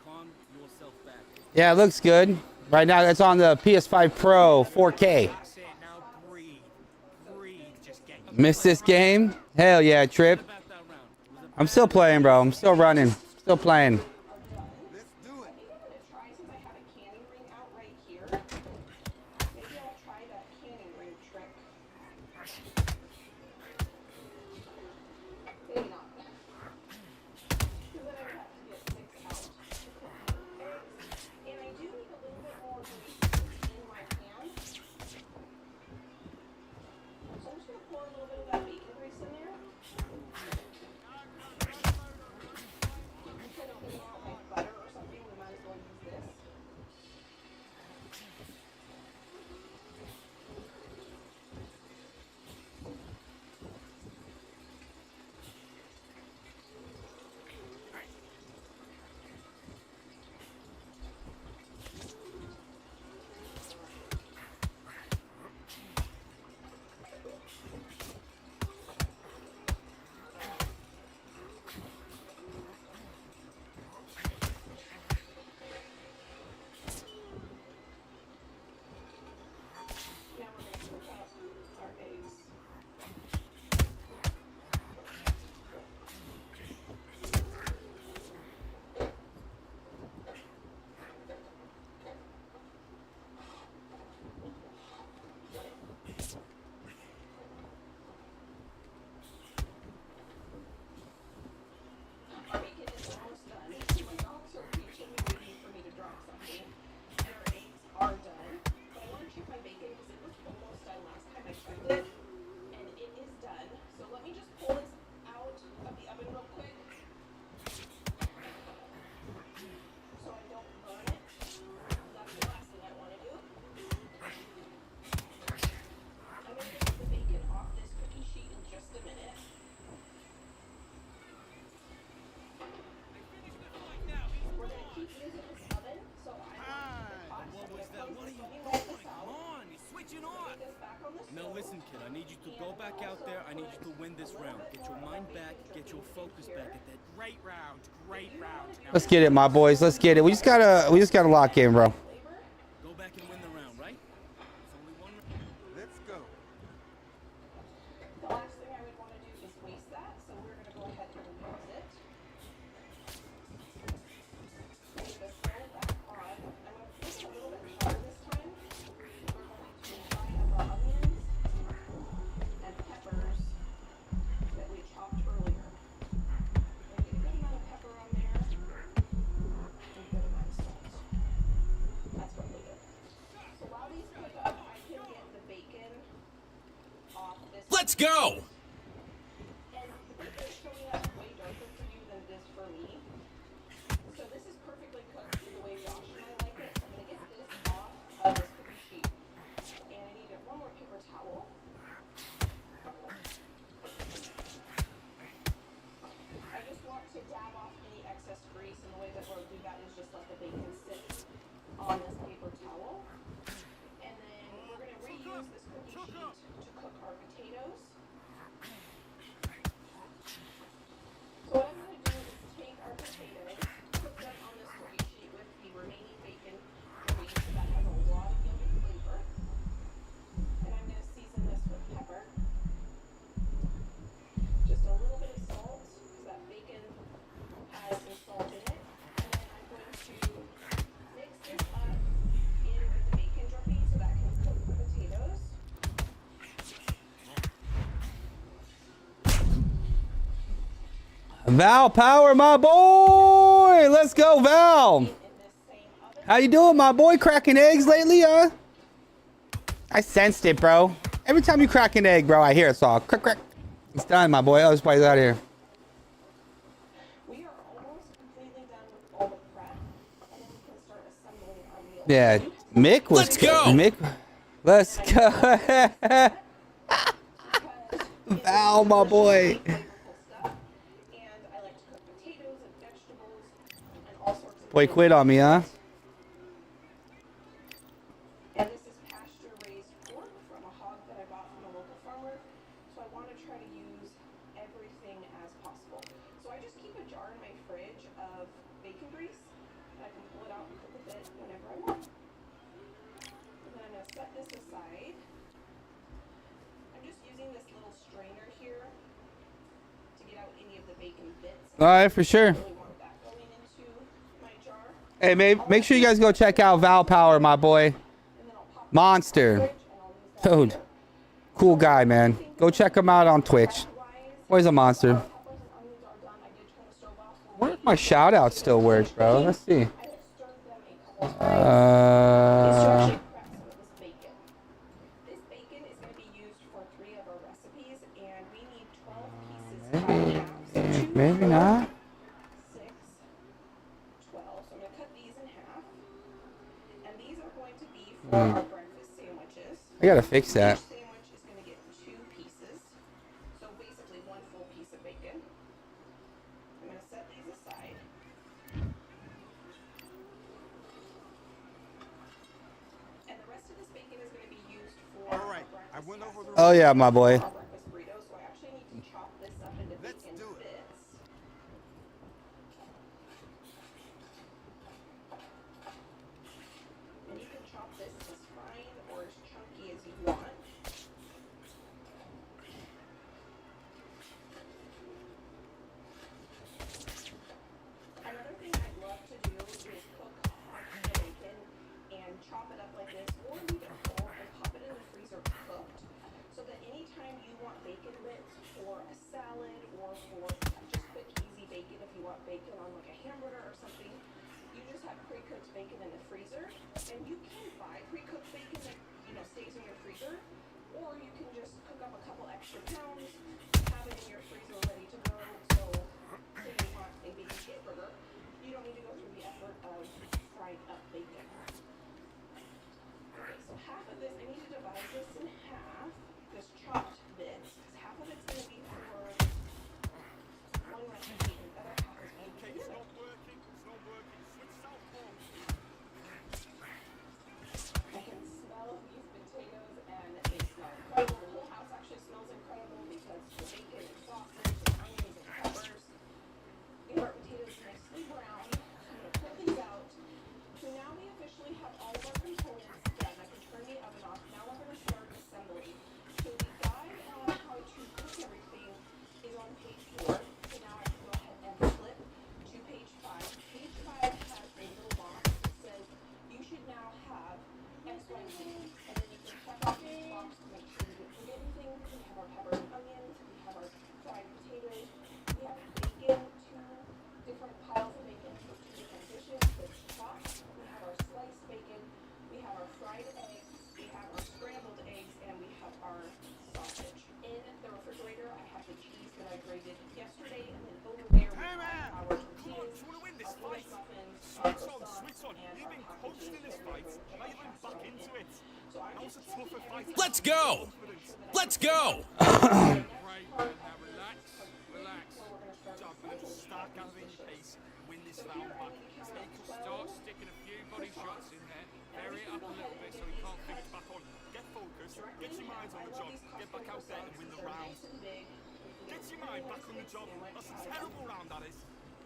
Calm yourself back. Yeah, it looks good. Right now, it's on the PS5 Pro 4K. That's it. Now breathe. Breathe. Just get. Missed this game? Hell yeah, Trip. About that round. I'm still playing, bro. I'm still running. Still playing. Let's do it. Try since I have a canning ring out right here. Maybe I'll try that canning ring trick. Maybe not. Because then I would have to get 6 out. And I do need a little bit more grease in my pan. So I'm just going to pour a little bit of that bacon grease in there. Instead of putting out like butter or something, we might as well use this. Now we're going to cook up our eggs. Our bacon is almost done. My dogs are reaching, waiting for me to drop something. Their eggs are done. But I want to check my bacon because it was almost done last time I checked it. And it is done. So let me just pull this out of the oven real quick. So I don't burn it. That's the last thing I want to do. I'm going to get the bacon off this cookie sheet in just a minute. We're going to keep using this oven, so I want What was that? What are you doing? this Come on, you're switching on. back on the Now listen, kid, I need you to go back out there. I need you to win this round. Get your mind back, get your focus back at that. Great round. Great round. Now Let's get it, my boys. Let's get it. We just gotta lock in, bro. Go back and win the round, right? It's only one round. Let's go. The last thing I would want to do is waste that, so we're going to go ahead and use it. I'm going to throw it back on. I'm going to put it a little bit hard this time. We're going to fry up our onions and peppers that we chopped earlier. We're going to get a good amount of pepper on there and a good amount of salt. That's what we do. So while these cook up, I can get the bacon off this. Let's go! And the bacon is showing up way darker for you than it is for me. So this is perfectly cooked the way Josh and I like it. So I'm going to get this off of this cookie sheet. And I need one more paper towel. I just want to dab off any excess grease, and the way that we'll do that is just let the bacon sit on this paper towel. And then we're going to reuse this cookie sheet to cook our potatoes. Val Power, my boy. Let's go, Val. How you doing, my boy? Cracking eggs lately, huh? I sensed it, bro. Every time you crack an egg, bro, I hear it. So crack, crack. It's done, my boy. Oh, this boy's out of here. We are almost completely done with all the prep, and then we can start assembling our meal. Yeah, Mick was. Let's go. Mick, let's go. Val, my boy. And I like to cook potatoes and vegetables and all sorts of Boy, quit on me, huh? And this is pasture-raised pork from a hog that I bought from a local farmer. So I want to try to use everything as possible. So I just keep a jar in my fridge of bacon grease, and I can pull it out and cook with it whenever I want. And then I'm going to set this aside. I'm just using this little strainer here to get out any of the bacon bits. All right, for sure. I really want that going into my jar. Hey, make sure you guys go check out Val Power, my boy. Monster. Dude. Cool guy, man. Go check him out on Twitch. Boy's a monster. Where my shout out still works, bro? Let's see. This bacon is going to be used for 3 of our recipes, and we need 12 pieces cut in half. Maybe not. 6, 12. So I'm going to cut these in half. And these are going to be for our breakfast sandwiches. I gotta fix that. Each sandwich is going to get 2 pieces. So basically 1 full piece of bacon. I'm going to set these aside. And the rest of this bacon is going to be used for All right, I breakfast went over the Oh, yeah, my boy. breakfast burrito, so I actually need to chop this up into Let's bacon do it. bits. And you can chop this as fine or as chunky as you want. Another thing I'd love to do is cook the bacon and chop it up like this, or leave it whole and pop it in the freezer cooked, so that anytime you want bacon bits for a salad or for just quick easy bacon, if you want bacon on like a hamburger or something, you just have pre-cooked bacon in the freezer. And you can buy pre-cooked bacon that stays in your freezer, or you can just cook up a couple extra pounds, have it in your freezer ready to go. So say you want a bacon cheeseburger, you don't need to go through the effort of frying up bacon. Okay, so half of this, I need to divide this in half, this chopped bit, because half of it's going to be for one recipe and the other half is going to be It's for not working. It's not working. Switch southpaw. I can smell these potatoes and they smell incredible. The whole house actually smells incredible because the bacon and sausage and onions and peppers. We have our potatoes nicely brown. I'm going to pull these out. So now we officially have all of our components done. I can turn the oven off. Now we're going to start assembly. So the guide on how to cook everything is on page 4. So now I can go ahead and flip to page 5. Page 5 has a little box that says you should now have X, Y, and Z. And then you can check off this box to make sure you didn't forget anything. We have our peppers and onions. We have our fried potatoes. We have bacon, 2 different piles of bacon for 2 different dishes that's chopped. We have our sliced bacon. We have our fried eggs. We have our scrambled eggs. And we have our sausage. In the refrigerator, I have the cheese that I grated yesterday. And then over there, we have our tortillas, You want to win this our fight? English muffins, our Switch on, croissants, switch on. and You've our been packaging coached in this fight. that Now you're has back thrown into in. it. So I'm Now's just a tougher fight. Let's go. Let's go. Right, now relax, relax. Job, and just start gathering pace. Win this round back. Start sticking a few body shots in there. Vary it up a little bit so he can't think Get back on. Get focused. Get your minds on the job. Get back out there and win the round. Get your mind back on the job. That's a terrible round, that is.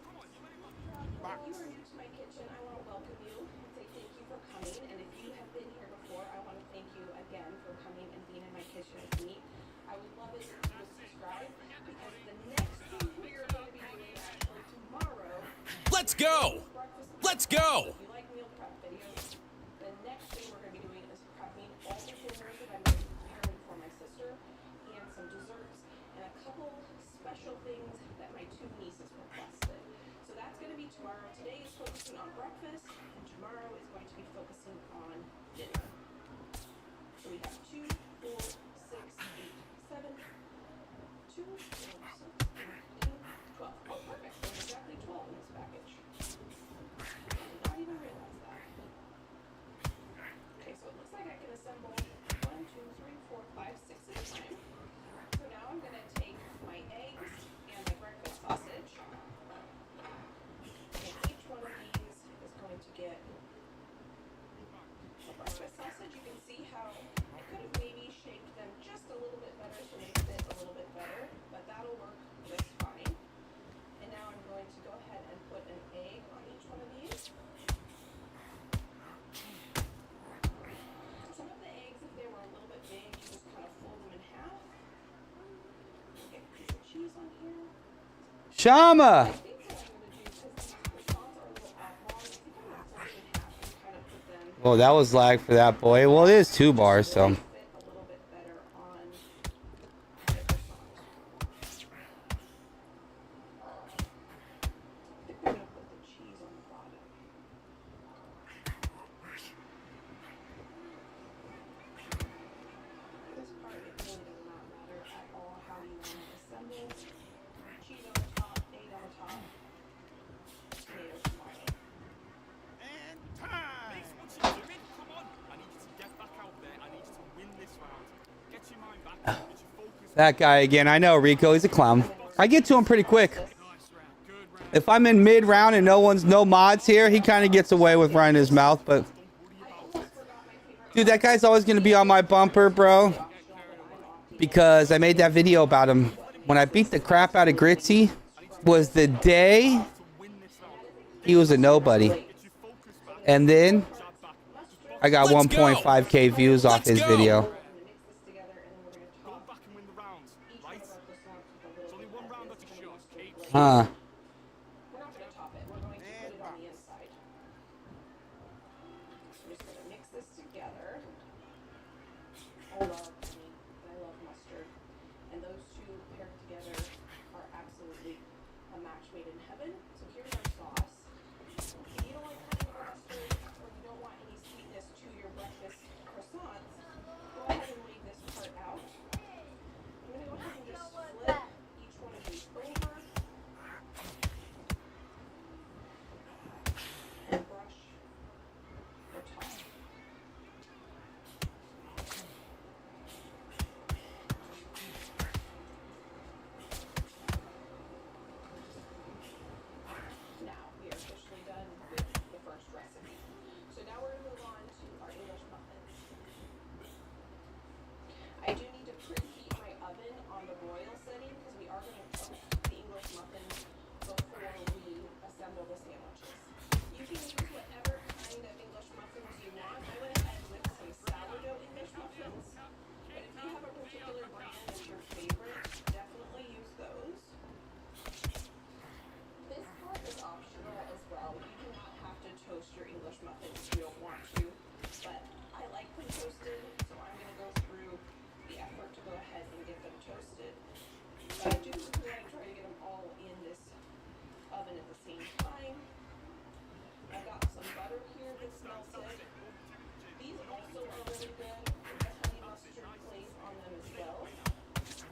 Come on, you ready? If you are new to my kitchen, I want to welcome you and say thank you for coming. And if you have been here before, I want to thank you again for coming and being in my kitchen with me. I would love it if you would subscribe, because the next thing we are going to be doing actually tomorrow Let's go. is breakfast. Let's go. If you like meal prep videos, the next thing we're going to be doing is prepping all the dinners that I'm going to be preparing for my sister, and some desserts, and a couple special things that my 2 nieces how I could have maybe shaped them just a little bit better so they fit a little bit better, but that'll work just fine. And now I'm going to go ahead and put an egg on each one of these. Some of the eggs, if they were a little bit big, you just kind of fold them in half. Get a piece of cheese on here. Shama. I think what I'm going to do, because these croissants are a little oblong, I think I'm going to fold them in half and kind of put them. Well, that was lag for that boy. Well, it is 2 bars, so. Fit a little bit better on the croissant. I think I'm going to put the cheese on the bottom. This part, it really does not matter at all how you want to assemble. Cheese on the top, egg on the top, tomato, tomato. And time. Mace, what you doing? Come on. I need you to get back out there. I need you to win this round. Get your mind back. Get your focus. That guy again. I know, Rico. He's a clown. I get to him pretty quick. If I'm in mid-round and no mods here, he kind of gets away with running his mouth. But, dude, that guy's always going to be on my bumper, bro. Because I made that video about him. When I beat the crap out of Gritzy was the day he was a nobody. And then I got 1.5K views off his video. Go back and win the rounds, right? There's only one round that's a shot. Huh. We're not going to top it. We're going to put it on the inside. I'm just going to mix this together. I love mustard. And those two paired together are absolutely a match made in heaven. So here's our sauce. If you don't like honey or mustard, or you don't want any sweetness to your breakfast croissants, go ahead and leave this part out. I'm going to go ahead and just flip each one of these over. And brush the top. Now we are officially done with the first recipe. So now we're going to move on to our English muffins. I do need to preheat my oven on the royal setting because we are going to toast the English muffins before we assemble the sandwiches. You can use whatever kind of English muffins you want. I went ahead with some sourdough English muffins, but if you have a particular brand that's your favorite, definitely use those. This part is optional as well. You do not have to toast your English muffins if you don't want to, but I like them toasted, so I'm going to go through the effort to go ahead and get them toasted. But I do want to try to get them all in this oven at the same time. I've got some butter here that's melted. These also are really good with the honey mustard glaze on them as well.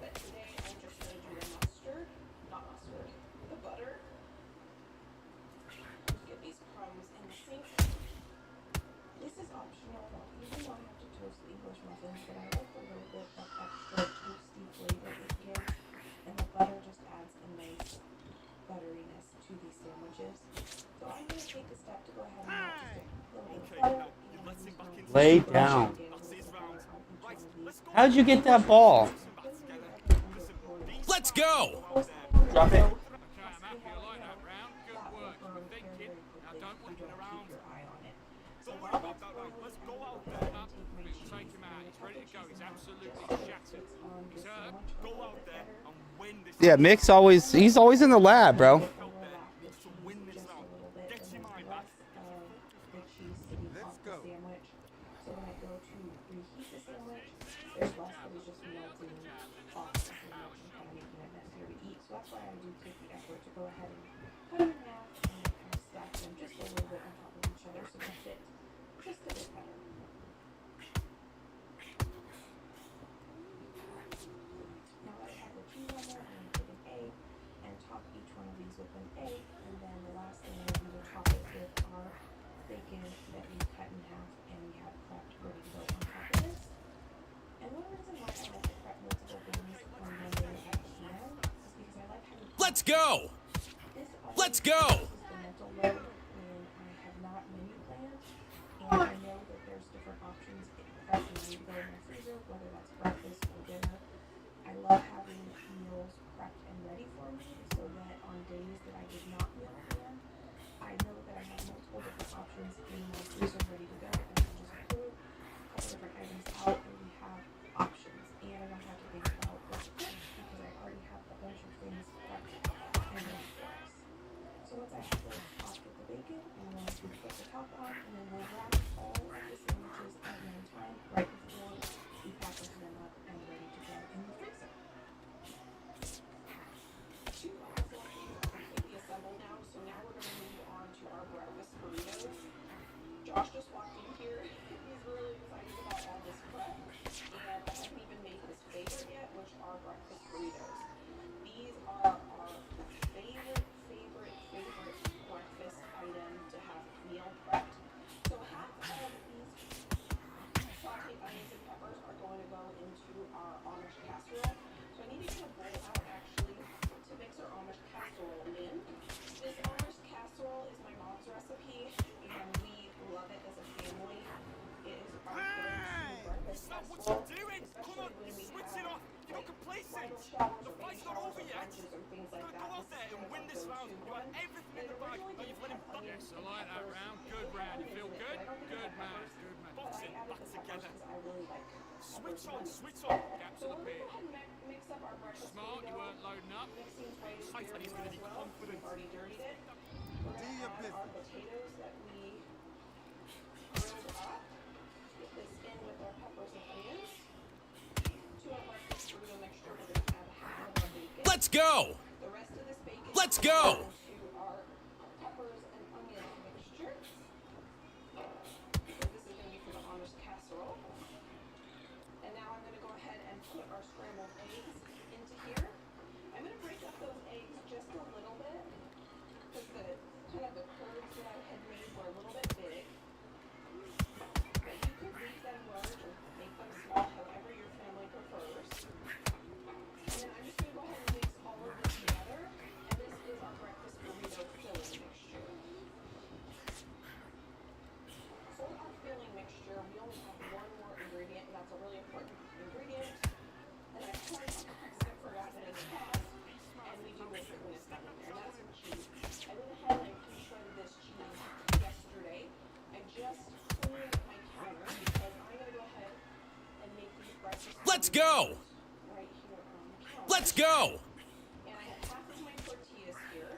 But today I'm just going to do the mustard, the butter. Get these crumbs in the sink. This is optional. You do not have to toast the English muffins, but I like a little bit of extra toasty flavor it gives. And the butter just adds a nice butteriness to these sandwiches. So I'm going to take a step to go ahead and add just a little bit of butter. Lay down. That's his round. Right, let's go. How'd you get that ball? Let's go! Drop it. Okay, I'm happy you like that round. Good work. You were thinking. Now don't wait around. Don't worry about that round. Let's go out there. Up. We'll take him out. He's ready to go. He's absolutely shattered. He's hurt. Go out there and win this. Yeah, Mick's he's always in the lab, bro. Out there to win this round. Get your mind back. Let's go. So when I go to reheat the sandwich, there's less that is just melting off the sandwich and kind of making it messier to eat. So that's why I do take the effort to go ahead and cut them in half and kind of stack them just a little bit on top of each other so they fit just a bit better. Now that I have the cheese on there, I'm going to take an egg and top each one of these with an egg. And then the last thing I'm going to top it with our bacon that we cut in half and we have prepped ready to go on top of this. And one reason why I like to prep multiple things on Monday at the end is because I like having Let's go! this Let's go! This is the mental load when I have not menu planned and I know that there's different options in prepping ready to go in my freezer, whether that's breakfast or dinner. I love having meals prepped and ready for me so that on days that I did not meal plan, I know that I have multiple different options in my freezer ready to go, and I can just pull a couple different items out and we have options. And I don't have to think about what's cooked because I already have a bunch of things prepped and ready for us. So once I have those topped with the bacon, I'm going to put the top on, and then we'll wrap all of the sandwiches at one time right before we package them up and ready to go in the freezer. Two wonderful things are completely assembled now, so now we're going to move on to our breakfast burritos. Josh just walked in here. He's really excited about all this prep, and I haven't even made his favorite yet, which are breakfast burritos. These are our favorite breakfast item to have meal prepped. So half of these sauteed onions and peppers are going to go into our Amish casserole. So I need to get a bowl out actually to mix our Amish casserole in. This Amish casserole is my mom's recipe, and we love it as a family. It is our go-to breakfast Stop what casserole, you're doing! Come on, especially when we switch have it off! You're like complacent! bridal showers The or baby fight's not showers over or yet! brunches or things You've like got to that. go out there and win this round. You have everything in the bag. Now you've let him back. Yes, I like that round. Good round. You feel good? Good man. Good man. Boxing back together. I really like Switch on, switch on. Gaps so of the we're pit. going to go ahead and mix up our breakfast Smart. You burrito. weren't loading up. Mixing tray is Sight here that he's going to as be well. confident. We've already dirtied it. We're going to add our potatoes that we grilled up. Get this in with our peppers and onions. To our breakfast burrito mixture, we're going to add half of our bacon. Let's go! The rest of this bacon Let's is go! going to our peppers and onion mixture. Because this is going to be for the Amish casserole. And now I'm going to go ahead and put our scrambled eggs into here. I'm going to break up those eggs just a little bit because the curds that I had made were a little bit big. But you could leave them large or make them small, however your family prefers. And then I'm just going to go ahead and mix all of this together. And this is our breakfast burrito filling mixture. For our filling mixture, we only have one more ingredient, and that's a really important ingredient. And I tried to have forgotten it in the past, and we do wish it when it's done in there, and that's cheese. I went ahead and pre-shredded this cheese yesterday. I just cleaned my counter because I'm going to go ahead and make these breakfast Let's go! right here on the counter. Let's go! And I have half of my tortillas here.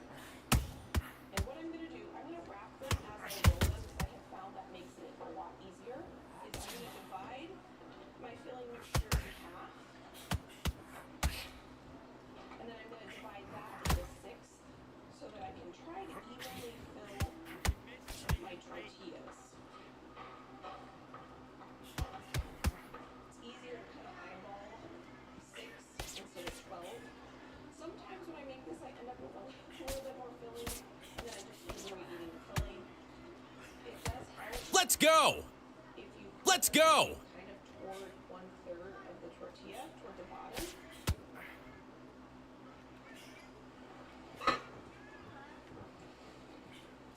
And what I'm going to do, I'm going to wrap them as I roll them because I have found that makes it a lot easier. Is I'm going to divide my filling mixture in half. And then I'm going to divide that into 6 so that I can try to evenly fill my tortillas. It's easier to kind of eyeball 6 instead of 12. Sometimes when I make this, I end up with a little bit more filling, and then I just enjoy eating the filling. It does help Let's go! if you Let's put go! kind of toward 1/3 of the tortilla, toward the bottom.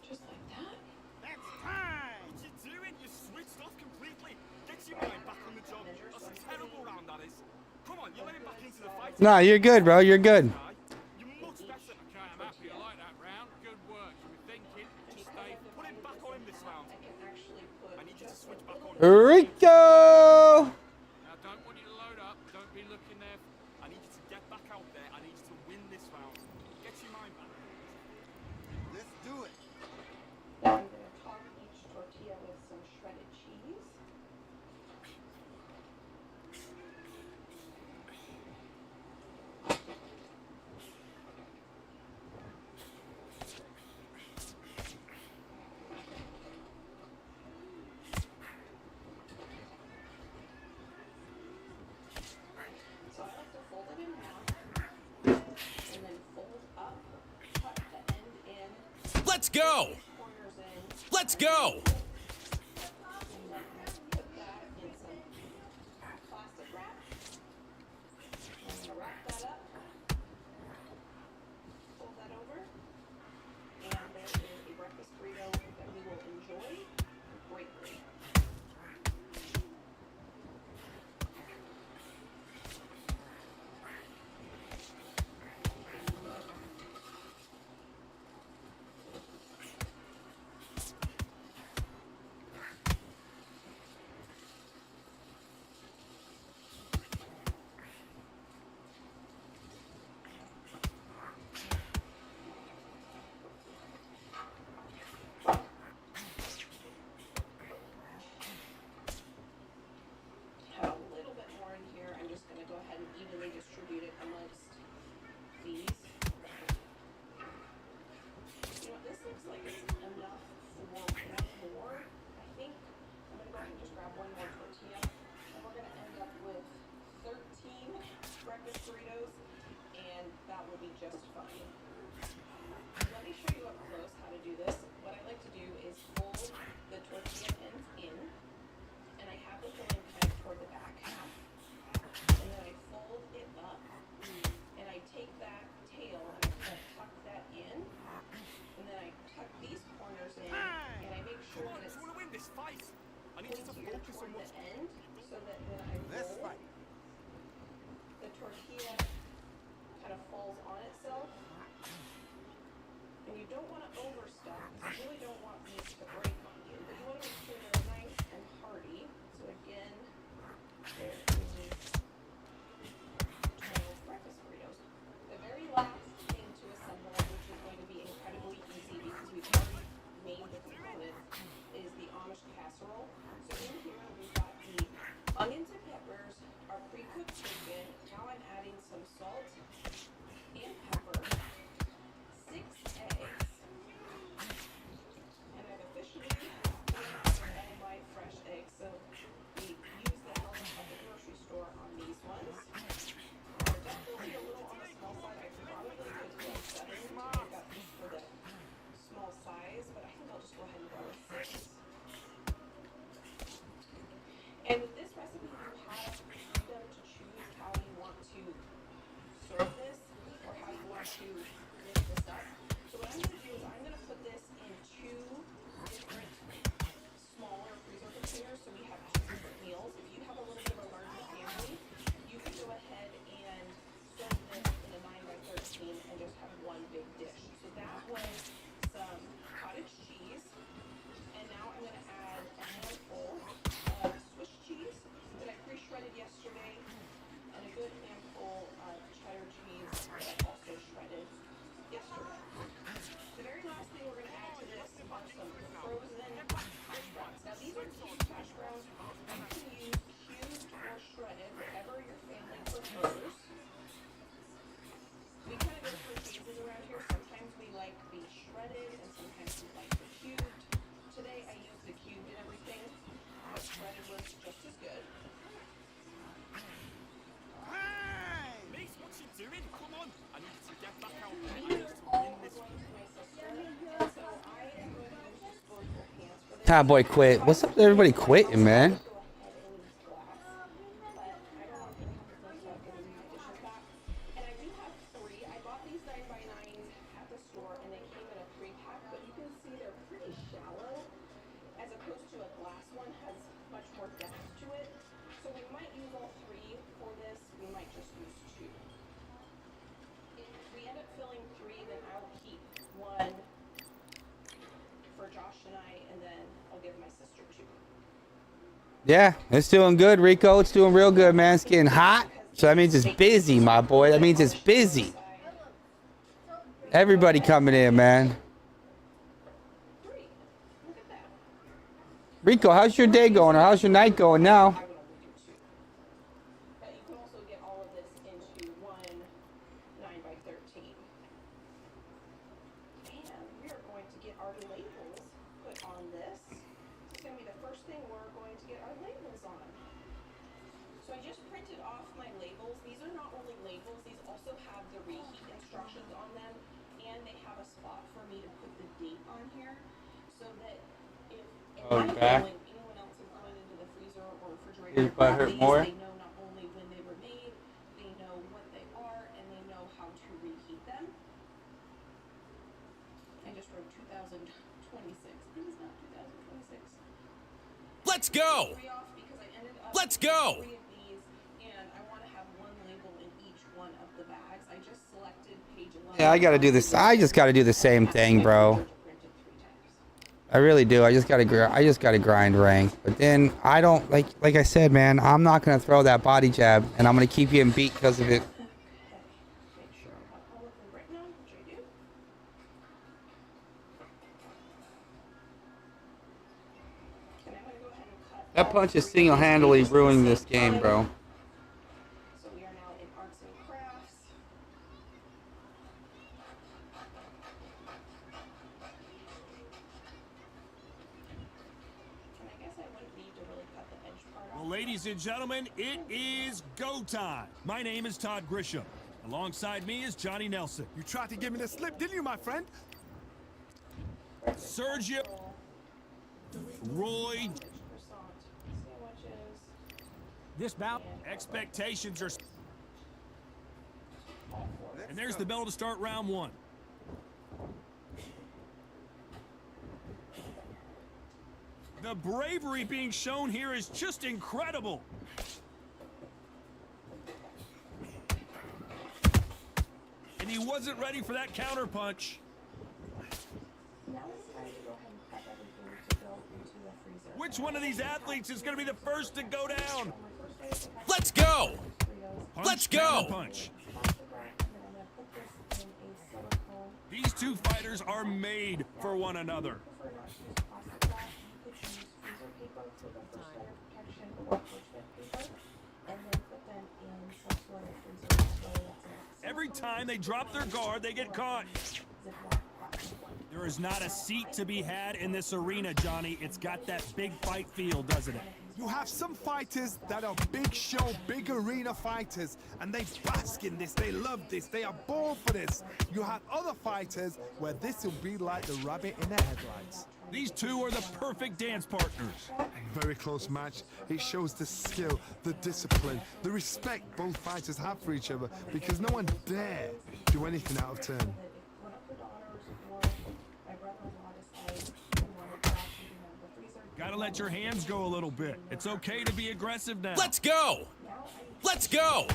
Just like that. That's time! What you doing? You switched off completely. Get your mind back on the job. That's a terrible round, that is. Come on, you're letting back into the fight. Nah, you're good, bro. You're good. You're much better. Okay, I'm happy. I like that round. Good work. You were thinking. Just stay. Put him back on him this round. I can actually put I need you to switch back on. Rico! Now, don't want you to load up. Don't be looking there. I need you to get back out there. I need you to win this round. Get your mind back. Let's do it. Now I'm going to top each tortilla with some shredded cheese. So I like to fold it in half and then fold up, tuck the end in, Let's go! corners in. Let's go! And then put that in some plastic wrap. I'm going to wrap that up, fold that over, and there is a breakfast burrito that we will enjoy greatly. just fine. Let me show you up close how to do this. What I like to do is fold the tortilla pins in, and I have the filling kind of toward the back half. And then I fold it up, and I take that tail and I kind of tuck that in, and then I tuck these corners in, and I make sure that it's I want to win this fight. I need you to pointier focus on toward the what's end, so that when I roll, the tortilla kind of falls on itself. And you don't want to overstuff, because you really don't want these to break on you, but you want to make sure they're nice and hearty. So again, there is Charles breakfast burritos. The very last thing to assemble, which is going to be incredibly easy because we've already made the components, is the Amish casserole. So in here we've got the onions and peppers, our pre-cooked chicken. Now I'm adding some salt and pepper, 6 eggs, and I've officially put all my fresh eggs. So we use the help of the grocery store on these ones. They're definitely a little on the small side. I probably could go 7. I got these for the small size, but I think I'll just go ahead and go with 6. And with this recipe, you have freedom to choose how you want to serve this or how you want to mix this up. So what I'm going to do is I'm going to put this in 2 different smaller freezer containers so we have 2 different meals. If you have a little bit of a larger family, you can go ahead and serve this in a 9x13 and just have one big dish. So that was some cottage cheese, and now I'm going to add a handful of Swiss cheese that I pre-shredded yesterday, and a good handful of cheddar cheese that I also shredded yesterday. The very last thing we're going to add to this are some frozen hash browns. Now these are cubed hash browns. You can use cubed or shredded, whatever your family prefers. We kind of go through phases around here. Sometimes we like the shredded, and sometimes we like the cubed. Today I used the cubed and everything, but shredded was just as good. Mace, what's she doing? Come on. I need you to get back out there. I These need are to all win this. going to my sister, and so I am going to use disposable pans for this. Ah, boy, quit. What's up with everybody quitting, man? Go ahead and use glass, but I don't want to have to feel stuff giving my dishes back. And I do have 3. I bought these 9x9s at the store, and they came in a 3-pack, but you can see they're pretty shallow, as opposed to a glass one has much more depth to it. So we might use all 3 for this. We might just use 2. If we end up filling 3, then I'll keep 1 for Josh and I, and then I'll give my sister 2. Yeah, it's doing good, Rico. It's doing real good, man. It's getting hot. So that means it's busy, my boy. That means it's busy. Everybody coming in, man. 3. Look at that. Rico, how's your day going? Or how's your night going now? I would only do 2. But you can also get all of this into 1 9x13. And we are going to get our labels put on this. It's going to be the first thing we're going to get our labels on. So I just printed off my labels. These are not only labels, these also have the reheat instructions on them, and they have a spot for me to put the date on here, so that if anyone else is going into the freezer or refrigerator, Your butt hurt more? they know not only when they were made, they know what they are, and they know how to reheat them. I just wrote 2026. It is not 2026. Let's go! 3 off because I ended up Let's with go! 3 of these, and I want to have 1 label in each one of the bags. I just selected page 11. Yeah, I gotta do this. I just gotta do the same thing, bro. I really do. I just gotta grind rank. But then I don't like I said, man. I'm not gonna throw that body jab, and I'm gonna keep getting beat because of it. Okay. Make sure I have all of them written on, which I do. And I'm going to go ahead and cut. That punch is single-handedly ruining this game, bro. So we are now in arts and crafts. And I guess I wouldn't need to really cut the edge part off. Well, ladies and gentlemen, it is go time. My name is Todd Grisham. Alongside me is Johnny Nelson. You tried to give me the slip, didn't you, my friend? Sergio. Roy. This bout. Expectations are... And there's the bell to start round one. The bravery being shown here is just incredible. And he wasn't ready for that counter punch. Which one of these athletes is going to be the first to go down? Let's go! Punch, Let's go! counter punch. These two fighters are made for one another. Every time they drop their guard, they get caught. There is not a seat to be had in this arena, Johnny. It's got that big fight feel, doesn't it? You have some fighters that are big show, big arena fighters, and they bask in this, they love this, they are born for this. You have other fighters where this will be like the rabbit in the headlights. These two are the perfect dance partners. Very close match. It shows the skill, the discipline, the respect both fighters have for each other, because no one dare do anything out of turn. Gotta let your hands go a little bit. It's okay to be aggressive now. Let's go! Let's go!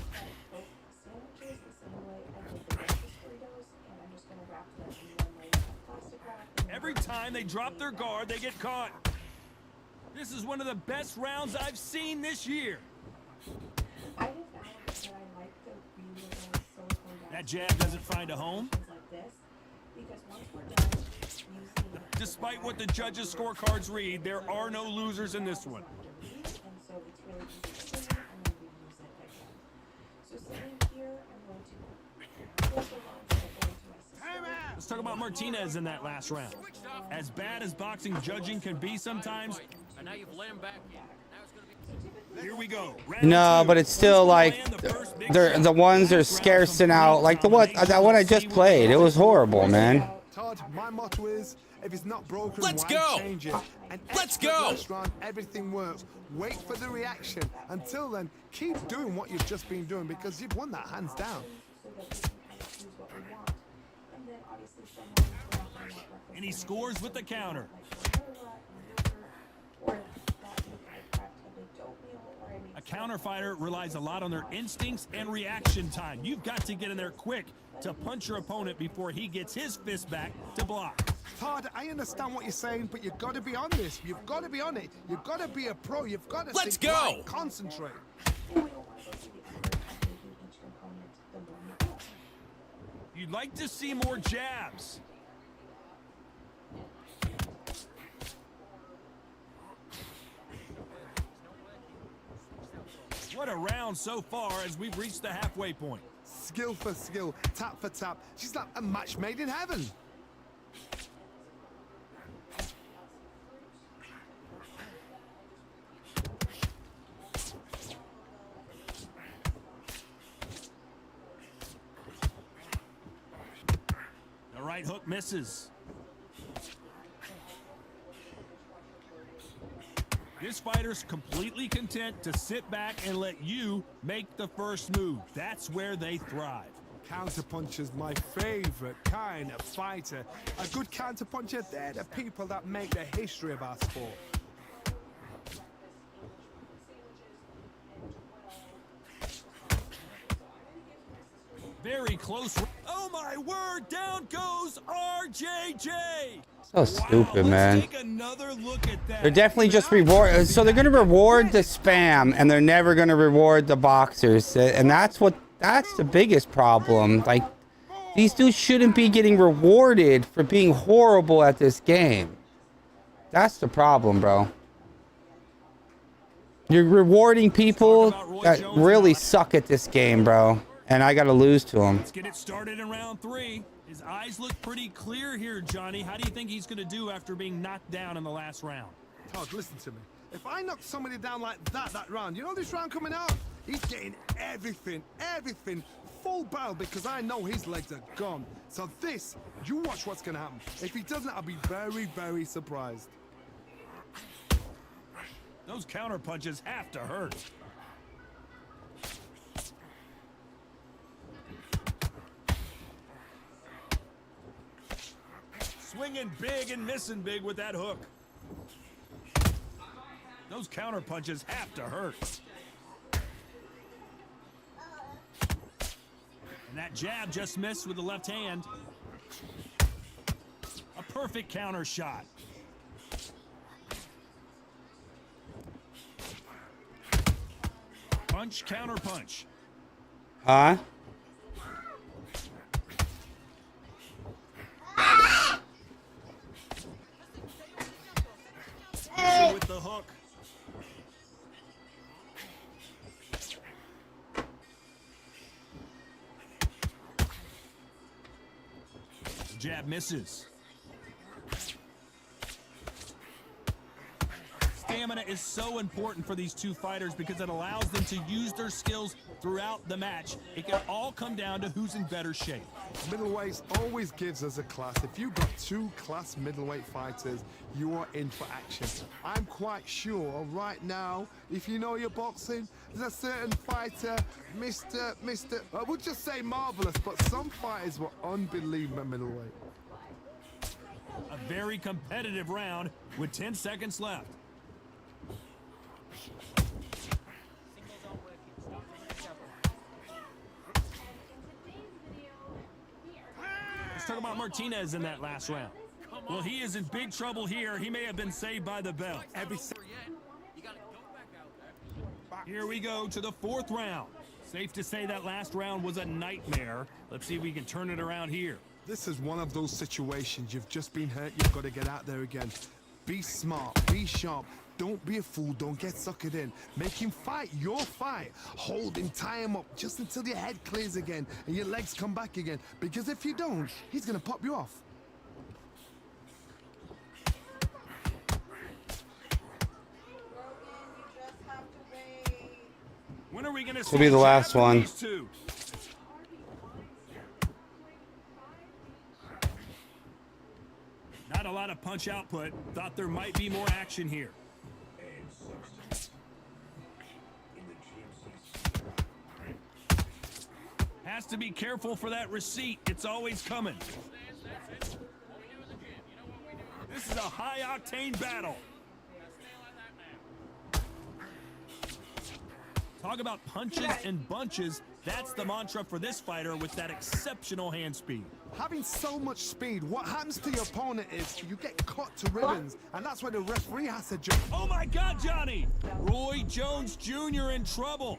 Every time they drop their guard, they get caught. This is one of the best rounds I've seen this year. That jab doesn't find a home. Despite what the judges' scorecards read, there are no losers in this one. Let's talk about Martinez in that last round. As bad as boxing judging can be sometimes, And now you've let him back. Now it's gonna be... here we go. Round No, two. but it's still Who's gonna like land the first big they're shot? the ones are scarcing out. Like the what that one I just played. It was horrible, man. Todd, my motto is, if it's not broken, Let's why go! change it? And Let's expert go! restaurant, everything works. Wait for the reaction. Until then, keep doing what you've just been doing, because you've won that hands down. And he scores with the counter. A counter fighter relies a lot on their instincts and reaction time. You've got to get in there quick to punch your opponent before he gets his fist back to block. Todd, I understand what you're saying, but you've got to be on this. You've got to be on it. You've got to be a pro. You've got to Let's think go! right, concentrate. You'd like to see more jabs. What a round so far as we've reached the halfway point. Skill for skill, tap for tap. She's like a match made in heaven. The right hook misses. This fighter's completely content to sit back and let you make the first move. That's where they thrive. Counterpuncher's my favorite kind of fighter. A good counterpuncher, they're the people that make the history of our sport. Very close. Oh my word, down goes RJJ. So stupid, Wow, man. let's take another look at that. They're definitely just reward. So they're gonna reward the spam, and they're never gonna reward the boxers, and that's the biggest problem. Like, these dudes shouldn't be getting rewarded for being horrible at this game. That's the problem, bro. You're rewarding people that really suck at this game, bro, and I gotta lose to them. Let's get it started in round 3. His eyes look pretty clear here, Johnny. How do you think he's going to do after being knocked down in the last round? Todd, listen to me. If I knock somebody down like that round, you know this round coming out? He's getting everything full barrel because I know his legs are gone. So this, you watch what's gonna happen. If he doesn't, I'll be very, very surprised. Those counter punches have to hurt. Swinging big and missing big with that hook. Those counter punches have to hurt. And that jab just missed with the left hand. A perfect counter shot. Punch, counter punch. Huh? With the hook. The jab misses. Stamina is so important for these two fighters because it allows them to use their skills throughout the match. It can all come down to who's in better shape. Middleweights always gives us a class. If you've got two class middleweight fighters, you are in for action. I'm quite sure right now, if you know your boxing, there's a certain fighter, I would just say marvelous, but some fighters were unbelievable at middleweight. A very competitive round with 10 seconds left. Let's talk about Martinez in that last round. Well, he is in big trouble here. He may have been saved by the bell. Here we go to the fourth round. Safe to say that last round was a nightmare. Let's see if we can turn it around here. This is one of those situations. You've just been hurt. You've got to get out there again. Be smart. Be sharp. Don't be a fool. Don't get suckered in. Make him fight your fight. Hold him, tie him up just until your head clears again and your legs come back again. Because if you don't, he's going to pop you off. When are we going to see This will be the last one. these two? Not a lot of punch output. Thought there might be more action here. Has to be careful for that receipt. It's always coming. This is a high-octane battle. Talk about punches and bunches. That's the mantra for this fighter with that exceptional hand speed. Having so much speed, what happens to your opponent is you get cut to ribbons, and that's where the referee has to jump. Oh my God, Johnny! Roy Jones Jr. in trouble.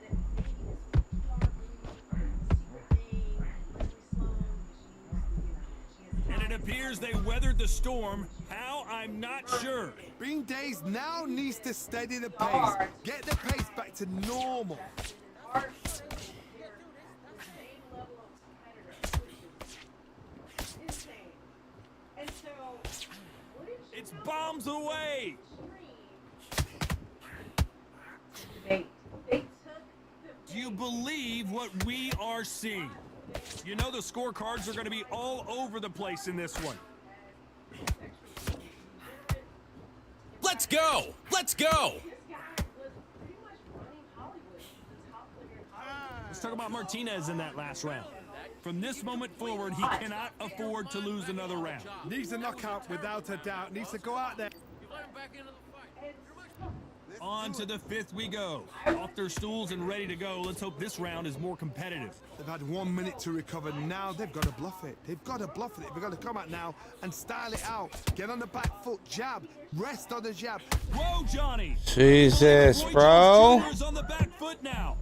And it appears they weathered the storm. How? I'm not sure. Being dazed now needs to steady the pace. Get the pace back to normal. It's bombs away. Do you believe what we are seeing? You know the scorecards are going to be all over the place in this one. Let's go! Let's go! Let's talk about Martinez in that last round. From this moment forward, he cannot afford to lose another round. Needs a knockout without a doubt. Needs to go out there. On to the fifth we go. Off their stools and ready to go. Let's hope this round is more competitive. They've had 1 minute to recover. Now they've got to bluff it. They've got to bluff it. They've got to come out now and style it out. Get on the back foot, jab. Rest on the jab. Whoa, Johnny! Jesus, Roy bro. Jones Jr. is on the back foot now.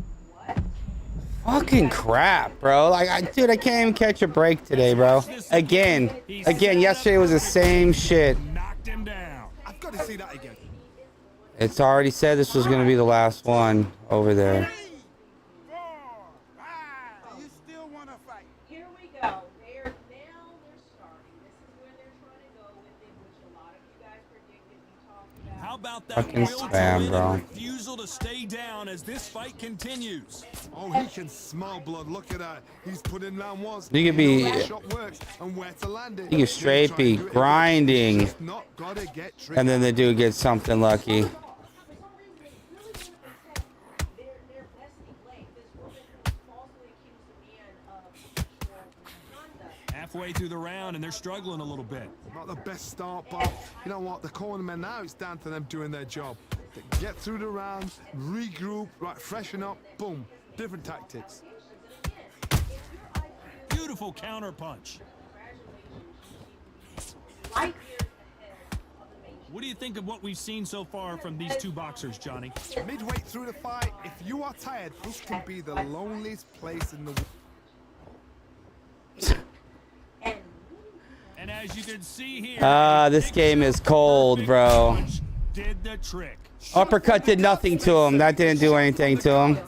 Fucking crap, bro. Dude, I can't even catch a break today, bro. Again, yesterday was the same shit. Knocked him down. I've got to see that again. It's already said this was going to be the last one over there. 3, 4, 5. You still want to fight? Here we go. They're starting. This is where they're trying to go with it, which a lot of you guys predicted. We talked about. How about that Fucking will to spam, win bro. and refusal to to stay down as this fight continues. Oh, he can smell blood. Look at that. He's put in round once. You could He knows be- what shot works and where to land it. You can straight He's be trying to do it again. grinding, He's just not gotta get tricked. and then the dude gets something lucky. Halfway through the round, and they're struggling a little bit. Not the best start, but you know what? The cornermen now, it's down to them doing their job. They get through the round, regroup, right, freshen up, boom. Different tactics. Beautiful counter punch. What do you think of what we've seen so far from these two boxers, Johnny? Midway through the fight, if you are tired, this can be the loneliest place in the world. And as you can see here, This game is cold, bro. did the trick. Uppercut did nothing to him. That didn't do anything to him.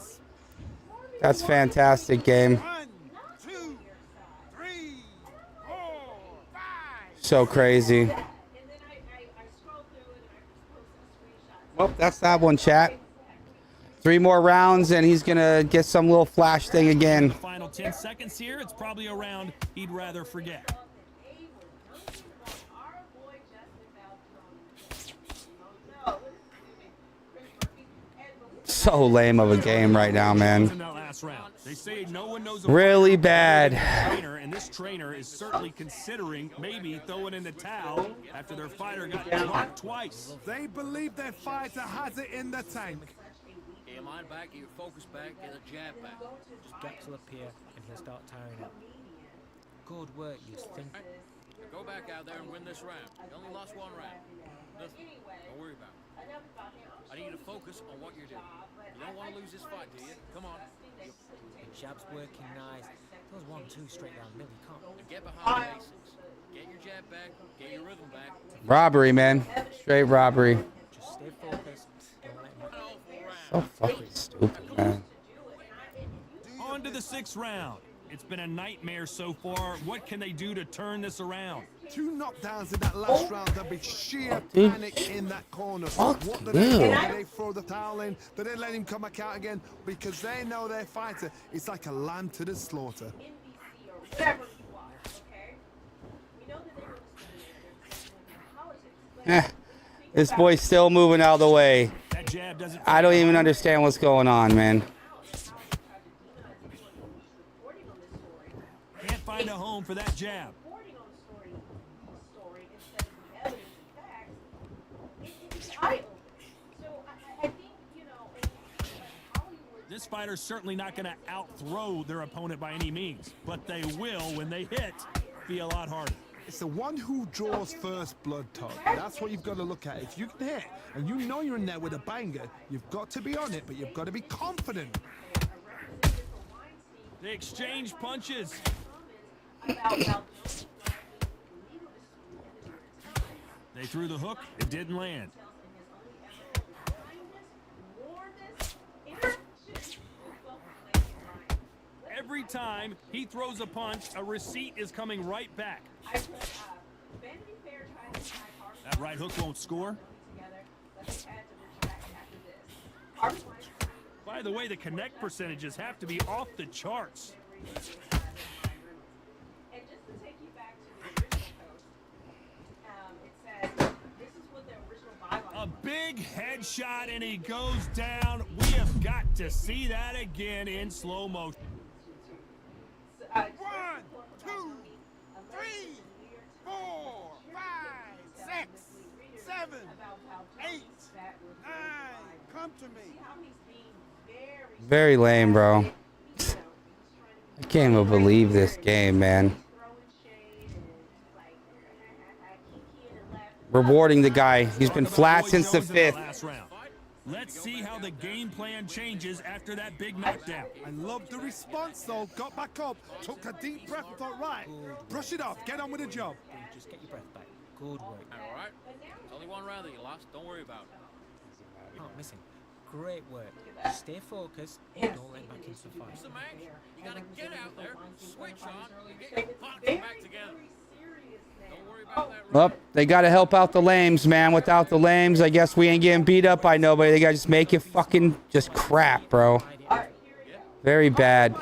That's fantastic game. 1, 2, 3, 4, 5. So crazy. Well, that's that one, chat. 3 more rounds, and he's going to get some little flash thing again. The final 10 seconds here, it's probably a round he'd rather forget. So lame of a game right now, In man. that last round, they say no one knows Really bad. trainer, and this trainer is certainly considering maybe throwing in the towel after their fighter got dropped twice. They believe their fighter has it in the tank. Get your mind back, get your focus back, get the jab back. Just gaps will appear and he'll start tiring up. Good work, you think. Now go back out there and win this round. You only lost one round. Nothing. Don't worry about it. I need you to focus on what you're doing. You don't want to lose this fight, do you? Come on. The jab's working nice. Those 1-2 straight down the middle, you can't. And get behind the basics. Get your jab back, get your rhythm back. Robbery, man. Straight robbery. Just stay focused. Don't let him. So fucking stupid, man. On to the 6th round. It's been a nightmare so far. What can they do to turn this around? 2 knockdowns in that last round. There'll be sheer Dude. panic in that corner. Fuck What do you. they do? Do they throw the towel in? Do they let him come back out again? Because they know their fighter is like a lamb to the slaughter. This boy's still moving out of the way. That jab doesn't. I don't even understand what's going on, man. Can't find a home for that jab. This fighter's certainly not going to out-throw their opponent by any means, but they will, when they hit, be a lot harder. It's the one who draws first blood, Todd. That's what you've got to look at. If you can hit and you know you're in there with a banger, you've got to be on it, but you've got to be confident. They exchange punches. They threw the hook, it didn't land. Every time he throws a punch, a receipt is coming right back. That right hook won't score. By the way, the connect percentages have to be off the charts. A big headshot and he goes down. We have got to see that again in slow motion. 1, 2, 3, 4, 5, 6, 7, 8, 9. Come to me. Very lame, bro. I can't even believe this game, man. Rewarding the guy. He's been flat since the 5th. Let's see how the game plan changes after that big knockdown. I love the response, though. Got back up, took a deep breath and thought, right, brush it off, get on with the job. Just get your breath back. Good work. All right? It's only one round that you lost. Don't worry about it. Not missing. Great work. Stay focused. Don't let him back into the fight. It's the match. You got to get out there, switch on, and get your boxing back together. Well, they got to help out the lames, man. Without the lames, I guess we ain't getting beat up by nobody. They got to just make it fucking just crap, bro. Very bad.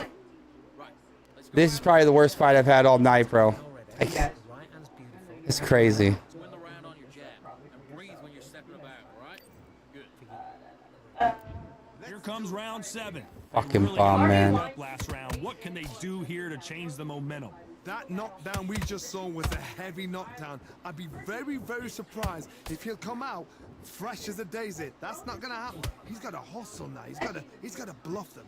This is probably the worst fight I've had all night, bro. It's crazy. Win the round on your jab and breathe when you're stepping about, all right? Good. Here comes round 7. Fucking Really bomb, man. up last round. What can they do here to change the momentum? That knockdown we just saw was a heavy knockdown. I'd be very, very surprised if he'll come out fresh as a daisy. That's not gonna happen. He's got to hustle now. He's got to bluff them.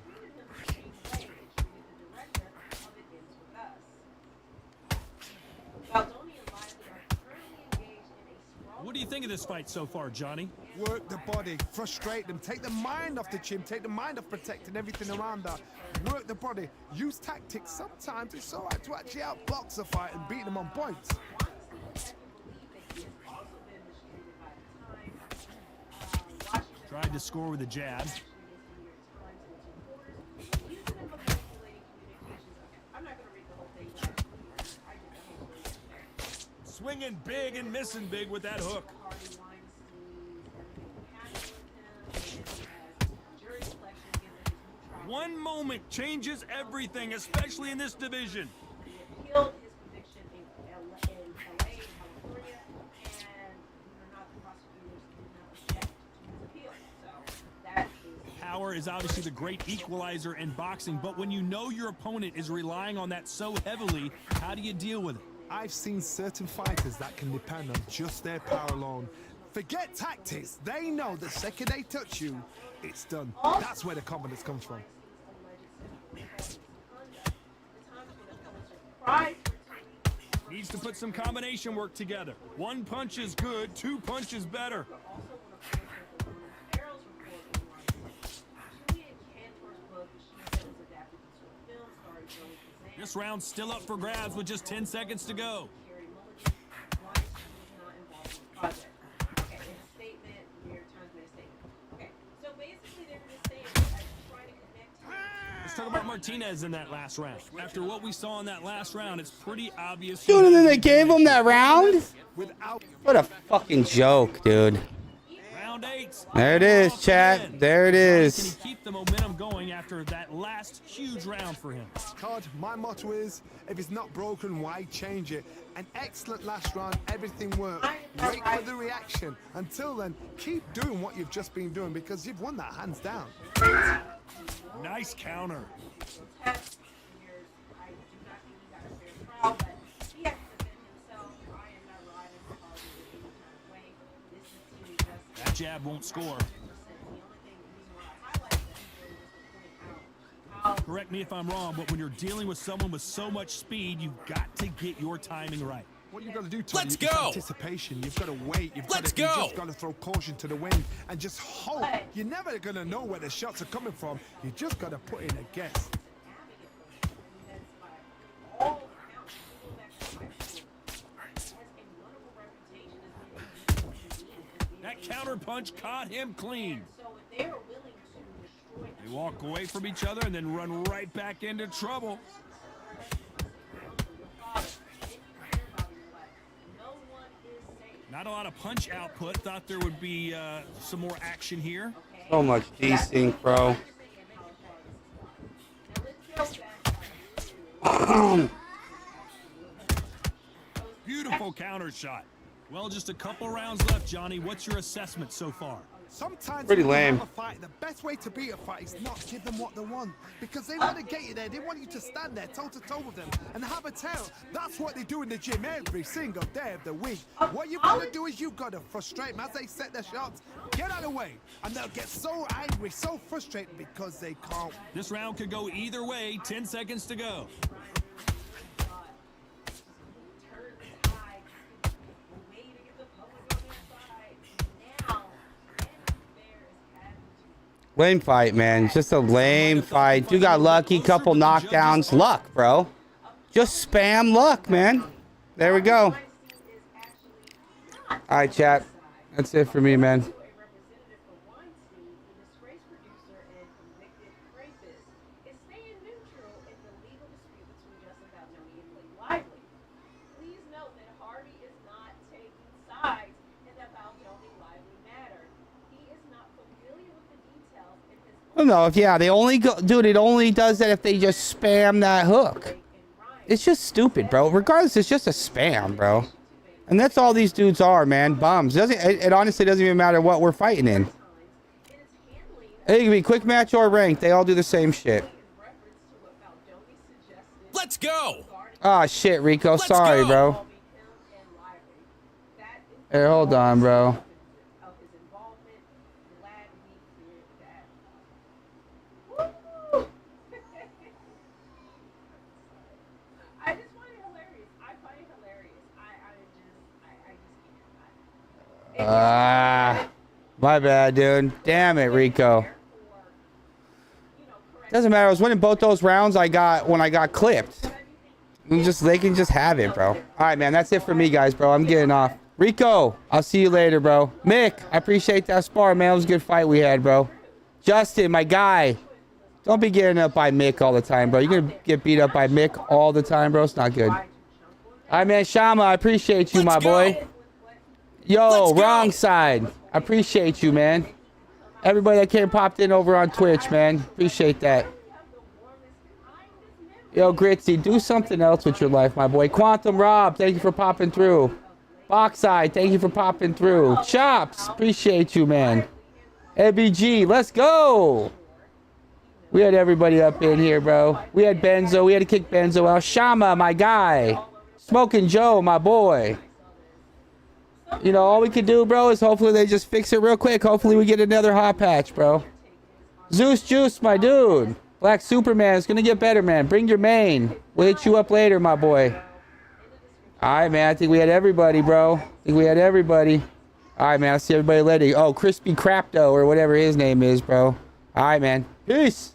What do you think of this fight so far, Johnny? Work the body, frustrate them, take the mind off the chin, take the mind off protecting everything around that. Work the body, use tactics. Sometimes it's all right to actually outbox a fight and beat them on points. Tried to score with a jab. Swinging big and missing big with that hook. One moment changes everything, especially in this division. Appealed his conviction in LA, California, and we were not the prosecutors did not object to his appeal. So that is Power is obviously the great equalizer in boxing, but when you know your opponent is relying on that so heavily, how do you deal with it? I've seen certain fighters that can depend on just their power alone. Forget tactics. They know the second they touch you, it's done. That's where the confidence comes from. Needs to put some combination work together. One punch is good, 2 punches better. This round's still up for grabs with just 10 seconds to go. Let's talk about Martinez in that last round. After what we saw in that last round, it's pretty obvious. Dude, and then they gave him that round? Without What a fucking joke, dude. Round 8. There it is, chat. There it Can is. he keep the momentum going after that last huge round for him? card, my motto is, if it's not broken, why change it? An excellent last round, everything worked. Wait for the reaction. Until then, keep doing what you've just been doing because you've won that hands down. Nice counter. That jab won't score. Correct me if I'm wrong, but when you're dealing with someone with so much speed, you've got to get your timing right. What you've got to do, Tony, Let's is go. anticipation. You've got to wait. You've Let's got to, go. You just got to throw caution to the wind and just hope. You're never going to know where the shots are coming from. You just got to put in a guess. That counter punch caught him clean. They walk away from each other and then run right back into trouble. Not a lot of punch output. Thought there would be some more action here. So much desync, bro. Beautiful counter shot. Well, just a couple rounds left, Johnny. What's your assessment so far? Sometimes Pretty when you lame. have a fight, the best way to beat a fight is not give them what they want. Because they want to get you there. They want you to stand there toe-to-toe with them and have a tail. That's what they do in the gym every single day of the week. What you've got to do is you've got to frustrate them as they set their shots. Get out of the way. And they'll get so angry, so frustrated because they can't. This round could go either way. 10 seconds to go. Lame fight, man. Just a lame fight. You got lucky, couple knockdowns. Luck, bro. Just spam luck, man. There we go. All right, chat. That's it for me, man. Please note that Hardy I don't know if, yeah, they only go, dude, it only does that if they just spam that hook. It's just stupid, bro. Regardless, it's just a spam, bro. And that's all these dudes are, man. Bums. It honestly doesn't even matter what we're fighting in. It can be quick match or ranked. They all do the same shit. Let's go. Oh, shit, Rico. Let's Sorry, go. bro. Hey, hold on, bro. My bad, dude. Damn it, Rico. Doesn't matter. I was winning both those rounds I got when I got clipped. They can just have it, bro. All right, man. That's it for me, guys, bro. I'm getting off. Rico, I'll see you later, bro. Mick, I appreciate that spar, man. It was a good fight we had, bro. Justin, my guy. Don't be getting up by Mick all the time, bro. You're going to get beat up by Mick all the time, bro. It's not good. All right, man. Shama, I appreciate you, my boy. Yo, wrong side. I appreciate you, man. Everybody that came popped in over on Twitch, man. Appreciate that. Yo, Gritzy, do something else with your life, my boy. Quantum Rob, thank you for popping through. Boxeye, thank you for popping through. Chops, appreciate you, man. ABG, let's go. We had everybody up in here, bro. We had Benzo. We had to kick Benzo out. Shama, my guy. Smoking Joe, my boy. You know, all we can do, bro, is hopefully they just fix it real quick. Hopefully we get another hot patch, bro. Zeus Juice, my dude. Black Superman is going to get better, man. Bring your main. We'll hit you up later, my boy. All right, man. I think we had everybody, bro. I think we had everybody. All right, man. I'll see everybody later. Oh, Crispy Crapto or whatever his name is, bro. All right, man. Peace.